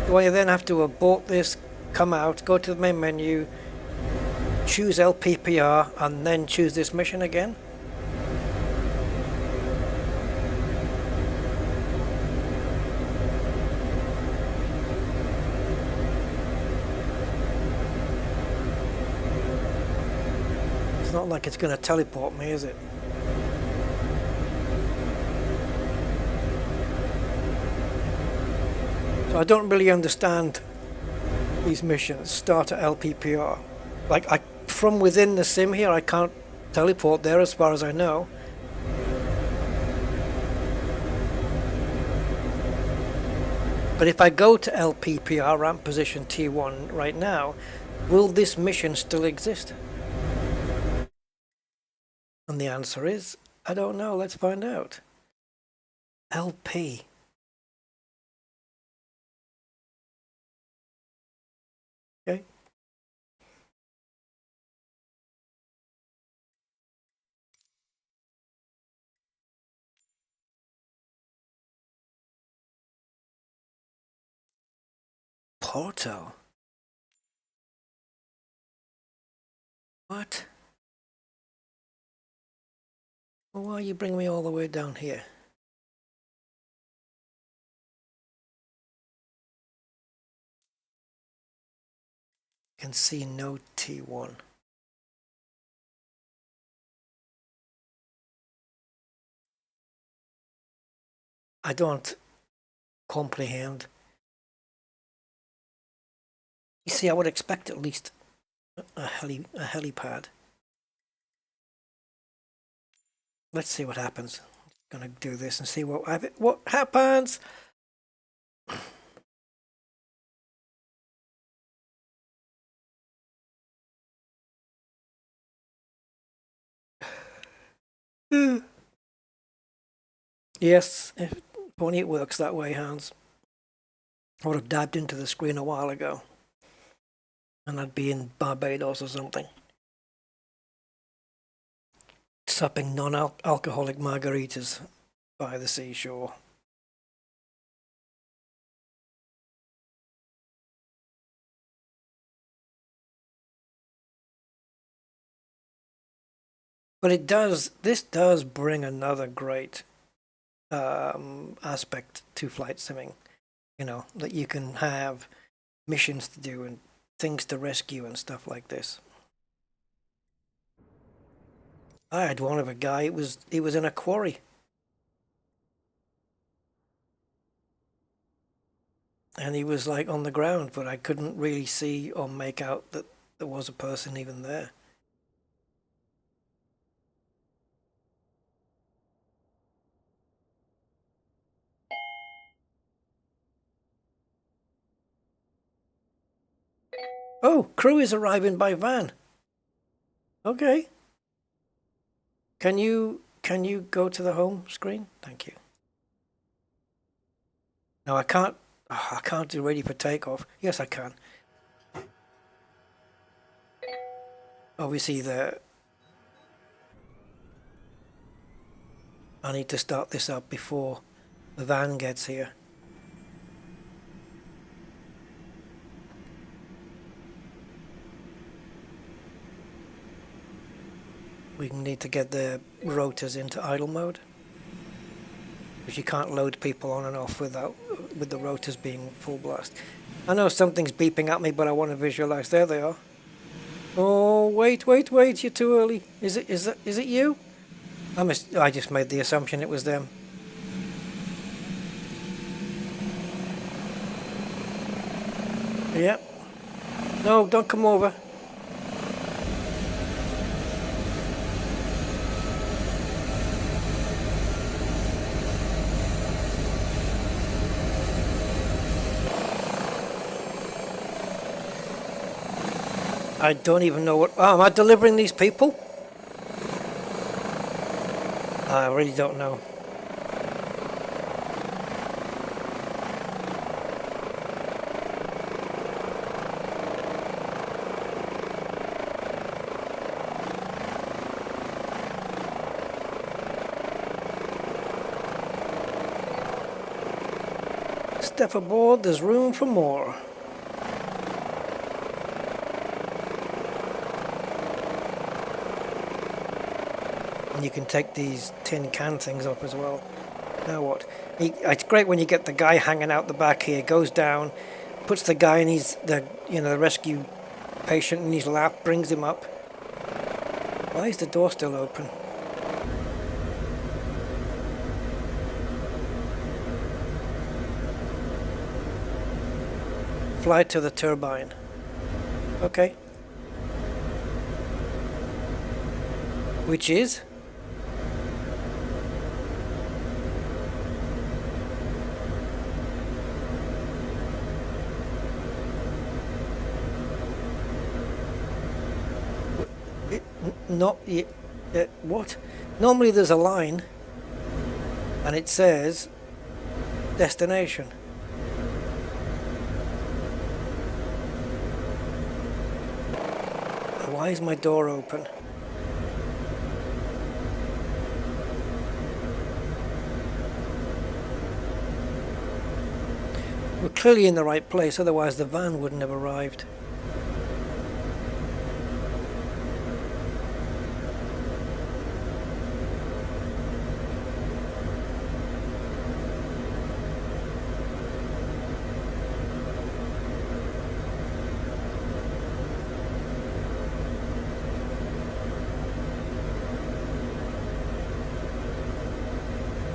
do I then have to abort this, come out, go to the main menu, choose LPPR, and then choose this mission again? not like it's going to teleport me, is it? So I don't really understand these missions. Start at LPPR. Like, from within the sim here, I can't teleport there as far as I know. But if I go to LPPR, ramp position T1 right now, will this mission still exist? And the answer is, I don't know. Let's find out. LP. Okay. Porto. What? Well, why you bring me all the way down here? Can see no T1. I don't comprehend. You see, I would expect at least a helipad. Let's see what happens. I'm gonna do this and see what happens. Yes, if only it works that way, Hans. I would have dived into the screen a while ago. And I'd be in Barbados or something. Supping non-alcoholic margaritas by the seashore. But this does bring another great aspect to flight simming. You know, that you can have missions to do and things to rescue and stuff like this. I had one of a guy, he was in a quarry. And he was like on the ground, but I couldn't really see or make out that there was a person even there. Oh, crew is arriving by van. Okay. Can you go to the home screen? Thank you. No, I can't. Oh, I can't do ready for takeoff. Yes, I can. Obviously, I need to start this up before the van gets here. We need to get the rotors into idle mode, because you can't load people on and off with the rotors being full blast. I know something's beeping at me, but I want to visualize. There they are. Oh, wait, you're too early. Is it you? I just made the assumption it was them. Yep. No, don't come over. I don't even know what... Oh, am I delivering these people? I really don't know. Step aboard, there's room for more. And you can take these tin can things up as well. Now what? It's great when you get the guy hanging out the back here, goes down, puts the guy in the rescue patient in his lap, brings him up. Why is the door still open? Fly to the turbine. Okay. Which is? Not yet. What? Normally there's a line and it says destination. Why is my door open? We're clearly in the right place, otherwise the van wouldn't have arrived.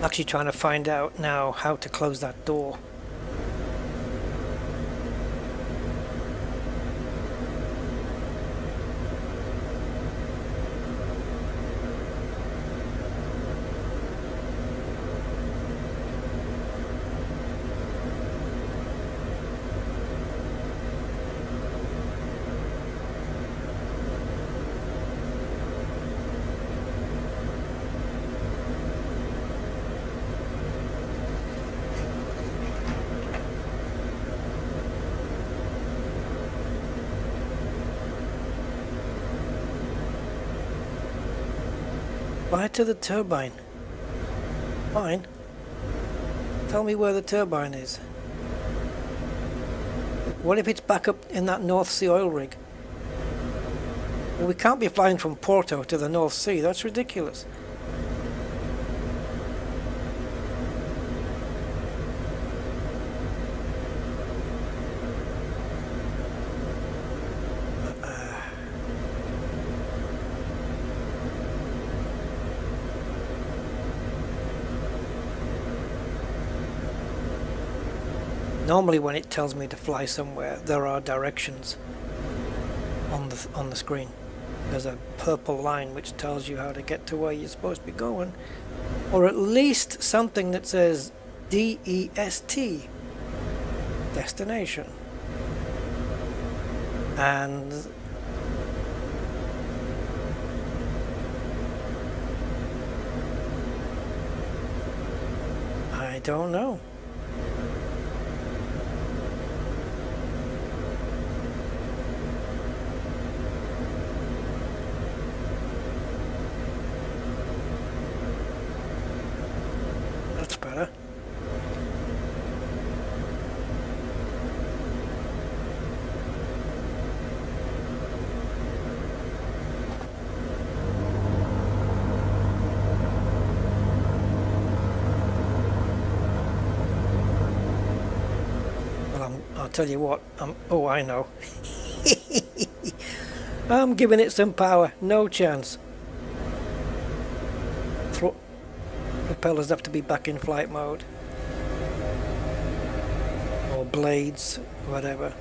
Actually trying to find out now how to close that door. Fly to the turbine. Fine. Tell me where the turbine is. What if it's back up in that North Sea oil rig? Well, we can't be flying from Porto to the North Sea. That's ridiculous. Normally when it tells me to fly somewhere, there are directions on the screen. There's a purple line which tells you how to get to where you're supposed to be going, or at least something that says DEST, destination. And I don't know. Better. Well, I'll tell you what. Oh, I know. I'm giving it some power. No chance. Propellers have to be back in flight mode, or blades, whatever.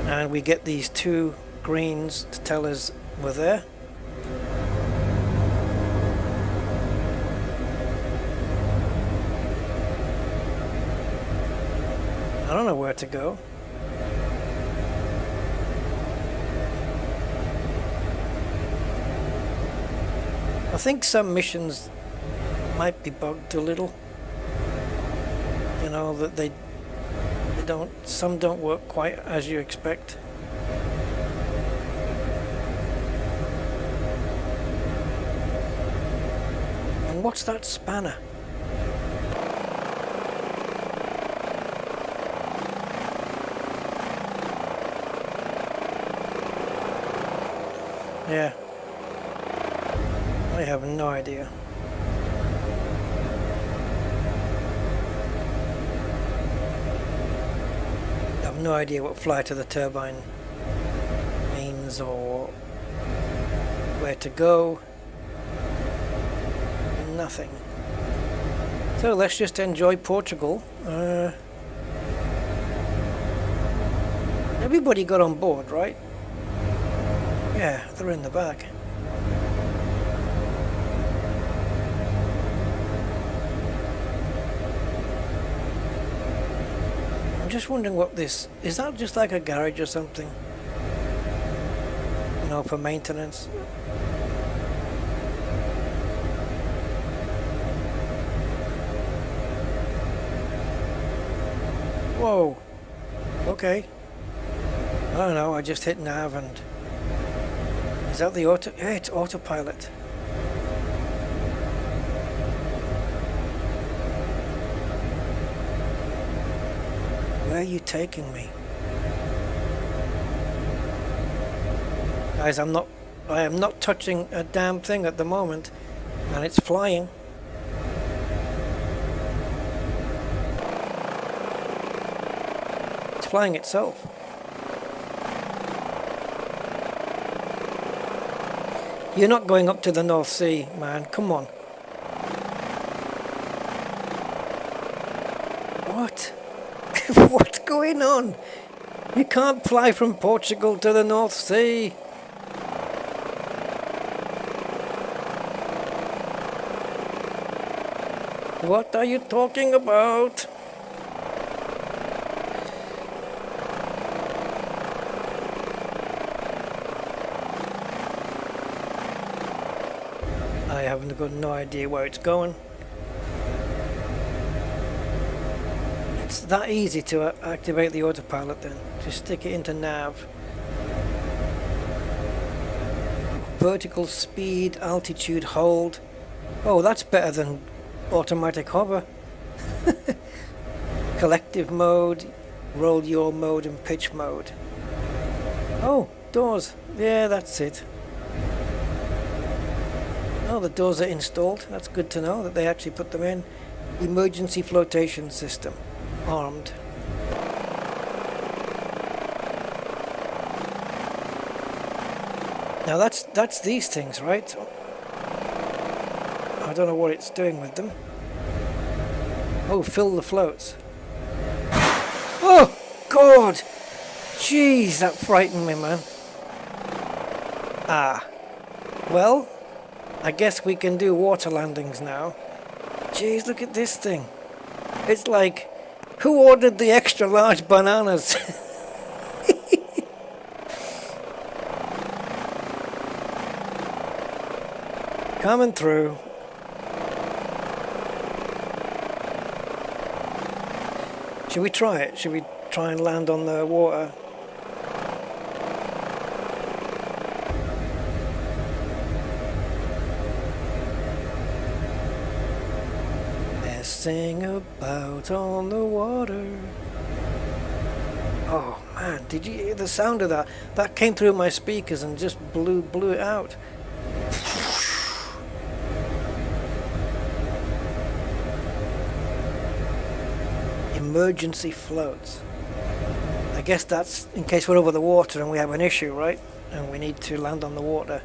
And we get these two greens to tell us we're there. I don't know where to go. I think some missions might be bugged a little. You know, that they don't, some don't work quite as you expect. And what's that spanner? Yeah. I have no idea. no idea what fly to the turbine means or where to go. Nothing. So let's just enjoy Portugal. Everybody got on board, right? Yeah, they're in the back. I'm just wondering what this... Is that just like a garage or something? You know, for maintenance? Whoa. Okay. I don't know, I just hit nav and... Is that the auto... Yeah, it's autopilot. Where are you taking me? Guys, I am not touching a damn thing at the moment, and it's flying. It's flying itself. You're not going up to the North Sea, man. Come on. What? What's going on? You can't fly from Portugal to the North Sea. What are you talking about? I haven't got no idea where it's going. It's that easy to activate the autopilot then. Just stick it into nav. Vertical speed, altitude, hold. Oh, that's better than automatic hover. Collective mode, roll yaw mode and pitch mode. Oh, doors. Yeah, that's it. Oh, the doors are installed. That's good to know that they actually put them in. Emergency flotation system. Armed. Now that's these things, right? I don't know what it's doing with them. Oh, fill the floats. Oh, God! Jeez, that frightened me, man. Ah. Well, I guess we can do water landings now. Jeez, look at this thing. It's like, who ordered the extra large bananas? Coming through. Should we try it? Should we try and land on the water? Sing about on the water. Oh man, did you hear the sound of that? That came through my speakers and just blew it out. Emergency floats. I guess that's in case we're over the water and we have an issue, right? And we need to land on the water.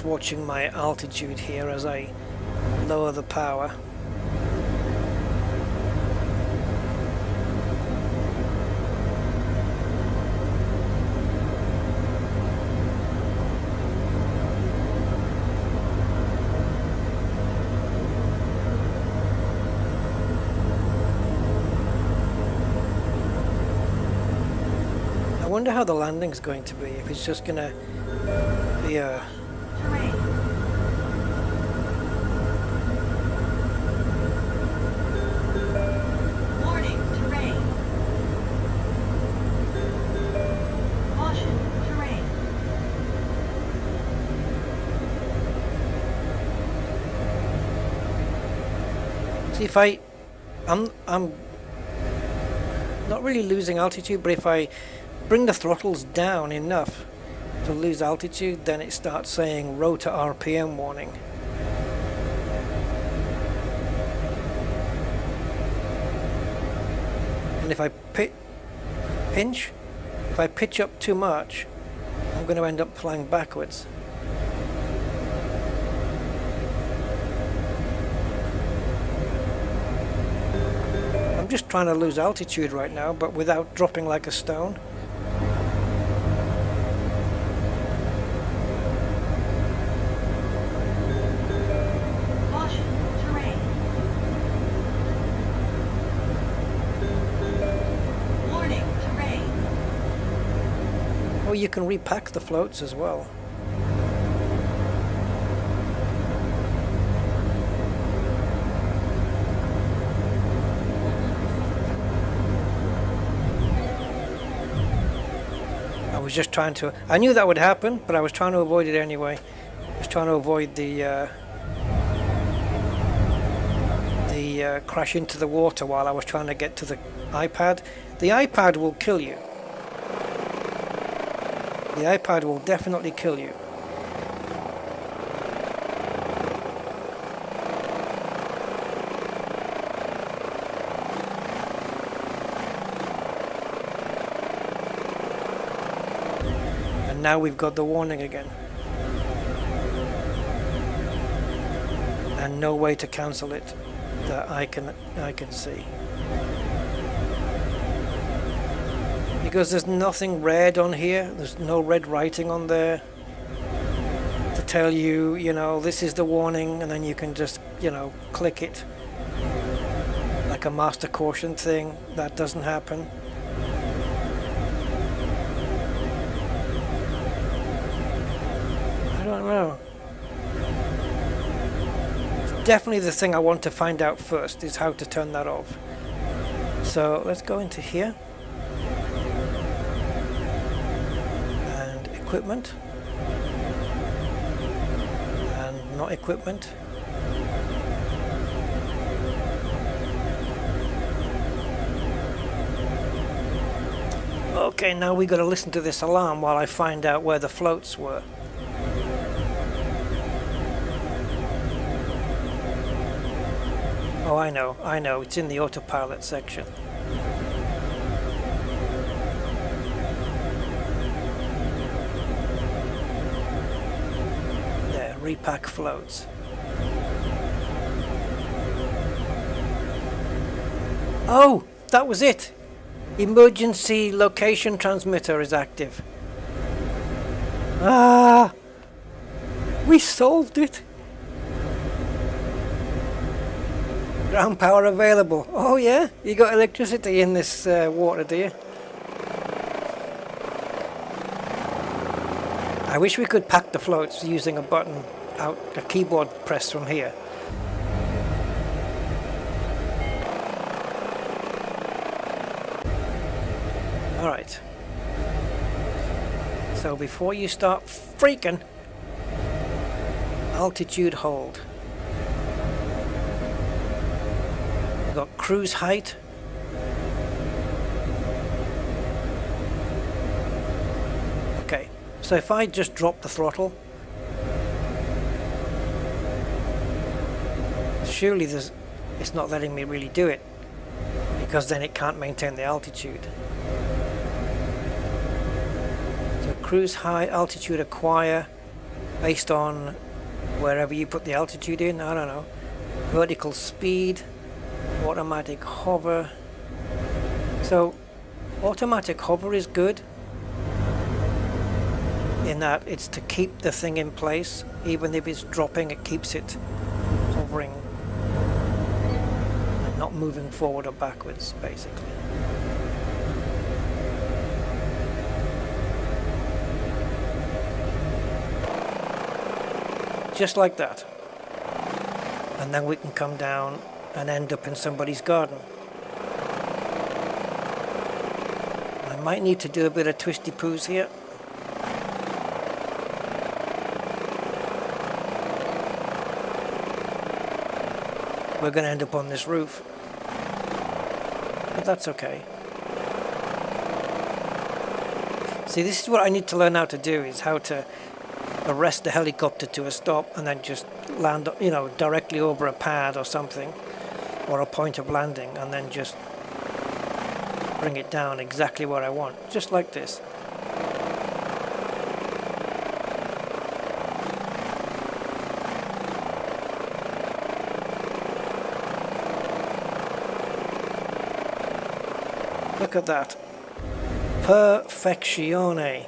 Watching my altitude here as I lower the power. I wonder how the landing's going to be, if it's just gonna be a See, if I'm not really losing altitude, but if I bring the throttles down enough to lose altitude, then it starts saying rotor RPM warning. And if I pitch up too much, I'm going to end up flying backwards. I'm just trying to lose altitude right now, but without dropping like a stone.
Caution, terrain. Warning, terrain.
Oh, you can repack the floats as well. I was just trying to... I knew that would happen, but I was trying to avoid it anyway. I was trying to avoid the crash into the water while I was trying to get to the iPad. The iPad will kill you. The iPad will definitely kill you. And now we've got the warning again. And no way to cancel it that I can see. Because there's nothing red on here, there's no red writing on there to tell you, you know, this is the warning, and then you can just, you know, click it like a master caution thing. That doesn't happen. I don't know. Definitely the thing I want to find out first is how to turn that off. So let's go into here. Equipment and not equipment. Okay, now we got to listen to this alarm while I find out where the floats were. Oh, I know, it's in the autopilot section. Repack floats. Oh, that was it. Emergency location transmitter is active. Ah, we solved it. Ground power available. Oh yeah, you got electricity in this water, do you? I wish we could pack the floats using a button out, a keyboard press from here. Alright. So before you start freaking, altitude hold. We've got cruise height. Okay. So if I just drop the throttle, surely it's not letting me really do it, because then it can't maintain the altitude. So cruise high, altitude acquire, based on wherever you put the altitude in, I don't know. Vertical speed, automatic hover. So automatic hover is good, in that it's to keep the thing in place. Even if it's dropping, it keeps it hovering and not moving forward or backwards, basically. Just like that. And then we can come down and end up in somebody's garden. I might need to do a bit of twisty poos here. we're going to end up on this roof. But that's okay. See, this is what I need to learn how to do, is how to arrest the helicopter to a stop and then just land, you know, directly over a pad or something, or a point of landing, and then just bring it down exactly where I want, just like this. Look at that. Perfectione.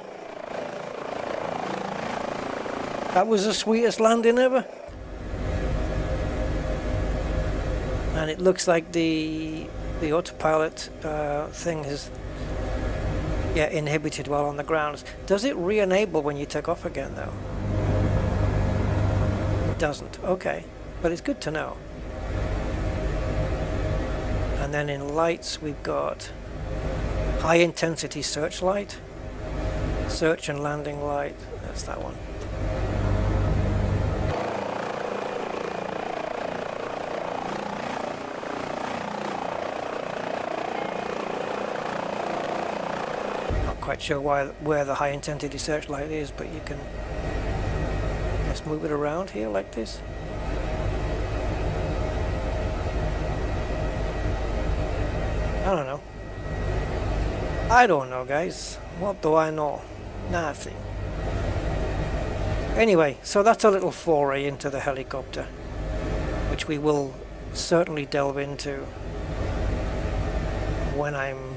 That was the sweetest landing ever. And it looks like the autopilot thing is inhibited while on the ground. Does it re-enable when you take off again though? It doesn't. Okay. But it's good to know. And then in lights we've got high intensity searchlight, search and landing light. That's that one. Not quite sure where the high intensity searchlight is, but you can just move it around here like this. I don't know. I don't know, guys. What do I know? Nothing. Anyway, so that's a little foray into the helicopter, which we will certainly delve into when I'm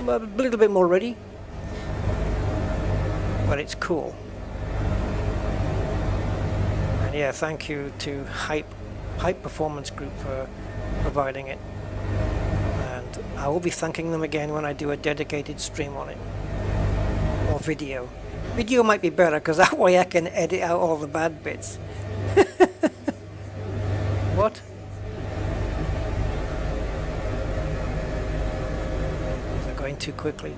a little bit more ready. But it's cool. And yeah, thank you to Hype Performance Group for providing it. I will be thanking them again when I do a dedicated stream on it. Or video. Video might be better because that way I can edit out all the bad bits. What? Is it going too quickly?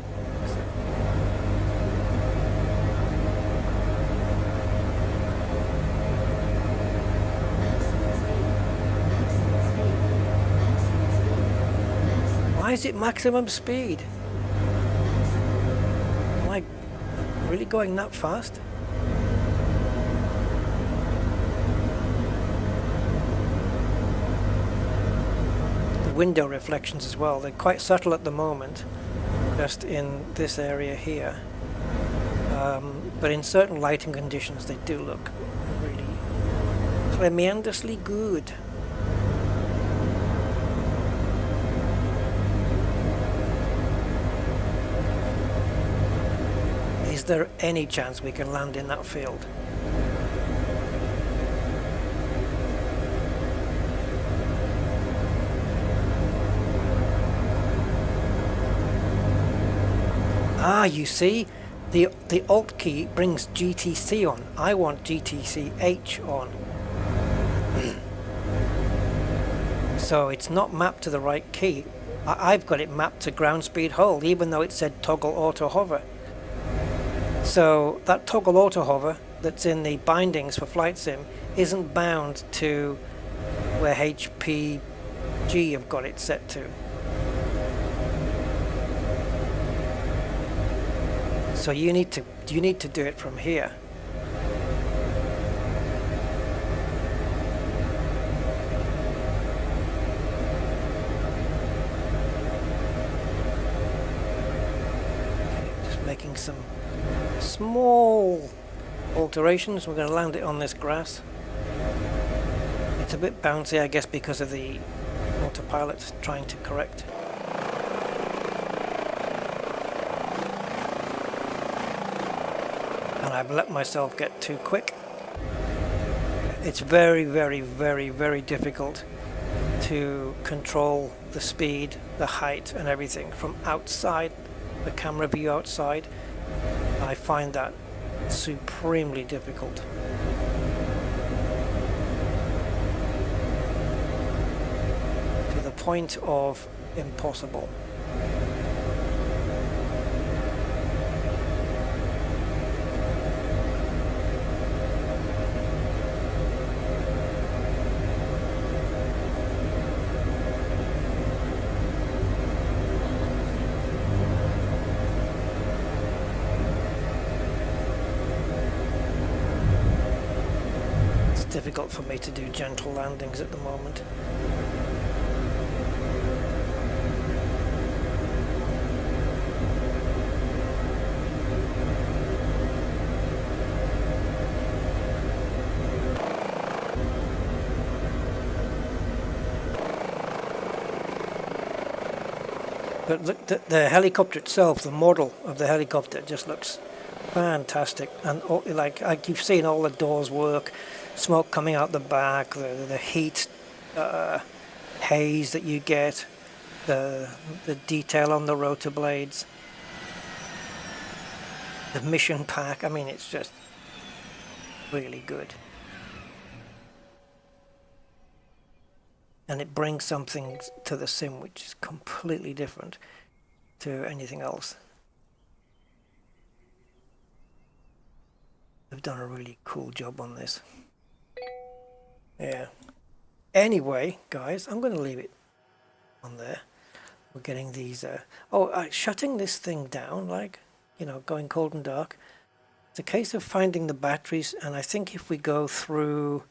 Why is it maximum speed? Am I really going that fast? The window reflections as well, they're quite subtle at the moment, just in this area here. But in certain lighting conditions they do look really tremendously good. Is there any chance we can land in that field? Ah, you see, the Alt key brings GTC on. I want GTC H on. So it's not mapped to the right key. I've got it mapped to ground speed hold, even though it said toggle auto hover. So that toggle auto hover that's in the bindings for Flight Sim isn't bound to where HPG have got it set to. So you need to do it from here. Just making some small alterations. We're going to land it on this grass. It's a bit bouncy, I guess, because of the autopilot trying to correct. And I've let myself get too quick. It's very, very, very, very difficult to control the speed, the height and everything from outside, the camera view outside. I find that supremely difficult. To the point of impossible. difficult for me to do gentle landings at the moment. But look, the helicopter itself, the model of the helicopter just looks fantastic. And like you've seen all the doors work, smoke coming out the back, the heat haze that you get, the detail on the rotor blades, the mission pack. I mean, it's just really good. And it brings something to the sim which is completely different to anything else. They've done a really cool job on this. Yeah. Anyway, guys, I'm going to leave it on there. We're getting these... shutting this thing down, like, you know, going cold and dark. It's a case of finding the batteries, and I think if we go through,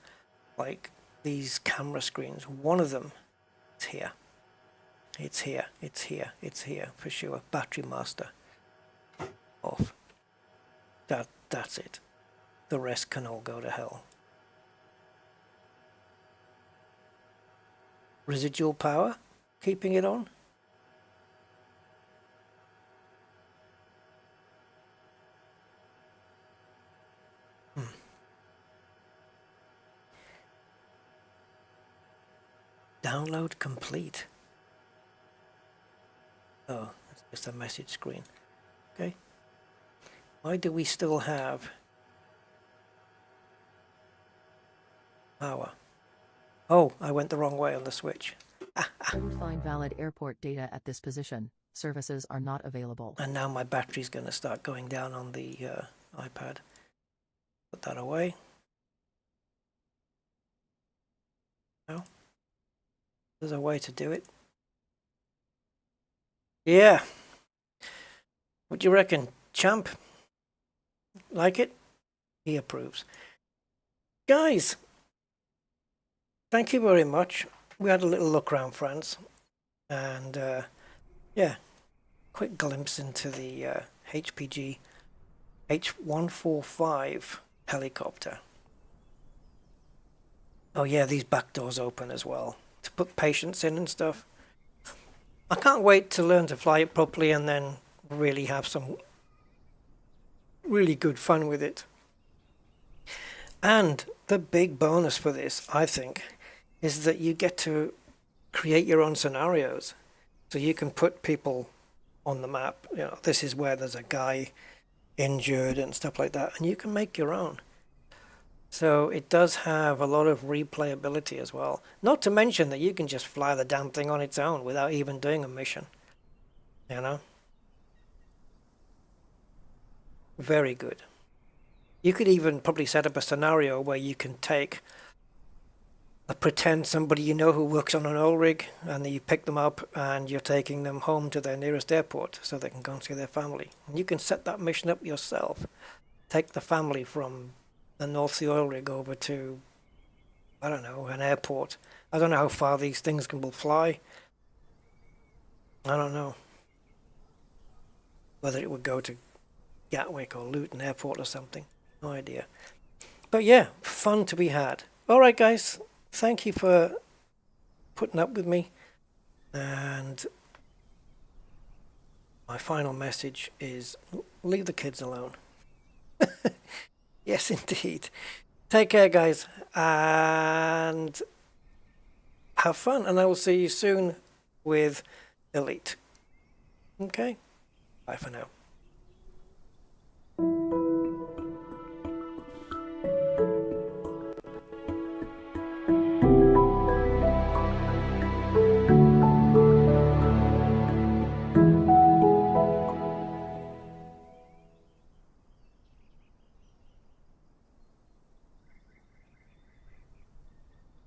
like, these camera screens, one of them is here. It's here, it's here, it's here for sure. Battery master off. That's it. The rest can all go to hell. Residual power, keeping it on. Download complete. Oh, that's just a message screen. Okay. Why do we still have power? Oh, I went the wrong way on the switch.
Couldn't find valid airport data at this position. Services are not available.
And now my battery's going to start going down on the iPad. Put that away. No. There's a way to do it. Yeah. What do you reckon, champ? Like it? He approves. Guys, thank you very much. We had a little look around France. And, yeah, quick glimpse into the HPG H145 helicopter. Oh yeah, these back doors open as well to put patients in and stuff. I can't wait to learn to fly it properly and then really have some really good fun with it. And the big bonus for this, I think, is that you get to create your own scenarios. So you can put people on the map. You know, this is where there's a guy injured and stuff like that, and you can make your own. So it does have a lot of replayability as well. Not to mention that you can just fly the damn thing on its own without even doing a mission. You know? Very good. You could even probably set up a scenario where you can take pretend somebody you know who works on an oil rig, and then you pick them up and you're taking them home to their nearest airport so they can go and see their family. And you can set that mission up yourself. Take the family from the North Sea oil rig over to, I don't know, an airport. I don't know how far these things can fly. I don't know whether it would go to Gatwick or Luton Airport or something. No idea. But yeah, fun to be had. All right, guys. Thank you for putting up with me. And my final message is leave the kids alone. Yes, indeed. Take care, guys, and have fun. And I will see you soon with Elite. Okay? Bye for now.